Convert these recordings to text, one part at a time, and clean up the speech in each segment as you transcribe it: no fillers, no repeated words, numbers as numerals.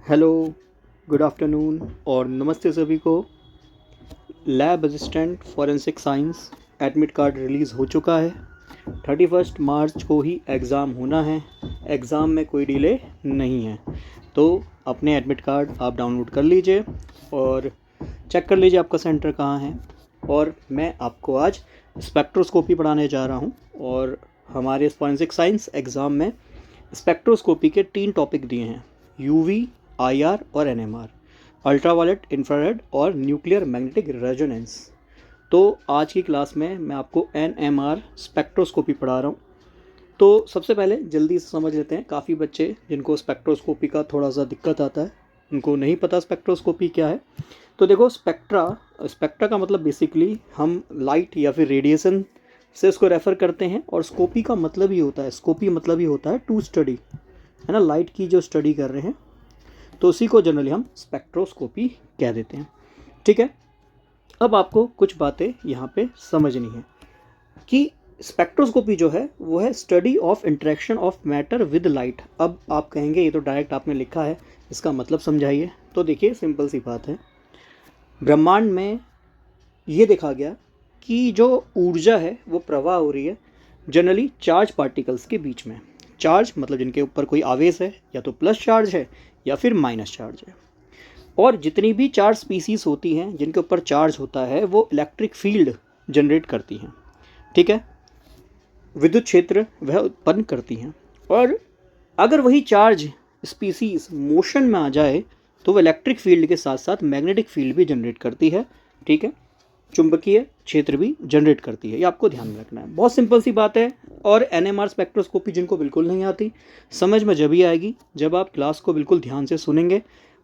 Hello, good afternoon और नमस्ते सभी को। Lab assistant forensic science admit card release हो चुका है। 31 मार्च को ही एग्ज़ाम होना है। एग्ज़ाम में कोई डिले नहीं है, तो अपने एडमिट कार्ड आप डाउनलोड कर लीजिए और चेक कर लीजिए आपका सेंटर कहाँ है। और मैं आपको आज स्पेक्ट्रोस्कोपी पढ़ाने जा रहा हूँ और हमारे फॉरेंसिक साइंस एग्ज़ाम में स्पेक्ट्रोस्कोपी के 3 टॉपिक दिए हैं, यूवी, आईआर और एनएमआर, अल्ट्रावायलेट, इंफ्रारेड और न्यूक्लियर मैग्नेटिक रेजोनेंस। तो आज की क्लास में मैं आपको एनएमआर स्पेक्ट्रोस्कोपी पढ़ा रहा हूँ। तो सबसे पहले जल्दी से समझ लेते हैं, काफ़ी बच्चे जिनको स्पेक्ट्रोस्कोपी का थोड़ा सा दिक्कत आता है, उनको नहीं पता स्पेक्ट्रोस्कोपी क्या है। तो देखो, स्पेक्ट्रा का मतलब बेसिकली हम लाइट या फिर रेडिएशन से इसको रेफ़र करते हैं, और स्कोपी का मतलब ही होता है, स्कोपी मतलब ही होता है टू स्टडी, है ना, लाइट की जो स्टडी कर रहे हैं, तो उसी को जनरली हम स्पेक्ट्रोस्कोपी कह देते हैं। ठीक है, अब आपको कुछ बातें यहाँ पे समझनी है कि स्पेक्ट्रोस्कोपी जो है वो है study of interaction of matter with light. अब आप कहेंगे ये तो डायरेक्ट आपने लिखा है, इसका मतलब समझाइए। तो देखिए, सिंपल सी बात है, ब्रह्मांड में ये देखा गया कि जो ऊर्जा है वो प्रवाह हो रही है जनरली चार्ज पार्टिकल्स के बीच में। चार्ज मतलब जिनके ऊपर कोई आवेश है, या तो प्लस चार्ज है या फिर माइनस चार्ज है। और जितनी भी चार्ज स्पीसीज होती हैं जिनके ऊपर चार्ज होता है वो इलेक्ट्रिक फील्ड जनरेट करती हैं। ठीक है, विद्युत क्षेत्र वह उत्पन्न करती हैं। और अगर वही चार्ज स्पीसीज मोशन में आ जाए तो वह इलेक्ट्रिक फील्ड के साथ साथ मैग्नेटिक फील्ड भी जनरेट करती है। ठीक है, चुंबकीय क्षेत्र भी जनरेट करती है। ये आपको ध्यान में रखना है, बहुत सिंपल सी बात है। और एनएमआर स्पेक्ट्रोस्कोपी जिनको बिल्कुल नहीं आती, समझ में जब ही आएगी जब आप क्लास को बिल्कुल ध्यान से सुनेंगे।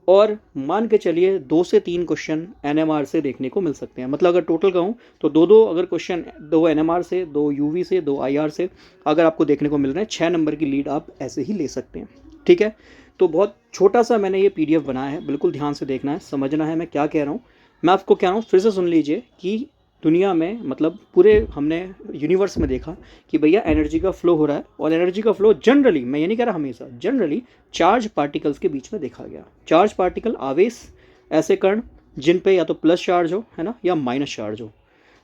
और मान के चलिए 2 से 3 क्वेश्चन एनएमआर से देखने को मिल सकते हैं। मतलब अगर टोटल कहूँ तो दो अगर क्वेश्चन 2 एनएमआर से, 2 यूवी से, 2 आईआर से अगर आपको देखने को मिल रहे हैं, 6 नंबर की लीड आप ऐसे ही ले सकते हैं। ठीक है, तो बहुत छोटा सा मैंने ये पीडीएफ बनाया है, बिल्कुल ध्यान से देखना है, समझना है मैं क्या कह रहा हूँ। मैं आपको कह रहा हूँ, फिर से सुन लीजिए कि दुनिया में, मतलब पूरे हमने यूनिवर्स में देखा कि भैया एनर्जी का फ्लो हो रहा है, और एनर्जी का फ्लो जनरली, मैं ये नहीं कह रहा हमेशा, जनरली चार्ज पार्टिकल्स के बीच में देखा गया। चार्ज पार्टिकल, आवेश, ऐसे कण जिन पे या तो प्लस चार्ज हो, है ना, या माइनस चार्ज हो,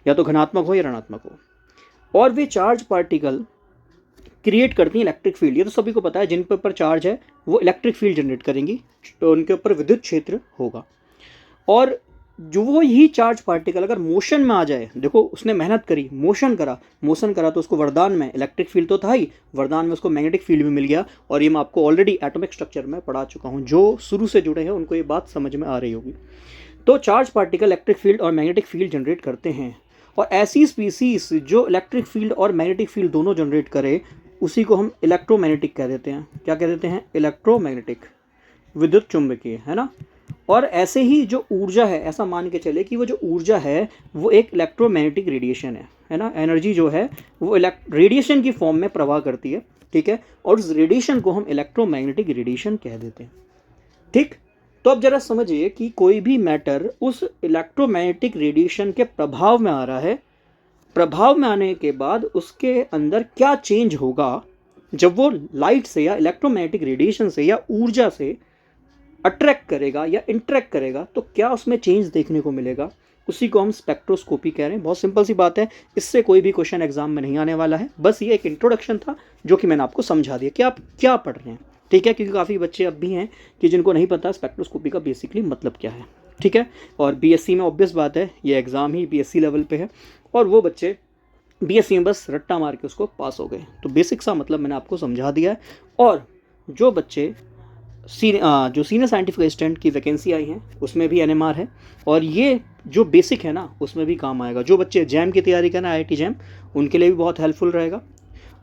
या तो धनात्मक हो या ऋणात्मक हो, और वे चार्ज पार्टिकल क्रिएट करती हैं इलेक्ट्रिक फील्ड। ये तो सभी को पता है, जिन पे ऊपर चार्ज है वो इलेक्ट्रिक फील्ड जनरेट करेंगी, तो उनके ऊपर विद्युत क्षेत्र होगा। और जो वो ही चार्ज पार्टिकल अगर मोशन में आ जाए, देखो उसने मेहनत करी, मोशन करा तो उसको वरदान में इलेक्ट्रिक फील्ड तो था ही, वरदान में उसको मैग्नेटिक फील्ड भी मिल गया। और ये मैं आपको ऑलरेडी एटॉमिक स्ट्रक्चर में पढ़ा चुका हूँ, जो शुरू से जुड़े हैं उनको ये बात समझ में आ रही होगी। तो चार्ज पार्टिकल इलेक्ट्रिक फील्ड और मैग्नेटिक फील्ड जनरेट करते हैं, और ऐसी स्पीसीज जो इलेक्ट्रिक फील्ड और मैग्नेटिक फील्ड दोनों जनरेट करे, उसी को हम इलेक्ट्रोमैग्नेटिक कह देते हैं। क्या कह देते हैं? इलेक्ट्रोमैग्नेटिक, विद्युत चुंबकीय, है ना। और ऐसे ही जो ऊर्जा है, ऐसा मान के चले कि वो जो ऊर्जा है वो एक इलेक्ट्रोमैग्नेटिक रेडिएशन है ना। एनर्जी जो है वो रेडिएशन की फॉर्म में प्रवाह करती है। ठीक है, और उस रेडिएशन को हम इलेक्ट्रोमैग्नेटिक रेडिएशन कह देते हैं। ठीक, तो अब जरा समझिए कि कोई भी मैटर उस इलेक्ट्रोमैग्नेटिक रेडिएशन के प्रभाव में आ रहा है, प्रभाव में आने के बाद उसके अंदर क्या चेंज होगा जब वो लाइट से या इलेक्ट्रोमैग्नेटिक रेडिएशन से या ऊर्जा से अट्रैक्ट करेगा या इंटरेक्ट करेगा, तो क्या उसमें चेंज देखने को मिलेगा। उसी को हम स्पेक्ट्रोस्कोपी कह रहे हैं। बहुत सिंपल सी बात है, इससे कोई भी क्वेश्चन एग्जाम में नहीं आने वाला है। बस ये एक इंट्रोडक्शन था जो कि मैंने आपको समझा दिया कि आप क्या पढ़ रहे हैं। ठीक है, क्योंकि काफ़ी बच्चे अब भी हैं कि जिनको नहीं पता स्पेक्ट्रोस्कोपी का बेसिकली मतलब क्या है। ठीक है, और बीएससी में ऑब्वियस बात है, ये एग्ज़ाम ही बीएससी लेवल पे है, और वो बच्चे बीएससी में बस रट्टा मार के उसको पास हो गए। तो बेसिक सा मतलब मैंने आपको समझा दिया है। और जो बच्चे जो सीनियर साइंटिफिक असिस्टेंट की वैकेंसी आई हैं उसमें भी एनएमआर है, और ये जो बेसिक है ना उसमें भी काम आएगा। जो बच्चे जैम की तैयारी कर रहे हैं, आईआईटी जैम, उनके लिए भी बहुत हेल्पफुल रहेगा,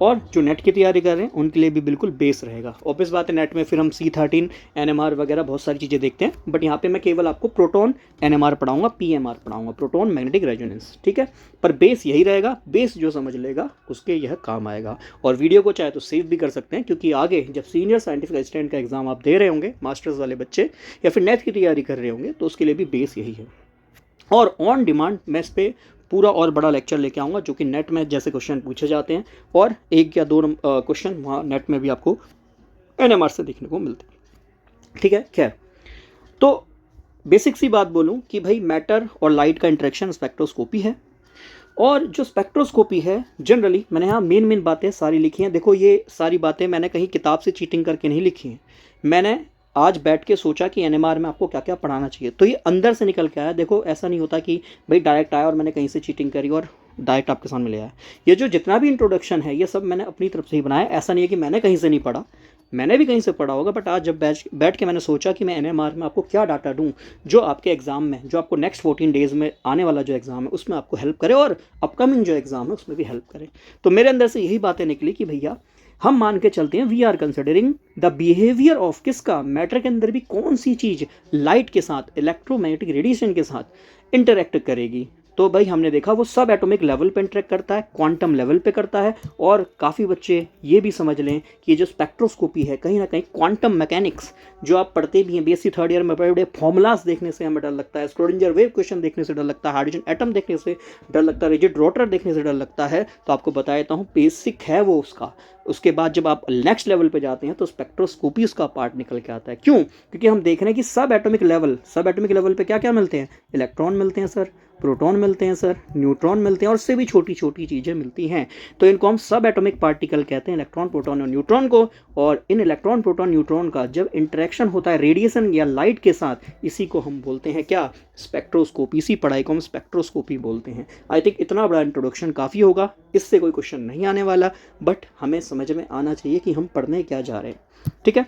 और जो नेट की तैयारी कर रहे हैं उनके लिए भी बिल्कुल बेस रहेगा। ऑब्वियस बात है, नेट में फिर हम C13 एनएमआर वगैरह बहुत सारी चीज़ें देखते हैं, बट यहाँ पे मैं केवल आपको प्रोटॉन एनएमआर पढ़ाऊंगा, पीएमआर पढ़ाऊंगा, प्रोटॉन मैग्नेटिक रेजोनेंस। ठीक है, पर बेस यही रहेगा, बेस जो समझ लेगा उसके यह काम आएगा। और वीडियो को चाहे तो सेव भी कर सकते हैं, क्योंकि आगे जब सीनियर साइंटिफिक असिस्टेंट का एग्जाम आप दे रहे होंगे, मास्टर्स वाले बच्चे, या फिर नेट की तैयारी कर रहे होंगे, तो उसके लिए भी बेस यही है। और ऑन डिमांड मैं इस पर पूरा और बड़ा लेक्चर लेके आऊँगा, जो कि नेट में जैसे क्वेश्चन पूछे जाते हैं, और 1 या 2 क्वेश्चन वहाँ नेट में भी आपको एनएमआर से देखने को मिलते हैं। ठीक है, खैर, तो बेसिक सी बात बोलूं कि भाई मैटर और लाइट का इंटरेक्शन स्पेक्ट्रोस्कोपी है। और जो स्पेक्ट्रोस्कोपी है जनरली, मैंने यहाँ मेन बातें सारी लिखी हैं। देखो ये सारी बातें मैंने कहीं किताब से चीटिंग करके नहीं लिखी हैं, मैंने आज बैठ के सोचा कि एनएमआर में आपको क्या क्या पढ़ाना चाहिए, तो ये अंदर से निकल के आया। देखो ऐसा नहीं होता कि भाई डायरेक्ट आया और मैंने कहीं से चीटिंग करी और डायरेक्ट आपके सामने ले आया। ये जो जितना भी इंट्रोडक्शन है ये सब मैंने अपनी तरफ से ही बनाया, ऐसा नहीं है कि मैंने कहीं से नहीं पढ़ा, मैंने भी कहीं से पढ़ा होगा, बट आज जब बैठ के मैंने सोचा कि मैं एनएमआर में आपको क्या डाटा दूं जो आपके एग्ज़ाम में, जो आपको नेक्स्ट 14 डेज़ में आने वाला जो एग्ज़ाम है उसमें आपको हेल्प करे और अपकमिंग जो एग्ज़ाम है उसमें भी हेल्प करे। तो मेरे अंदर से यही बातें निकली कि भैया हम मान के चलते हैं we are considering the behaviour of किसका, मैटर के अंदर भी कौन सी चीज़ लाइट के साथ, इलेक्ट्रोमैग्नेटिक रेडिएशन के साथ इंटरेक्ट करेगी। तो भाई हमने देखा वो सब एटॉमिक लेवल पे इंटरेक्ट करता है, क्वांटम लेवल पे करता है। और काफ़ी बच्चे ये भी समझ लें कि ये जो स्पेक्ट्रोस्कोपी है कहीं ना कहीं क्वांटम मैकेनिक्स जो आप पढ़ते भी हैं बीएससी थर्ड ईयर में, बड़े बड़े फॉर्मूलाज देखने से हमें डर लगता है, स्क्रोडिंजर वेव क्वेश्चन देखने से डर लगता है, हाइड्रोजन एटम देखने से डर लगता है, रिजिड रोटर देखने से डर लगता है। तो आपको बता देता हूँ बेसिक है वो उसका। उसके बाद जब आप नेक्स्ट लेवल पे जाते हैं तो स्पेक्ट्रोस्कोपी उसका पार्ट निकल के आता है। क्यों? क्योंकि हम देख रहे हैं कि सब एटॉमिक लेवल पे क्या क्या मिलते हैं, इलेक्ट्रॉन मिलते हैं सर, प्रोटॉन मिलते हैं सर, न्यूट्रॉन मिलते हैं, और उससे भी छोटी छोटी चीज़ें मिलती हैं। तो इनको हम सब एटॉमिक पार्टिकल कहते हैं, इलेक्ट्रॉन प्रोटॉन और न्यूट्रॉन को। और इन इलेक्ट्रॉन प्रोटॉन न्यूट्रॉन का जब इंटरेक्शन होता है रेडिएशन या लाइट के साथ, इसी को हम बोलते हैं क्या, स्पेक्ट्रोस्कोपी। इसी पढ़ाई को हम स्पेक्ट्रोस्कोपी बोलते हैं। आई थिंक इतना बड़ा इंट्रोडक्शन काफ़ी होगा, इससे कोई क्वेश्चन नहीं आने वाला, बट हमें समझ में आना चाहिए कि हम पढ़ने क्या जा रहे हैं। ठीक है,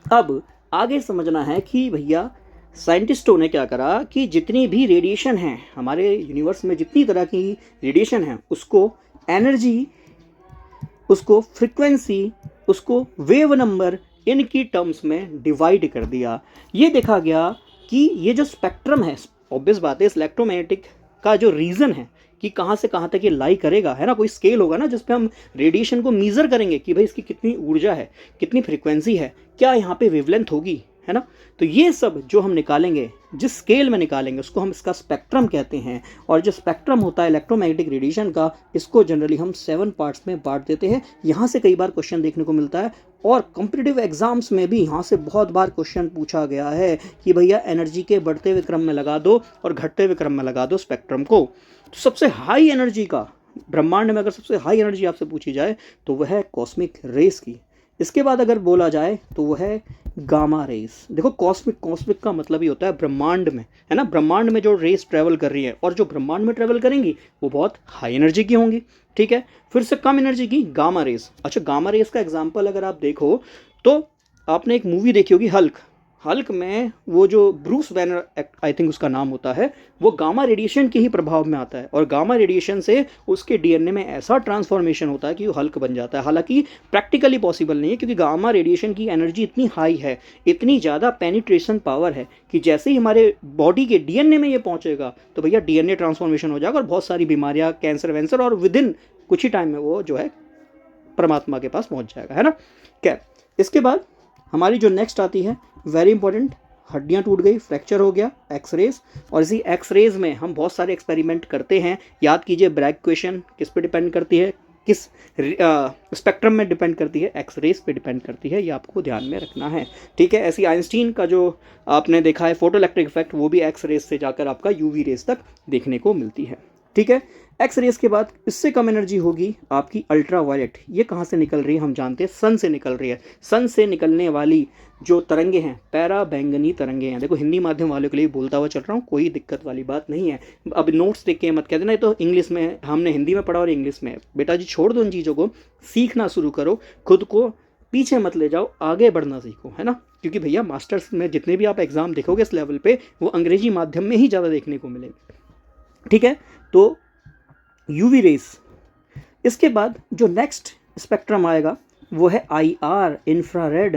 अब आगे समझना है कि भैया साइंटिस्टों ने क्या करा कि जितनी भी रेडिएशन है हमारे यूनिवर्स में, जितनी तरह की रेडिएशन है, उसको एनर्जी, उसको फ्रीक्वेंसी, उसको वेव नंबर, इनकी टर्म्स में डिवाइड कर दिया। ये देखा गया कि ये जो स्पेक्ट्रम है, ऑब्वियस बात है, इस इलेक्ट्रोमैग्नेटिक का जो रीज़न है कि कहाँ से कहाँ तक ये लाई करेगा, है ना, कोई स्केल होगा ना जिस पे हम रेडिएशन को मीज़र करेंगे कि भाई इसकी कितनी ऊर्जा है, कितनी फ्रीक्वेंसी है, क्या यहाँ पे वेवलेंथ होगी, है ना। तो ये सब जो हम निकालेंगे, जिस स्केल में निकालेंगे, उसको हम इसका स्पेक्ट्रम कहते हैं। और जो स्पेक्ट्रम होता है इलेक्ट्रोमैग्नेटिक रेडिएशन का, इसको जनरली हम 7 पार्ट्स में बांट देते हैं। यहाँ से कई बार क्वेश्चन देखने को मिलता है और कॉम्पिटिटिव एग्जाम्स में भी यहाँ से बहुत बार क्वेश्चन पूछा गया है कि भैया एनर्जी के बढ़ते हुए क्रम में लगा दो और घटते हुए क्रम में लगा दो स्पेक्ट्रम को। तो सबसे हाई एनर्जी का, ब्रह्मांड में अगर सबसे हाई एनर्जी आपसे पूछी जाए तो वह है कॉस्मिक रेस की। इसके बाद अगर बोला जाए तो वह है गामा रेस। देखो कॉस्मिक का मतलब ही होता है ब्रह्मांड में, है ना, ब्रह्मांड में जो रेस ट्रेवल कर रही है, और जो ब्रह्मांड में ट्रेवल करेंगी वो बहुत हाई एनर्जी की होंगी। ठीक है, फिर से कम एनर्जी की गामा रेस। अच्छा, गामा रेस का एग्जांपल अगर आप देखो तो आपने एक मूवी देखी होगी हल्क में वो जो ब्रूस बैनर, आई थिंक उसका नाम होता है, वो गामा रेडिएशन के ही प्रभाव में आता है और गामा रेडिएशन से उसके डीएनए में ऐसा ट्रांसफॉर्मेशन होता है कि वो हल्क बन जाता है। हालांकि प्रैक्टिकली पॉसिबल नहीं है क्योंकि गामा रेडिएशन की एनर्जी इतनी हाई है, इतनी ज़्यादा पेनिट्रेशन पावर है कि जैसे ही हमारे बॉडी के डीएनए में ये पहुँचेगा तो भैया डीएनए ट्रांसफॉर्मेशन हो जाएगा और बहुत सारी बीमारियाँ, कैंसर वैंसर, और विदिन कुछ ही टाइम में वो जो है परमात्मा के पास पहुँच जाएगा, है ना। क्या इसके बाद हमारी जो नेक्स्ट आती है, वेरी इंपॉर्टेंट, हड्डियाँ टूट गई, फ्रैक्चर हो गया, एक्सरेज। और इसी एक्सरेज में हम बहुत सारे एक्सपेरिमेंट करते हैं। याद कीजिए ब्रैग क्वेश्चन किस पे डिपेंड करती है, किस स्पेक्ट्रम में डिपेंड करती है, एक्सरेज पे डिपेंड करती है, ये आपको ध्यान में रखना है। ठीक है, ऐसी आइंस्टीन का जो आपने देखा है फोटो इलेक्ट्रिक इफेक्ट, वो भी एक्सरेज से जाकर आपका यूवी रेज तक देखने को मिलती है। ठीक है, एक्स रेस के बाद इससे कम एनर्जी होगी आपकी अल्ट्रा वायलेट। ये कहाँ से निकल रही है हम जानते हैं, सन से निकल रही है। सन से निकलने वाली जो तरंगे हैं पैरा बैंगनी तरंगे हैं। देखो हिंदी माध्यम वालों के लिए बोलता हुआ चल रहा हूँ, कोई दिक्कत वाली बात नहीं है। अब नोट्स देख के मत कह देना तो इंग्लिश में, हमने हिंदी में पढ़ा और इंग्लिश में। बेटा जी छोड़ दो उन चीज़ों को, सीखना शुरू करो, खुद को पीछे मत ले जाओ, आगे बढ़ना सीखो, है ना। क्योंकि भैया मास्टर्स में जितने भी आप एग्ज़ाम देखोगे इस लेवल पे, वो अंग्रेजी माध्यम में ही ज़्यादा देखने को मिलेंगे। ठीक है, तो यूवी रेस। इसके बाद जो नेक्स्ट स्पेक्ट्रम आएगा वो है IR, इंफ्रारेड,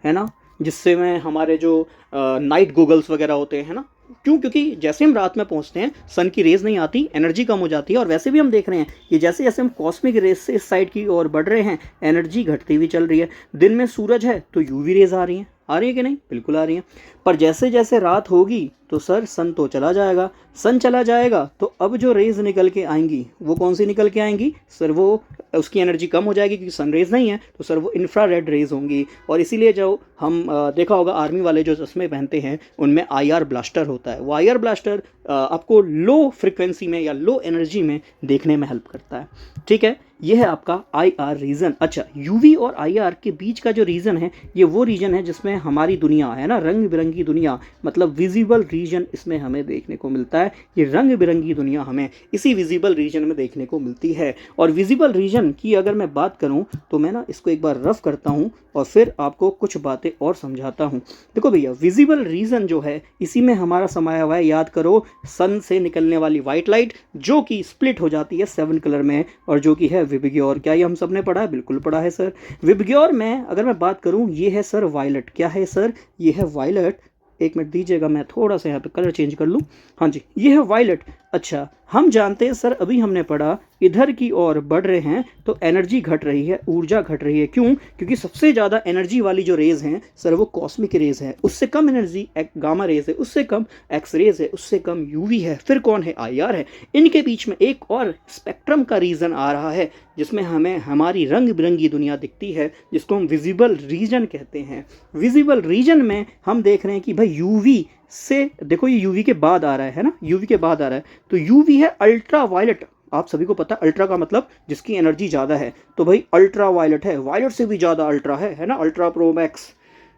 है ना, जिससे में हमारे जो नाइट गूगल्स वगैरह होते हैं ना। क्यों? क्योंकि जैसे हम रात में पहुंचते हैं सन की रेज नहीं आती, एनर्जी कम हो जाती है। और वैसे भी हम देख रहे हैं कि जैसे जैसे हम कॉस्मिक रेज से इस साइड की ओर बढ़ रहे हैं, एनर्जी घटती हुई चल रही है। दिन में सूरज है तो यूवी रेज आ रही है कि नहीं? बिल्कुल आ रही हैं। पर जैसे जैसे रात होगी तो सर सन तो चला जाएगा, सन चला जाएगा तो अब जो रेज़ निकल के आएंगी वो कौन सी निकल के आएंगी सर, वो उसकी एनर्जी कम हो जाएगी क्योंकि सन रेज़ नहीं है, तो सर वो इंफ्रारेड रेज़ होंगी। और इसीलिए जो हम देखा होगा आर्मी वाले जो चश्मे पहनते हैं उनमें IR ब्लास्टर होता है, वो IR ब्लास्टर आपको लो फ्रिक्वेंसी में या लो एनर्जी में देखने में हेल्प करता है। ठीक है, ये है आपका IR रीजन। अच्छा, UV और IR के बीच का जो रीजन है ये वो रीजन है जिसमें हमारी दुनिया है ना, रंग बिरंगी दुनिया, मतलब विजिबल रीजन इसमें हमें देखने को मिलता है। ये रंग बिरंगी दुनिया हमें इसी विजिबल रीजन में देखने को मिलती है। और विजिबल रीजन की अगर मैं बात करूं तो मैं ना इसको एक बार रफ करता हूं और फिर आपको कुछ बातें और समझाता हूं। देखो भैया, विजिबल रीजन जो है इसी में हमारा समाया हुआ है। याद करो, सन से निकलने वाली वाइट लाइट जो कि स्प्लिट हो जाती है 7 कलर में, और जो कि है विबग्योर। क्या ये हम सब ने पढ़ा है? बिल्कुल पढ़ा है सर। विबग्योर में अगर मैं बात करूं, ये है सर वायलट। क्या है सर? ये है वायलट। एक मिनट दीजिएगा, मैं थोड़ा सा यहाँ पे कलर चेंज कर लूँ। हाँ जी, ये है वायलट। अच्छा, हम जानते हैं सर, अभी हमने पढ़ा इधर की ओर बढ़ रहे हैं तो एनर्जी घट रही है, ऊर्जा घट रही है। क्यों? क्योंकि सबसे ज़्यादा एनर्जी वाली जो रेज हैं सर वो कॉस्मिक रेज है, उससे कम एनर्जी गामा रेज है, उससे कम एक्स रेज है, उससे कम यूवी है, फिर कौन है? IR है। इनके बीच में एक और स्पेक्ट्रम का रीजन आ रहा है जिसमें हमें हमारी रंग बिरंगी दुनिया दिखती है, जिसको हम विजिबल रीजन कहते हैं। विजिबल रीजन में हम देख रहे हैं कि भाई यूवी से, देखो ये यूवी के बाद आ रहा है ना, यूवी के बाद आ रहा है, तो यूवी है अल्ट्रा वायलट। आप सभी को पता है अल्ट्रा का मतलब जिसकी एनर्जी ज़्यादा है, तो भाई अल्ट्रा वायलट है, वायलट से भी ज़्यादा अल्ट्रा है ना, अल्ट्रा प्रो मैक्स।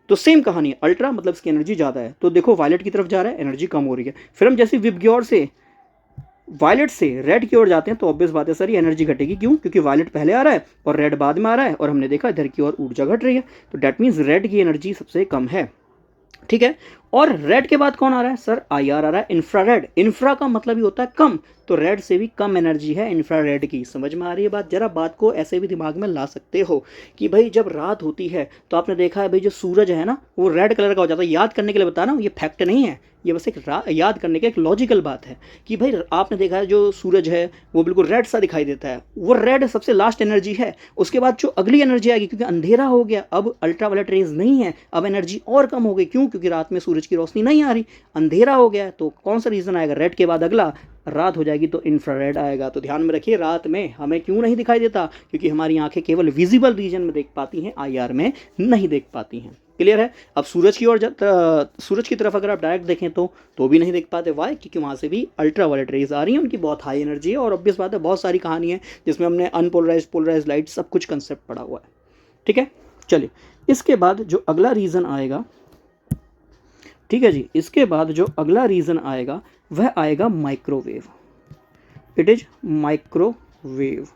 तो सेम कहानी है, अल्ट्रा मतलब इसकी एनर्जी ज़्यादा है, तो देखो वायलट की तरफ जा रहा है, एनर्जी कम हो रही है। फिर हम जैसे विबग्योर से, वायलट से रेड की ओर जाते हैं तो ऑब्वियस बात है सर ये एनर्जी घटेगी। क्यों? क्योंकि वायलट पहले आ रहा है और रेड बाद में आ रहा है, और हमने देखा इधर की ओर ऊर्जा घट रही है, तो डेट मीन्स रेड की एनर्जी सबसे कम है। ठीक है, और रेड के बाद कौन आ रहा है सर? IR आ रहा है, इंफ्रारेड। इंफ्रा का मतलब ही होता है कम, तो रेड से भी कम एनर्जी है इंफ्रारेड की। समझ में आ रही है बात? जरा बात को ऐसे भी दिमाग में ला सकते हो कि भाई जब रात होती है तो आपने देखा है भाई जो सूरज है ना वो रेड कलर का हो जाता है। याद करने के लिए बता रहा हूँ, ये फैक्ट नहीं है, ये बस एक याद करने का एक लॉजिकल बात है कि भाई आपने देखा है जो सूरज है वो बिल्कुल रेड सा दिखाई देता है, वो रेड सबसे लास्ट एनर्जी है। उसके बाद जो अगली एनर्जी आएगी, क्योंकि अंधेरा हो गया, अब अल्ट्रावायलेट रेज नहीं है, अब एनर्जी और कम हो गई। क्यों? क्योंकि रात में सूरज की रोशनी नहीं आ रही, अंधेरा हो गया, तो कौन सा रीजन आएगा? रेड के बाद अगला रात हो जाएगी तो इंफ्रारेड आएगा। तो ध्यान में रखिए, रात में हमें क्यों नहीं दिखाई देता? क्योंकि हमारी आंखें केवल विजिबल रीजन में देख पाती हैं, IR में नहीं देख पाती हैं। क्लियर है? अब सूरज की ओर सूरज की तरफ अगर आप डायरेक्ट देखें तो भी नहीं देख पाते। वाई? क्योंकि वहाँ से भी अल्ट्रावायलेट रेज आ रही हैं, उनकी बहुत हाई एनर्जी है। और ऑब्वियस बात है, बहुत सारी कहानी है जिसमें हमने अनपोलराइज, पोलराइज लाइट सब कुछ कंसेप्ट पढ़ा हुआ है। ठीक है, चलिए इसके बाद जो अगला रीज़न आएगा, ठीक है जी, इसके बाद जो अगला रीज़न आएगा वह आएगा माइक्रोवेव। It is microwave.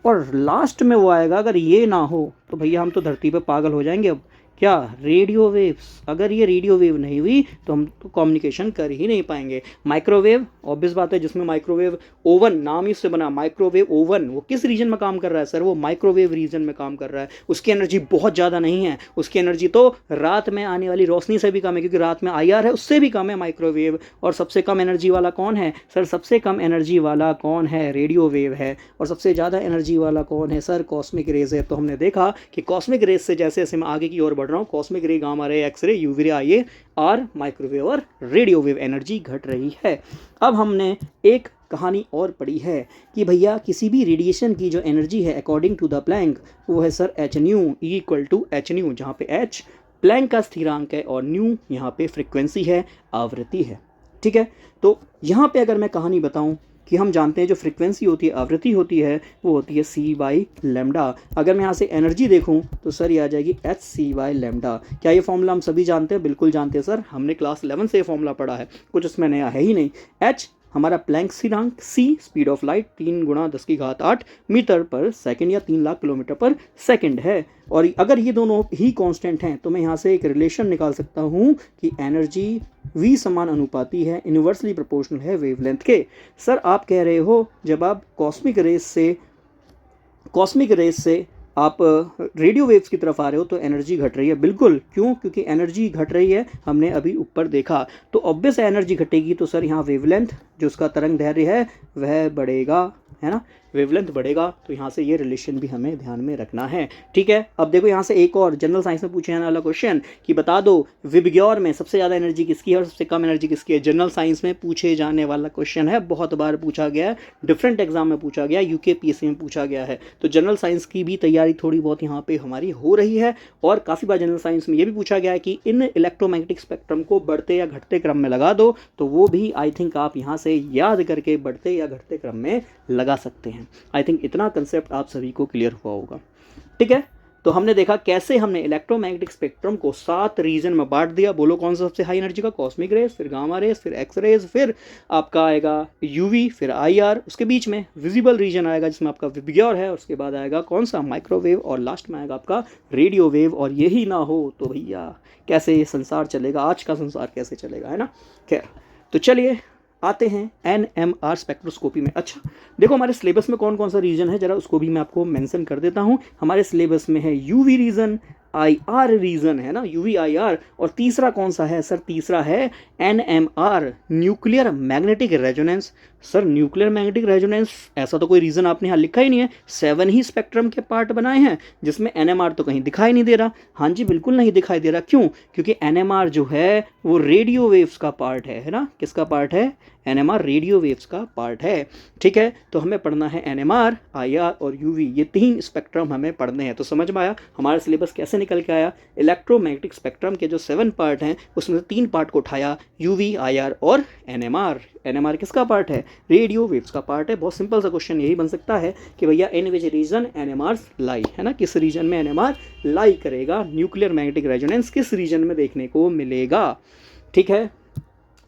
और लास्ट में वो आएगा, अगर ये ना हो तो भैया हम तो धरती पे पागल हो जाएंगे। अब क्या? Radio waves. अगर ये रेडियो वेव नहीं हुई तो हम तो कम्युनिकेशन कर ही नहीं पाएंगे। माइक्रोवेव ऑब्वियस बात है, जिसमें माइक्रोवेव ओवन, नाम ही उससे बना माइक्रोवेव ओवन, वो किस रीजन में काम कर रहा है सर? वो माइक्रोवेव रीजन में काम कर रहा है। उसकी एनर्जी बहुत ज़्यादा नहीं है, उसकी एनर्जी तो रात में आने वाली रोशनी से भी कम है, क्योंकि रात में IR है, उससे भी कम है माइक्रोवेव। और सबसे कम एनर्जी वाला कौन है सर? सबसे कम एनर्जी वाला कौन है? रेडियो वेव है। और सबसे ज़्यादा एनर्जी वाला कौन है सर? कॉस्मिक रेज है। तो हमने देखा कि कॉस्मिक रेज से जैसे जैसे मैं आगे की ओर बढ़ रहा हूँ, कॉस्मिक रे, gamma ray, X ray, UV ray, IR, microwave और रेडियो वेव एनर्जी घट रही है। अब हमने एक कहानी और पढ़ी है कि भैया किसी भी रेडिएशन की जो एनर्जी है अकॉर्डिंग टू द प्लैंक, वो है sir h nu equal to h nu, जहाँ पे h प्लैंक का स्थिरांक है और न्यू यहाँ पे फ्रिक्वेंसी है, आवृत्ति है। ठीक है, तो यहाँ पे अगर मैं कहानी बताऊँ कि हम जानते हैं जो फ्रीक्वेंसी होती है, आवृत्ति होती है, वो होती है c/λ। अगर मैं यहाँ से एनर्जी देखूँ तो सर ये आ जाएगी hc/λ। क्या ये फॉर्मूला हम सभी जानते हैं? बिल्कुल जानते हैं सर, हमने क्लास 11 से ये फॉर्मूला पढ़ा है, कुछ उसमें नया है ही नहीं। h हमारा प्लैंक स्थिरांक, c speed of light 3 × 10⁸ metre पर सेकंड या 3 लाख किलोमीटर पर सेकंड है। और अगर ये दोनों ही कांस्टेंट हैं तो मैं यहाँ से एक रिलेशन निकाल सकता हूँ कि एनर्जी v समान अनुपाती है, इन्वर्सली प्रोपोर्शनल है वेवलेंथ के। सर आप कह रहे हो जब आप कॉस्मिक रेस से आप रेडियो वेव्स की तरफ आ रहे हो तो एनर्जी घट रही है। बिल्कुल, क्यों? क्योंकि एनर्जी घट रही है, हमने अभी ऊपर देखा, तो ऑब्वियस एनर्जी घटेगी तो सर यहाँ वेवलेंथ जो उसका तरंग दैर्घ्य है वह बढ़ेगा, है ना। वेवलेंथ बढ़ेगा, तो यहाँ से ये रिलेशन भी हमें ध्यान में रखना है। ठीक है, अब देखो यहाँ से एक और जनरल साइंस में पूछे जाने वाला क्वेश्चन कि बता दो विबग्योर में सबसे ज़्यादा एनर्जी किसकी है और सबसे कम एनर्जी किसकी है। जनरल साइंस में पूछे जाने वाला क्वेश्चन है, बहुत बार पूछा गया है, डिफरेंट एग्जाम में पूछा गया, यूकेपीएससी में पूछा गया है। तो जनरल साइंस की भी तैयारी थोड़ी बहुत यहाँ पे हमारी हो रही है। और काफ़ी बार जनरल साइंस में ये भी पूछा गया है कि इन इलेक्ट्रोमैग्नेटिक स्पेक्ट्रम को बढ़ते या घटते क्रम में लगा दो, तो वो भी आई थिंक आप यहाँ से याद करके बढ़ते या घटते क्रम में लगा सकते हैं। आई थिंक इतना कंसेप्ट आप सभी को क्लियर हुआ होगा। ठीक है, तो हमने देखा कैसे हमने इलेक्ट्रोमैग्नेटिक स्पेक्ट्रम को 7 रीजन में बांट दिया। बोलो कौन सा सबसे हाई एनर्जी का? कॉस्मिक रेज, फिर गामा रेज, फिर एक्स रेज, फिर आपका आएगा यूवी, फिर आईआर, उसके बीच में विजिबल रीजन आएगा जिसमें आपका विबग्योर है, उसके बाद आएगा कौन सा? माइक्रोवेव, और लास्ट में आएगा आपका रेडियो वेव। और यही ना हो तो भैया कैसे ये संसार चलेगा, आज का संसार कैसे चलेगा, है ना। खैर, तो चलिए आते हैं NMR स्पेक्ट्रोस्कोपी में। अच्छा देखो हमारे सिलेबस में कौन कौन सा रीजन है, जरा उसको भी मैं आपको मेंशन कर देता हूँ। हमारे सिलेबस में है यूवी रीजन, IR रीजन, है ना, UV IR, और तीसरा कौन सा है सर? तीसरा है NMR nuclear magnetic resonance. Sir nuclear magnetic resonance, ऐसा तो कोई रीजन आपने यहाँ लिखा ही नहीं है। 7 ही स्पेक्ट्रम के पार्ट बनाए हैं जिसमें NMR तो कहीं दिखाई नहीं दे रहा। हाँ जी, बिल्कुल नहीं दिखाई दे रहा। क्यों? क्योंकि NMR जो है वो रेडियो वेव्स का पार्ट है ना। किसका पार्ट है? NMR रेडियो वेव्स का पार्ट है। ठीक है, तो हमें पढ़ना है NMR, IR और UV, ये 3 स्पेक्ट्रम हमें पढ़ने हैं। तो समझ में आया हमारा सिलेबस कैसे निकल के आया। इलेक्ट्रोमैग्नेटिक स्पेक्ट्रम के जो 7 पार्ट हैं उसमें से 3 पार्ट को उठाया, UV, IR और NMR। NMR किसका पार्ट है? रेडियो वेव्स का पार्ट है। बहुत सिंपल सा क्वेश्चन यही बन सकता है कि भैया इन विच रीजन NMR लाई, है ना, किस रीजन में NMR लाई करेगा, न्यूक्लियर मैग्नेटिक रेजोनेंस किस रीजन में देखने को मिलेगा। ठीक है,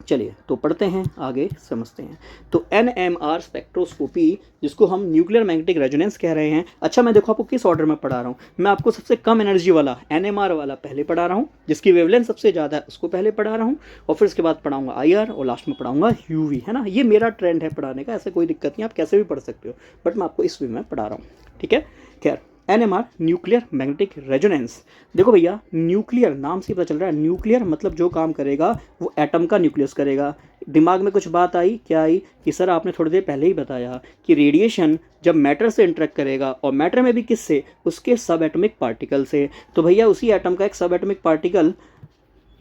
चलिए तो पढ़ते हैं, आगे समझते हैं। तो NMR स्पेक्ट्रोस्कोपी जिसको हम न्यूक्लियर मैग्नेटिक रेजोनेंस कह रहे हैं। अच्छा मैं देखो आपको किस ऑर्डर में पढ़ा रहा हूँ। मैं आपको सबसे कम एनर्जी वाला NMR वाला पहले पढ़ा रहा हूँ, जिसकी वेवलेंथ सबसे ज़्यादा है उसको पहले पढ़ा रहा हूँ, और फिर उसके बाद पढ़ाऊंगा IR और लास्ट में पढ़ाऊंगा UV, है ना। ये मेरा ट्रेंड है पढ़ाने का, ऐसे कोई दिक्कत नहीं, आप कैसे भी पढ़ सकते हो, बट मैं आपको इस वे में पढ़ा रहा हूँ। ठीक है, खैर NMR न्यूक्लियर मैग्नेटिक रेजोनेंस। देखो भैया न्यूक्लियर नाम से पता चल रहा है, न्यूक्लियर मतलब जो काम करेगा वो एटम का न्यूक्लियस करेगा। दिमाग में कुछ बात आई? क्या आई? कि सर आपने थोड़ी देर पहले ही बताया कि रेडिएशन जब मैटर से इंटरेक्ट करेगा, और मैटर में भी किससे? उसके सब एटॉमिक पार्टिकल से। तो भैया उसी एटम का एक सब एटॉमिक पार्टिकल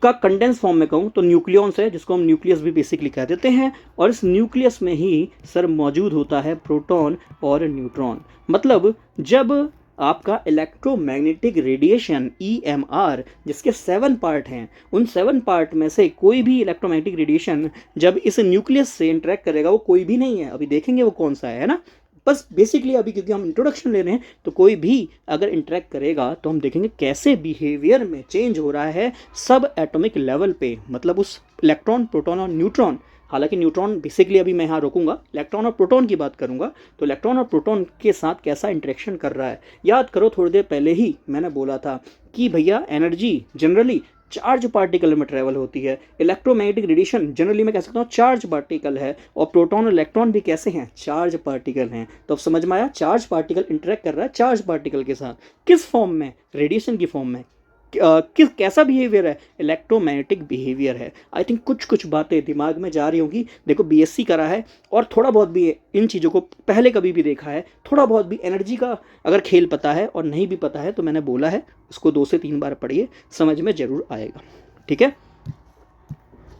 का कंडेंस फॉर्म में कहूँ तो न्यूक्लियॉन्स है, जिसको हम न्यूक्लियस भी बेसिकली कह देते हैं। और इस न्यूक्लियस में ही सर मौजूद होता है प्रोटॉन और न्यूट्रॉन। मतलब जब आपका इलेक्ट्रोमैग्नेटिक रेडिएशन EMR जिसके 7 पार्ट हैं, उन 7 पार्ट में से कोई भी इलेक्ट्रोमैग्नेटिक रेडिएशन जब इस न्यूक्लियस से इंटरेक्ट करेगा, वो कोई भी नहीं है, अभी देखेंगे वो कौन सा है ना। बस बेसिकली अभी क्योंकि हम इंट्रोडक्शन ले रहे हैं, तो कोई भी अगर इंटरेक्ट करेगा तो हम देखेंगे कैसे बिहेवियर में चेंज हो रहा है सब एटॉमिक लेवल पे, मतलब उस इलेक्ट्रॉन, प्रोटॉन और न्यूट्रॉन। हालांकि न्यूट्रॉन बेसिकली अभी मैं यहाँ रोकूंगा, इलेक्ट्रॉन और प्रोटॉन की बात करूंगा। तो इलेक्ट्रॉन और प्रोटॉन के साथ कैसा इंटरेक्शन कर रहा है। याद करो थोड़ी देर पहले ही मैंने बोला था कि भैया एनर्जी जनरली चार्ज पार्टिकल में ट्रेवल होती है। इलेक्ट्रोमैग्नेटिक रेडिएशन जनरली मैं कह सकता हूँ चार्ज पार्टिकल है, और प्रोटॉन और इलेक्ट्रॉन भी कैसे हैं? चार्ज पार्टिकल हैं। तो अब समझ में आया, चार्ज पार्टिकल इंटरेक्ट कर रहा है चार्ज पार्टिकल के साथ, किस फॉर्म में? रेडिएशन की फॉर्म में। किस कैसा बिहेवियर है? इलेक्ट्रोमैग्नेटिक बिहेवियर है। आई थिंक कुछ कुछ बातें दिमाग में जा रही होंगी। देखो BSc करा है और थोड़ा बहुत भी इन चीज़ों को पहले कभी भी देखा है, थोड़ा बहुत भी एनर्जी का अगर खेल पता है और नहीं भी पता है तो मैंने बोला है उसको 2 से 3 बार पढ़िए, समझ में ज़रूर आएगा। ठीक है,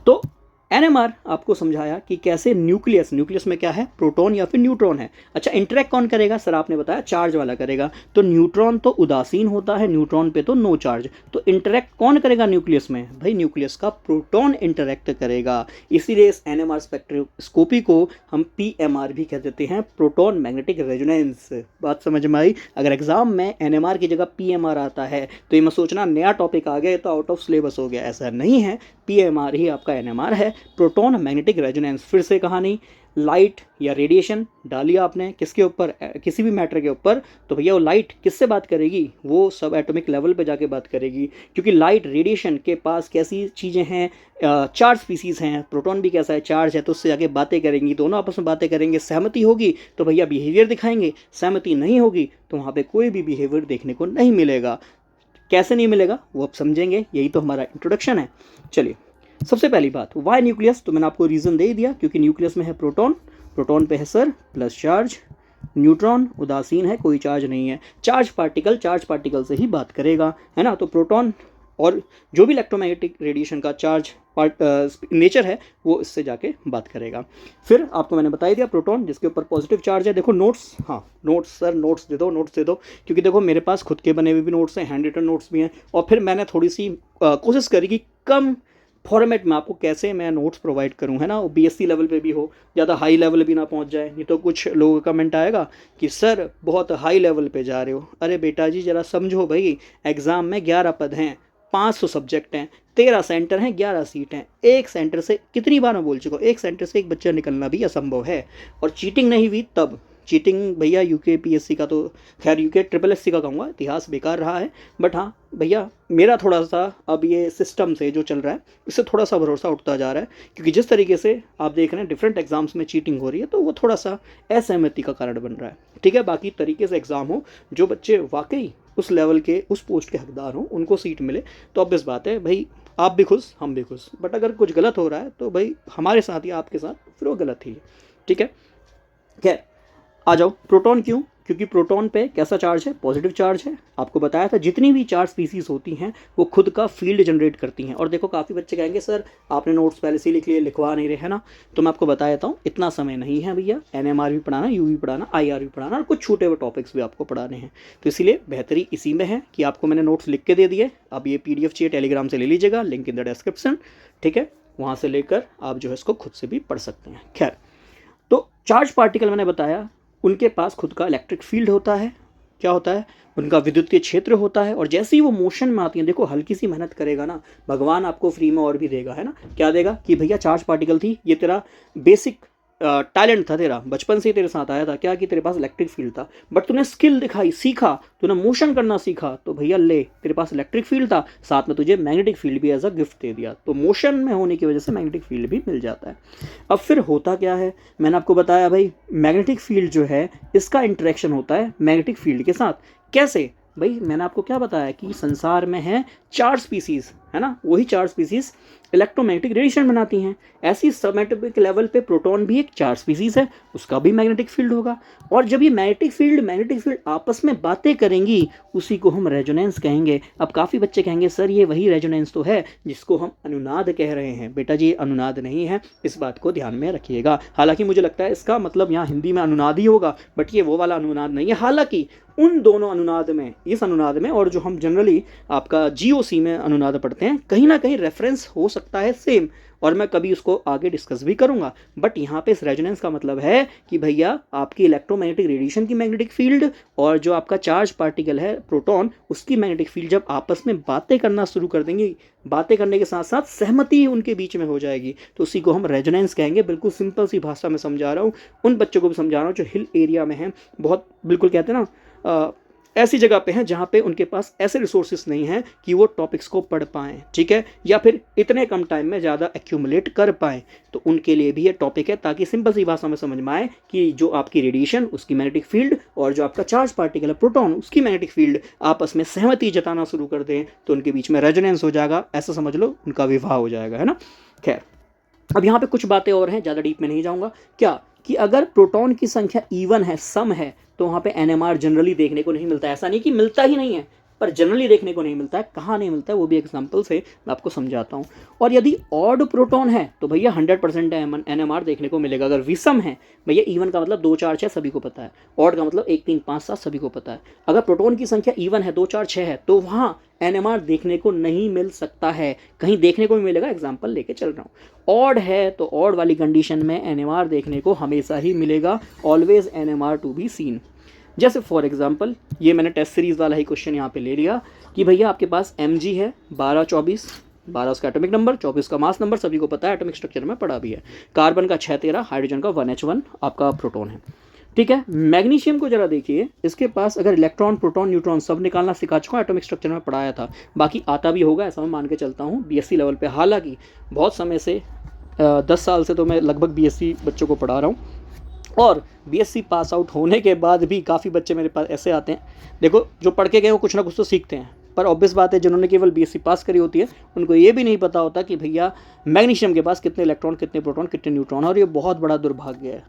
तो NMR आपको समझाया कि कैसे न्यूक्लियस में क्या है? प्रोटॉन या फिर न्यूट्रॉन है। अच्छा इंटरेक्ट कौन करेगा? सर आपने बताया चार्ज वाला करेगा। तो न्यूट्रॉन तो उदासीन होता है, न्यूट्रॉन पे तो नो चार्ज। तो इंटरेक्ट कौन करेगा न्यूक्लियस में? भाई न्यूक्लियस का प्रोटॉन इंटरेक्ट करेगा। इसीलिए इस NMR स्पेक्ट्रोस्कोपी को हम PMR भी कह देते हैं, प्रोटॉन मैग्नेटिक रेजोनेंस। बात समझ में आई? अगर एग्जाम में NMR की जगह PMR आता है तो ये मत सोचना नया टॉपिक आ गया तो आउट ऑफ सिलेबस हो गया, ऐसा नहीं है। PMR ही आपका NMR है, प्रोटॉन मैग्नेटिक रेजोनेंस। फिर से कहानी, लाइट या रेडिएशन डाली आपने किसके ऊपर? किसी भी मैटर के ऊपर, तो भैया वो लाइट किससे बात करेगी? वो सब एटॉमिक लेवल पे जाके बात करेगी, क्योंकि लाइट रेडिएशन के पास कैसी चीज़ें हैं? चार्ज स्पीसीज़ हैं। प्रोटॉन भी कैसा है? चार्ज है। तो उससे जाके बातें करेंगी, दोनों आपस में बातें करेंगे। सहमति होगी तो भैया बिहेवियर दिखाएंगे, सहमति नहीं होगी तो वहाँ पर कोई भी बिहेवियर देखने को नहीं मिलेगा। कैसे नहीं मिलेगा वो आप समझेंगे, यही तो हमारा इंट्रोडक्शन है। चलिए सबसे पहली बात, वाई न्यूक्लियस? तो मैंने आपको रीज़न दे ही दिया, क्योंकि न्यूक्लियस में है प्रोटॉन, प्रोटॉन पे है सर प्लस चार्ज, न्यूट्रॉन उदासीन है, कोई चार्ज नहीं है। चार्ज पार्टिकल से ही बात करेगा, है ना। तो प्रोटॉन और जो भी इलेक्ट्रोमैग्नेटिक रेडिएशन का चार्ज नेचर है वो इससे जाके बात करेगा। फिर आपको मैंने बता ही दिया प्रोटॉन जिसके ऊपर पॉजिटिव चार्ज है। देखो नोट्स, हाँ नोट्स सर, नोट्स दे दो, क्योंकि देखो मेरे पास खुद के बने हुए भी नोट्स हैं, हैंड रिटन नोट्स भी हैं, और फिर मैंने थोड़ी सी कोशिश करी कि कम फॉर्मेट में आपको कैसे मैं नोट्स प्रोवाइड करूं, है ना, वो बीएससी लेवल पे भी हो, ज़्यादा हाई लेवल भी ना पहुंच जाए। नहीं तो कुछ लोगों का कमेंट आएगा कि सर बहुत हाई लेवल पे जा रहे हो। अरे बेटा जी ज़रा समझो भाई, एग्ज़ाम में 11 पद हैं, 500 सब्जेक्ट हैं, 13 सेंटर हैं, 11 सीट हैं। एक सेंटर से, कितनी बार मैं बोल चुका हूँ, एक सेंटर से एक बच्चा निकलना भी असंभव है। और चीटिंग नहीं हुई तब, चीटिंग भैया यूके पीएससी का तो खैर, यूके ट्रिपल एससी का कहूँगा, इतिहास बेकार रहा है। बट हाँ भैया, मेरा थोड़ा सा अब ये सिस्टम से जो चल रहा है इससे थोड़ा सा भरोसा उठता जा रहा है, क्योंकि जिस तरीके से आप देख रहे हैं डिफरेंट एग्जाम्स में चीटिंग हो रही है, तो वो थोड़ा सा असहमति का कारण बन रहा है। ठीक है, बाकी तरीके से एग्ज़ाम हो, जो बच्चे वाकई उस लेवल के, उस पोस्ट के हकदार हों, उनको सीट मिले, तो ऑब्वियस बात है भाई, आप भी खुश, हम भी खुश। बट अगर कुछ गलत हो रहा है तो भाई हमारे साथ या आपके साथ फिर वो गलत ही है। ठीक है, खैर आ जाओ, प्रोटॉन क्यों? क्योंकि प्रोटॉन पे कैसा चार्ज है? पॉजिटिव चार्ज है। आपको बताया था जितनी भी चार्ज स्पीसीज होती हैं वो खुद का फील्ड जनरेट करती हैं। और देखो काफ़ी बच्चे कहेंगे सर आपने नोट्स पहले से लिख लिए, लिखवा नहीं रहे, है ना। तो मैं आपको बता देता हूँ, इतना समय नहीं है भैया, एनएमआर भी पढ़ाना, यू भी पढ़ाना, आईआर भी पढ़ाना, और कुछ छूटे हुए टॉपिक्स भी आपको पढ़ाने हैं। तो इसीलिए बेहतरी इसी में है कि आपको मैंने नोट्स लिख के दे दिए। अब ये PDF चाहिए टेलीग्राम से ले लीजिएगा, लिंक इन द डिस्क्रिप्शन। ठीक है, वहाँ से लेकर आप जो है इसको खुद से भी पढ़ सकते हैं। खैर, तो चार्ज पार्टिकल मैंने बताया, उनके पास खुद का इलेक्ट्रिक फील्ड होता है। क्या होता है? उनका विद्युतीय क्षेत्र होता है। और जैसे ही वो मोशन में आती हैं, देखो हल्की सी मेहनत करेगा ना, भगवान आपको फ्री में और भी देगा, है ना। क्या देगा कि भैया चार्ज पार्टिकल थी, ये तेरा बेसिक टैलेंट था, तेरा बचपन से ही तेरे साथ आया था क्या, कि तेरे पास इलेक्ट्रिक फील्ड था, बट तूने स्किल दिखाई, सीखा, तूने मोशन करना सीखा, तो भैया ले, तेरे पास इलेक्ट्रिक फील्ड था, साथ में तुझे मैग्नेटिक फील्ड भी एज अ गिफ्ट दे दिया। तो मोशन में होने की वजह से मैग्नेटिक फील्ड भी मिल जाता है। अब फिर होता क्या है, मैंने आपको बताया भाई, मैग्नेटिक फील्ड जो है इसका इंटरेक्शन होता है मैग्नेटिक फील्ड के साथ। कैसे भाई? मैंने आपको क्या बताया कि संसार में है 4 स्पीसीज, है ना, वही 4 स्पीसीज इलेक्ट्रोमैग्नेटिक रेडिएशन बनाती हैं। ऐसी सबएटॉमिक लेवल पे प्रोटॉन भी एक 4 स्पीसीज है, उसका भी मैग्नेटिक फील्ड होगा। और जब ये मैग्नेटिक फील्ड आपस में बातें करेंगी, उसी को हम रेजोनेंस कहेंगे। अब काफ़ी बच्चे कहेंगे सर ये वही रेजोनेंस तो है जिसको हम अनुनाद कह रहे हैं। बेटा जी अनुनाद नहीं है, इस बात को ध्यान में रखिएगा। हालांकि मुझे लगता है इसका मतलब यहाँ हिंदी में अनुनाद ही होगा, बट ये वो वाला अनुनाद नहीं है। हालांकि उन दोनों अनुनाद में, इस अनुनाद में और जो हम जनरली आपका GOC में अनुनाद पढ़ते हैं, कहीं ना कहीं रेफरेंस हो सकता है सेम, और मैं कभी उसको आगे डिस्कस भी करूंगा। बट यहाँ पे इस रेजोनेंस का मतलब है कि भैया आपकी इलेक्ट्रोमैग्नेटिक रेडिएशन की मैग्नेटिक फील्ड और जो आपका चार्ज पार्टिकल है प्रोटॉन, उसकी मैग्नेटिक फील्ड जब आपस में बातें करना शुरू कर देंगी, बातें करने के साथ साथ सहमति उनके बीच में हो जाएगी, तो उसी को हम रेजोनेंस कहेंगे। बिल्कुल सिंपल सी भाषा में समझा रहा हूँ, उन बच्चों को भी समझा रहा हूँ जो हिल एरिया में हैं, बहुत बिल्कुल कहते हैं ना ऐसी जगह पे हैं जहाँ पे उनके पास ऐसे रिसोर्सेस नहीं हैं कि वो टॉपिक्स को पढ़ पाएँ, ठीक है, या फिर इतने कम टाइम में ज़्यादा एक्यूमुलेट कर पाएँ। तो उनके लिए भी ये टॉपिक है, ताकि सिंपल सी भाषा में समझ में आए कि जो आपकी रेडिएशन, उसकी मैग्नेटिक फील्ड, और जो आपका चार्ज पार्टिकल है प्रोटॉन, उसकी मैग्नेटिक फील्ड आपस में सहमति जताना शुरू कर दें, तो उनके बीच में रेजोनेंस हो जाएगा। ऐसा समझ लो, उनका विवाह हो जाएगा, है ना। खैर, अब यहाँ पे कुछ बातें और हैं, ज़्यादा डीप में नहीं जाऊँगा। क्या कि अगर प्रोटॉन की संख्या इवन है, सम है, तो वहाँ पे NMR जनरली देखने को नहीं मिलता है। ऐसा नहीं कि मिलता ही नहीं है, पर जनरली देखने को नहीं मिलता है। कहाँ नहीं मिलता है वो भी एग्जांपल से मैं आपको समझाता हूँ। और यदि ऑड प्रोटॉन है तो भैया 100% NMR देखने को मिलेगा। अगर विषम है, भैया इवन का मतलब 2 4 6 सभी को पता है, ऑड का मतलब 1 3 5 7 सभी को पता है। अगर प्रोटॉन की संख्या इवन है, 2 4 6 है, तो वहाँ NMR देखने को नहीं मिल सकता है। कहीं देखने को भी मिलेगा, एग्जाम्पल लेके चल रहा हूँ। ऑड है तो ऑड वाली कंडीशन में NMR देखने को हमेशा ही मिलेगा, always NMR to be seen. जैसे फॉर एग्जांपल, ये मैंने टेस्ट सीरीज वाला ही क्वेश्चन यहाँ पे ले लिया कि भैया आपके पास Mg है 12 24, 12 उसका एटॉमिक नंबर, 24 का मास नंबर, सभी को पता है, एटॉमिक स्ट्रक्चर में पढ़ा भी है। कार्बन का 6 13, हाइड्रोजन का 1H1 आपका प्रोटॉन है, ठीक है। मैग्नीशियम को जरा देखिए, इसके पास अगर इलेक्ट्रॉन, प्रोटॉन, न्यूट्रॉन सब निकालना सिखा चुका, एटॉमिक स्ट्रक्चर में पढ़ाया था, बाकी आता भी होगा ऐसा मैं मान के चलता हूँ BSc लेवल पे। हालांकि बहुत समय से 10 साल से तो मैं लगभग BSc बच्चों को पढ़ा रहा हूँ, और BSc पास आउट होने के बाद भी काफ़ी बच्चे मेरे पास ऐसे आते हैं, देखो जो पढ़ के गए वो कुछ ना कुछ तो सीखते हैं, पर ऑब्वियस बात है जिन्होंने केवल BSc पास करी होती है उनको ये भी नहीं पता होता कि भैया मैग्नीशियम के पास कितने इलेक्ट्रॉन, कितने प्रोटॉन, कितने न्यूट्रॉन, और ये बहुत बड़ा दुर्भाग्य है।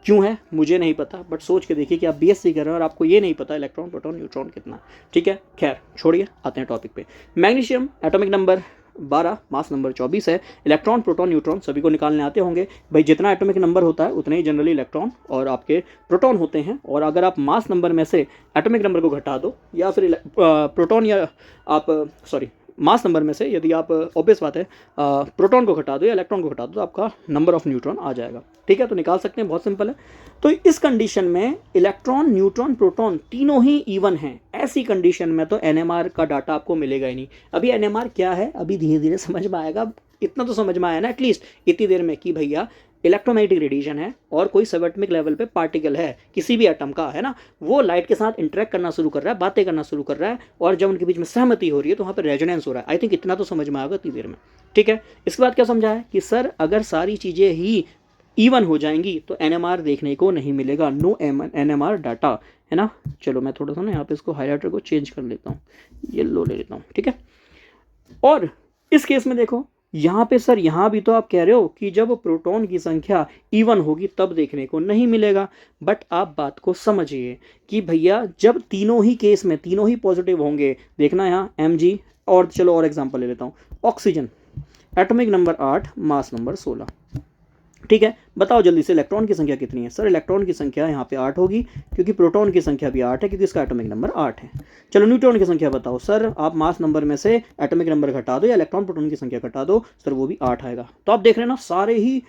क्यों है मुझे नहीं पता, बट सोच के देखिए कि आप बीएससी कर रहे हैं और आपको ये नहीं पता इलेक्ट्रॉन प्रोटॉन न्यूट्रॉन कितना। ठीक है, खैर छोड़िए, आते हैं टॉपिक पे। Magnesium atomic number 12, mass number 24 है। इलेक्ट्रॉन प्रोटॉन न्यूट्रॉन सभी को निकालने आते होंगे भाई, जितना एटॉमिक नंबर होता है उतने ही जनरली इलेक्ट्रॉन और आपके प्रोटॉन होते हैं। और अगर आप मास नंबर में से एटॉमिक नंबर को घटा दो या फिर प्रोटॉन या आप सॉरी मास नंबर में से यदि आप ऑब्वियस बात है प्रोटॉन को घटा दो या इलेक्ट्रॉन को घटा दो तो आपका नंबर ऑफ न्यूट्रॉन आ जाएगा। ठीक है, तो निकाल सकते हैं, बहुत सिंपल है। तो इस कंडीशन में इलेक्ट्रॉन न्यूट्रॉन प्रोटॉन तीनों ही इवन हैं। ऐसी कंडीशन में तो एनएमआर का डाटा आपको मिलेगा ही नहीं। अभी एनएमआर क्या है अभी धीरे धीरे समझ में आएगा, इतना तो समझ में आया ना एटलीस्ट इतनी देर में कि भैया इलेक्ट्रोमैग्नेटिक रेडिएशन है और कोई सबएटॉमिक लेवल पे पार्टिकल है किसी भी एटम का, है ना, वो लाइट के साथ इंटरेक्ट करना शुरू कर रहा है, बातें करना शुरू कर रहा है, और जब उनके बीच में सहमति हो रही है तो वहाँ पर रेजोनेंस हो रहा है। आई थिंक इतना तो समझ में आएगा इतनी देर में। ठीक है, इसके बाद क्या समझा है कि सर अगर सारी चीज़ें ही इवन हो जाएंगी तो एनएमआर देखने को नहीं मिलेगा, नो एनएमआर डाटा, है ना। चलो मैं थोड़ा सा ना यहाँ पे इसको हाईलाइटर को चेंज कर लेता हूँ, येलो ले लेता हूँ। ठीक है, और इस केस में देखो यहाँ पे सर यहाँ भी तो आप कह रहे हो कि जब प्रोटॉन की संख्या इवन होगी तब देखने को नहीं मिलेगा, बट आप बात को समझिए कि भैया जब तीनों ही केस में तीनों ही पॉजिटिव होंगे, देखना यहाँ Mg, और चलो और एग्जांपल ले लेता हूँ, oxygen atomic number 8 mass number 16। ठीक है, बताओ जल्दी से इलेक्ट्रॉन की संख्या कितनी है। सर इलेक्ट्रॉन की संख्या यहाँ पे 8 होगी क्योंकि प्रोटॉन की संख्या भी 8 है क्योंकि इसका एटॉमिक नंबर 8 है। चलो न्यूट्रॉन की संख्या बताओ। सर आप मास नंबर में से एटॉमिक नंबर घटा दो या इलेक्ट्रॉन प्रोटॉन की संख्या घटा दो, सर वो भी 8 आएगा। तो आप देख रहे हैं ना सारे ही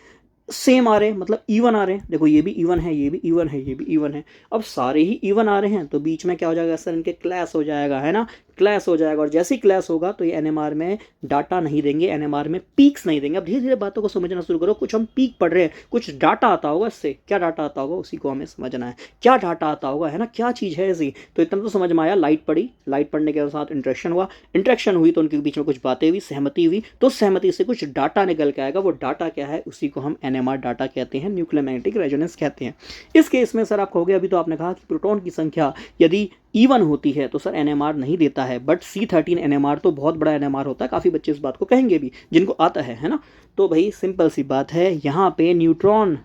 सेम आ रहे हैं, मतलब इवन आ रहे हैं। देखो ये भी इवन है, ये भी इवन है, ये भी इवन है। अब सारे ही इवन आ रहे हैं तो बीच में क्या हो जाएगा सर, इनके क्लैश हो जाएगा, है ना, क्लैश हो जाएगा। और जैसे ही क्लैश होगा तो ये एनएमआर में डाटा नहीं देंगे, एनएमआर में पीक्स नहीं देंगे। अब धीरे धीरे बातों को समझना शुरू करो, कुछ हम पीक पढ़ रहे हैं, कुछ डाटा आता होगा इससे, क्या डाटा आता होगा उसी को हमें समझना है, क्या डाटा आता होगा, है ना, क्या चीज़ है ऐसी। तो इतना तो समझ में आया, लाइट पड़ी, लाइट पढ़ने के साथ इंटरेक्शन हुआ, इंटरेक्शन हुई तो उनके बीच में कुछ बातें हुई, सहमति हुई, तो सहमति से कुछ डाटा निकल के आएगा। वो डाटा क्या है, उसी को हम एनएमआर डाटा कहते हैं, न्यूक्लियर मैग्नेटिक रेजोनेंस कहते हैं। इस केस में सर आप कहोगे अभी तो आपने कहा कि प्रोटॉन की संख्या यदि इवन होती है तो सर एनएमआर नहीं देता है, बट C13 एनएमआर तो बहुत बड़ा एनएमआर होता है। काफ़ी बच्चे इस बात को कहेंगे भी जिनको आता है ना। तो भाई सिंपल सी बात है, यहाँ पे न्यूट्रॉन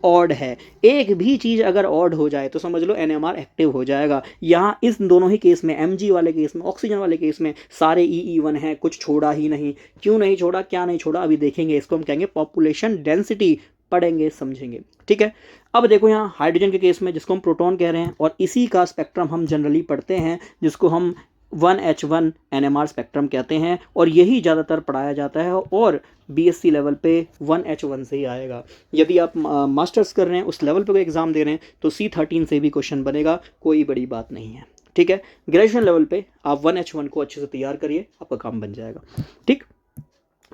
ऑड है, एक भी चीज़ अगर ऑड हो जाए तो समझ लो एनएमआर एक्टिव हो जाएगा। यहाँ इस दोनों ही केस में, Mg वाले केस में, ऑक्सीजन वाले केस में सारे ई इवन है, कुछ छोड़ा ही नहीं। क्यों नहीं छोड़ा, क्या नहीं छोड़ा, अभी देखेंगे। इसको हम कहेंगे पॉपुलेशन डेंसिटी, पढ़ेंगे समझेंगे। ठीक है, अब देखो यहाँ हाइड्रोजन के केस में जिसको हम प्रोटॉन कह रहे हैं, और इसी का स्पेक्ट्रम हम जनरली पढ़ते हैं जिसको हम 1H1 NMR स्पेक्ट्रम कहते हैं, और यही ज़्यादातर पढ़ाया जाता है और बीएससी लेवल पे 1H1 से ही आएगा। यदि आप मास्टर्स कर रहे हैं, उस लेवल पे कोई एग्ज़ाम दे रहे हैं तो C13 से भी क्वेश्चन बनेगा, कोई बड़ी बात नहीं है। ठीक है, ग्रेजुएशन लेवल पे आप 1H1 को अच्छे से तैयार करिए, आपका काम बन जाएगा। ठीक,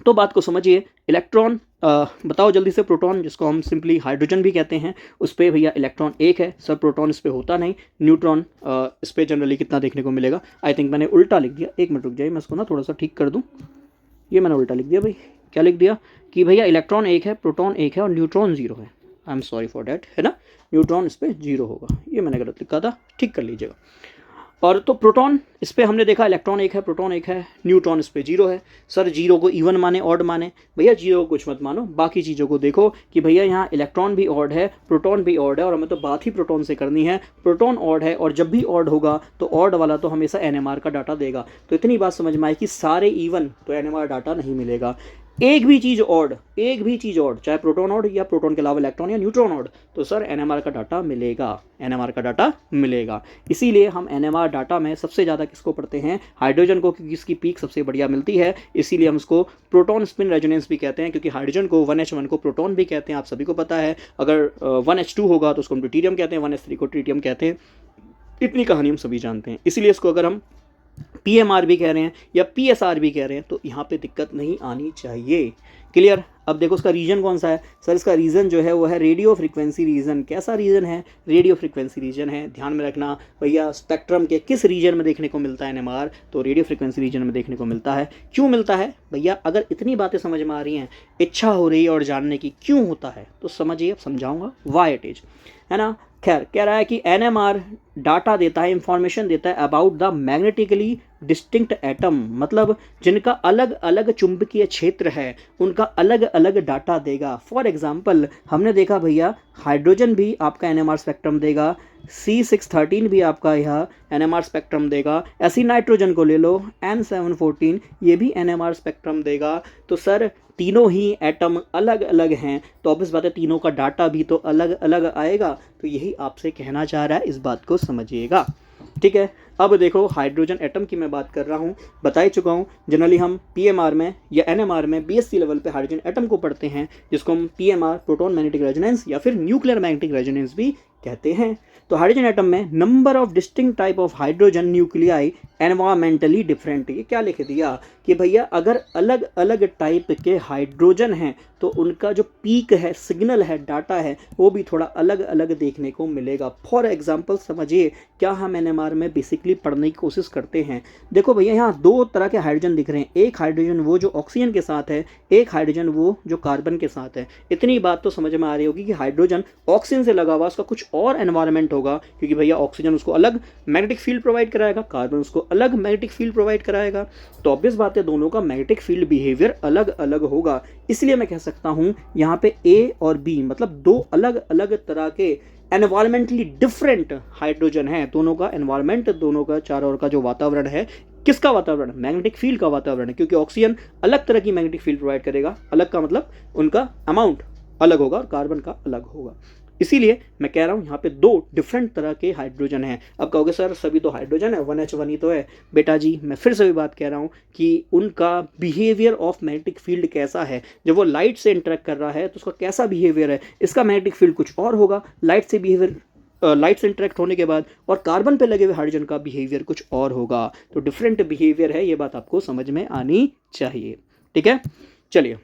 तो बात को समझिए। इलेक्ट्रॉन बताओ जल्दी से, प्रोटॉन जिसको हम सिंपली हाइड्रोजन भी कहते हैं, उस पर भैया इलेक्ट्रॉन 1 है सर, प्रोटॉन इस पर होता नहीं। न्यूट्रॉन इस पर जनरली कितना देखने को मिलेगा। आई थिंक मैंने उल्टा लिख दिया, एक मिनट रुक जाइए, मैं इसको ना थोड़ा सा ठीक कर दूँ। ये मैंने उल्टा लिख दिया भाई, क्या लिख दिया कि भैया इलेक्ट्रॉन 1 है, प्रोटॉन 1 है और न्यूट्रॉन 0 है। आई एम सॉरी फॉर डैट, है ना, न्यूट्रॉन इस पर 0 होगा, ये मैंने गलत लिखा था, ठीक कर लीजिएगा। और तो प्रोटॉन इस पर हमने देखा इलेक्ट्रॉन 1 है, प्रोटॉन 1 है, न्यूट्रॉन इस पर 0 है। सर 0 को इवन माने ऑड माने, भैया 0 को कुछ मत मानो, बाकी चीज़ों को देखो कि भैया यहाँ इलेक्ट्रॉन भी ऑड है, प्रोटॉन भी ऑड है, और हमें तो बात ही प्रोटॉन से करनी है। प्रोटॉन ऑड है और जब भी ऑड होगा तो ऑड वाला तो हमेशा एनएमआर का डाटा देगा। तो इतनी बात समझ में आई कि सारे इवन तो एनएमआर डाटा नहीं मिलेगा। एक भी चीज़ ऑड, एक भी चीज़ ऑड, चाहे प्रोटॉन ऑड या प्रोटॉन के अलावा इलेक्ट्रॉन या न्यूट्रॉन ऑड, तो सर एनएमआर का डाटा मिलेगा, एनएमआर का डाटा मिलेगा। इसीलिए हम एनएमआर डाटा में सबसे ज़्यादा किसको पढ़ते हैं, हाइड्रोजन को, क्योंकि इसकी पीक सबसे बढ़िया मिलती है। इसीलिए हम इसको प्रोटॉन स्पिन रेजोनेंस भी कहते हैं, क्योंकि हाइड्रोजन को 1H1 को प्रोटॉन भी कहते हैं, आप सभी को पता है। अगर 1H2 होगा तो उसको हम ड्यूटेरियम कहते हैं, 1H3 को ट्रिटियम कहते हैं। इतनी कहानी हम सभी जानते हैं। इसीलिए इसको अगर हम PMR भी कह रहे हैं या PSR भी कह रहे हैं तो यहाँ पे दिक्कत नहीं आनी चाहिए। क्लियर। अब देखो इसका रीजन कौन सा है, सर इसका रीजन जो है वो है रेडियो फ्रिक्वेंसी रीजन। कैसा रीजन है, रेडियो फ्रिक्वेंसी रीजन है। ध्यान में रखना भैया, स्पेक्ट्रम के किस रीजन में देखने को मिलता है एनएमआर, तो रेडियो फ्रिक्वेंसी रीजन में देखने को मिलता है। क्यों मिलता है भैया, अगर इतनी बातें समझ में आ रही हैं, इच्छा हो रही है और जानने की क्यों होता है, तो समझिए, अब समझाऊंगा वाई इट इज। है ना। खैर कह रहा है कि NMR डाटा देता है, इंफॉर्मेशन देता है about the magnetically distinct atom, मतलब जिनका अलग अलग चुंबकीय क्षेत्र है उनका अलग अलग डाटा देगा। फॉर एग्जाम्पल हमने देखा भैया हाइड्रोजन भी आपका NMR स्पेक्ट्रम देगा, C613 भी आपका यह NMR स्पेक्ट्रम देगा, ऐसी नाइट्रोजन को ले लो N714 ये भी NMR स्पेक्ट्रम देगा। तो सर तीनों ही एटम अलग अलग हैं, तो ऑब्वियस बात है तीनों का डाटा भी तो अलग अलग आएगा। तो यही आपसे कहना चाह रहा है, इस बात को समझिएगा, ठीक है। अब देखो हाइड्रोजन एटम की मैं बात कर रहा हूँ, बता ही चुका हूँ। जनरली हम PMR में या NMR में BSc लेवल पे हाइड्रोजन एटम को पढ़ते हैं, जिसको हम PMR प्रोटॉन मैग्नेटिक रेजोनेंस या फिर न्यूक्लियर मैग्नेटिक रेजोनेंस भी कहते हैं। तो हाइड्रोजन एटम में number of distinct type of hydrogen nuclei environmentally different. ये क्या लिख दिया कि भैया अगर अलग अलग टाइप के हाइड्रोजन हैं तो उनका जो पीक है, सिग्नल है, डाटा है, वो भी थोड़ा अलग अलग देखने को मिलेगा। फॉर एग्जांपल समझिए क्या हम NMR में बेसिकली पढ़ने की कोशिश करते हैं। देखो भैया यहाँ दो तरह के हाइड्रोजन दिख रहे हैं, एक हाइड्रोजन वो जो ऑक्सीजन के साथ है, एक हाइड्रोजन वो जो कार्बन के साथ है। इतनी बात तो समझ में आ रही होगी कि हाइड्रोजन ऑक्सीजन से लगा हुआ, उसका कुछ और एनवायरनमेंट होगा, क्योंकि भैया ऑक्सीजन उसको अलग मैग्नेटिक फील्ड प्रोवाइड कराएगा, कार्बन उसको अलग मैग्नेटिक फील्ड प्रोवाइड कराएगा। तो ऑब्वियस बात है दोनों का मैग्नेटिक फील्ड बिहेवियर अलग अलग होगा। इसलिए मैं कह सकता हूं यहाँ पे A और B मतलब दो अलग अलग तरह के एनवायरमेंटली डिफरेंट हाइड्रोजन है। दोनों का एनवायरमेंट, दोनों का चारों ओर का जो वातावरण है, किसका वातावरण? मैग्नेटिक फील्ड का वातावरण है, क्योंकि ऑक्सीजन अलग तरह की मैग्नेटिक फील्ड प्रोवाइड करेगा, अलग का मतलब उनका अमाउंट अलग होगा और कार्बन का अलग होगा। इसीलिए मैं कह रहा हूँ यहाँ पे दो डिफरेंट तरह के हाइड्रोजन हैं। अब कहोगे सर सभी तो हाइड्रोजन है, 1H1 ही तो है। बेटा जी मैं फिर से भी बात कह रहा हूँ कि उनका बिहेवियर ऑफ मैग्नेटिक फील्ड कैसा है। जब वो लाइट से इंटरेक्ट कर रहा है तो उसका कैसा बिहेवियर है, इसका मैग्नेटिक फील्ड कुछ और होगा लाइट से बिहेवियर, लाइट से इंटरेक्ट होने के बाद, और कार्बन पे लगे हुए हाइड्रोजन का बिहेवियर कुछ और होगा। तो डिफरेंट बिहेवियर है, ये बात आपको समझ में आनी चाहिए, ठीक है। चलिए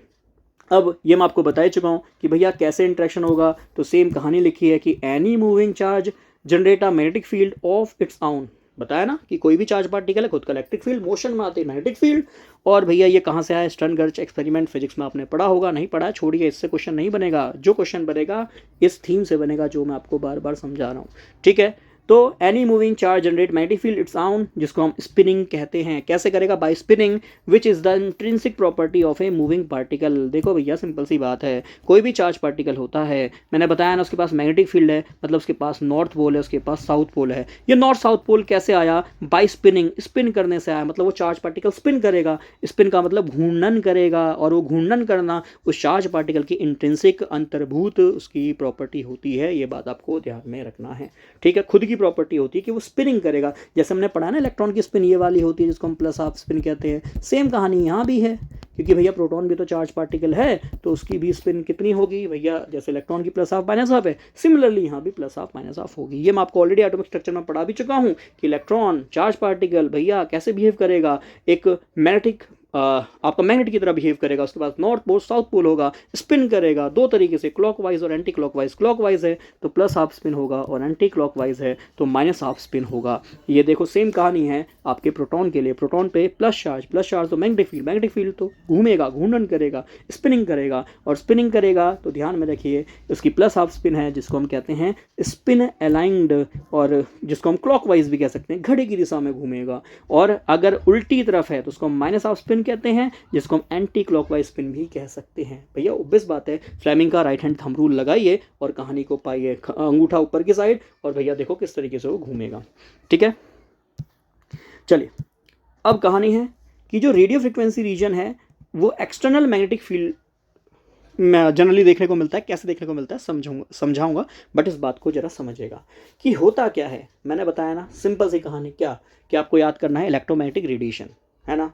अब ये मैं आपको बता ही चुका हूँ कि भैया कैसे इंटरेक्शन होगा। तो सेम कहानी लिखी है कि any moving charge generate a magnetic field of its own. बताया ना कि कोई भी चार्ज पार्टिकल है खुद का इलेक्ट्रिक फील्ड, मोशन में आते मैग्नेटिक फील्ड। और भैया ये कहाँ से आया? स्टर्नगर्च एक्सपेरिमेंट फिजिक्स में आपने पढ़ा होगा, नहीं पढ़ा छोड़िए, इससे क्वेश्चन नहीं बनेगा। जो क्वेश्चन बनेगा इस थीम से बनेगा जो मैं आपको बार बार समझा रहा हूँ, ठीक है। तो any moving charge generate magnetic field its own, जिसको हम स्पिनिंग कहते हैं। कैसे करेगा? By spinning, which is the intrinsic property of a moving particle. देखो भैया सिंपल सी बात है, कोई भी चार्ज पार्टिकल होता है, मैंने बताया ना उसके पास मैग्नेटिक फील्ड है, मतलब उसके पास नॉर्थ पोल है, उसके पास साउथ पोल है। ये नॉर्थ साउथ पोल कैसे आया? बाय स्पिनिंग, स्पिन करने से आया। मतलब वो चार्ज पार्टिकल स्पिन करेगा, स्पिन का मतलब घूर्णन करेगा, और वो घूर्णन करना उस चार्ज पार्टिकल की इंट्रिंसिक अंतर्भूत उसकी प्रॉपर्टी होती है। ये बात आपको ध्यान में रखना है, ठीक है। खुद की प्रॉपर्टी होती है कि वो स्पिनिंग करेगा। जैसे हमने पढ़ा ना इलेक्ट्रॉन की स्पिन ये वाली होती है जिसको हम प्लस हाफ स्पिन कहते हैं, सेम कहानी यहाँ भी है, क्योंकि भैया प्रोटॉन भी तो चार्ज पार्टिकल है, तो उसकी भी स्पिन कितनी होगी भैया? जैसे इलेक्ट्रॉन की प्लस हाफ माइनस हाफ है, सिमिलरली यहाँ भी प्लस हाफ माइनस हाफ होगी। ये मैं आपको ऑलरेडी एटॉमिक स्ट्रक्चर में पढ़ा भी चुका हूँ कि इलेक्ट्रॉन चार्ज पार्टिकल भैया कैसे बिहेव करेगा। एक मैग्नेटिक आपका मैग्नेट की तरह बिहेव करेगा, उसके पास नॉर्थ पोल साउथ पोल होगा, स्पिन करेगा दो तरीके से, क्लॉकवाइज और एंटी क्लॉकवाइज। क्लॉकवाइज है तो प्लस हाफ स्पिन होगा, और एंटी क्लॉकवाइज है तो माइनस हाफ स्पिन होगा। ये देखो सेम कहानी है आपके प्रोटॉन के लिए। प्रोटॉन पे प्लस चार्ज तो मैग्नेटिक फील्ड तो घूमेगा, घूर्णन करेगा, स्पिनिंग करेगा, और स्पिनिंग करेगा तो ध्यान में रखिए उसकी प्लस हाफ स्पिन है जिसको हम कहते हैं स्पिन अलाइंड, और जिसको हम क्लॉकवाइज भी कह सकते हैं, घड़ी की दिशा में घूमेगा। और अगर उल्टी तरफ है तो उसको हम माइनस हाफ स्पिन कहते हैं, जिसको हम एंटी क्लॉकवाइज स्पिन भी कह सकते हैं। भैया ऑब्वियस बात है, फ्लेमिंग का राइट हैंड थंब रूल लगाइए और कहानी को पाइए, अंगूठा ऊपर की साइड, और भैया देखो किस तरीके से वो घूमेगा, ठीक है। चलिए अब कहानी है कि जो रेडियो फ्रिक्वेंसी रीजन है वो एक्सटर्नल मैग्नेटिक फील्ड में जनरली देखने को मिलता है। कैसे देखने को मिलता है समझाऊंगा, बट इस बात को जरा समझिएगा कि होता क्या है। मैंने बताया ना सिंपल सी कहानी, क्या कि आपको याद करना है इलेक्ट्रोमैग्नेटिक रेडिएशन, है ना।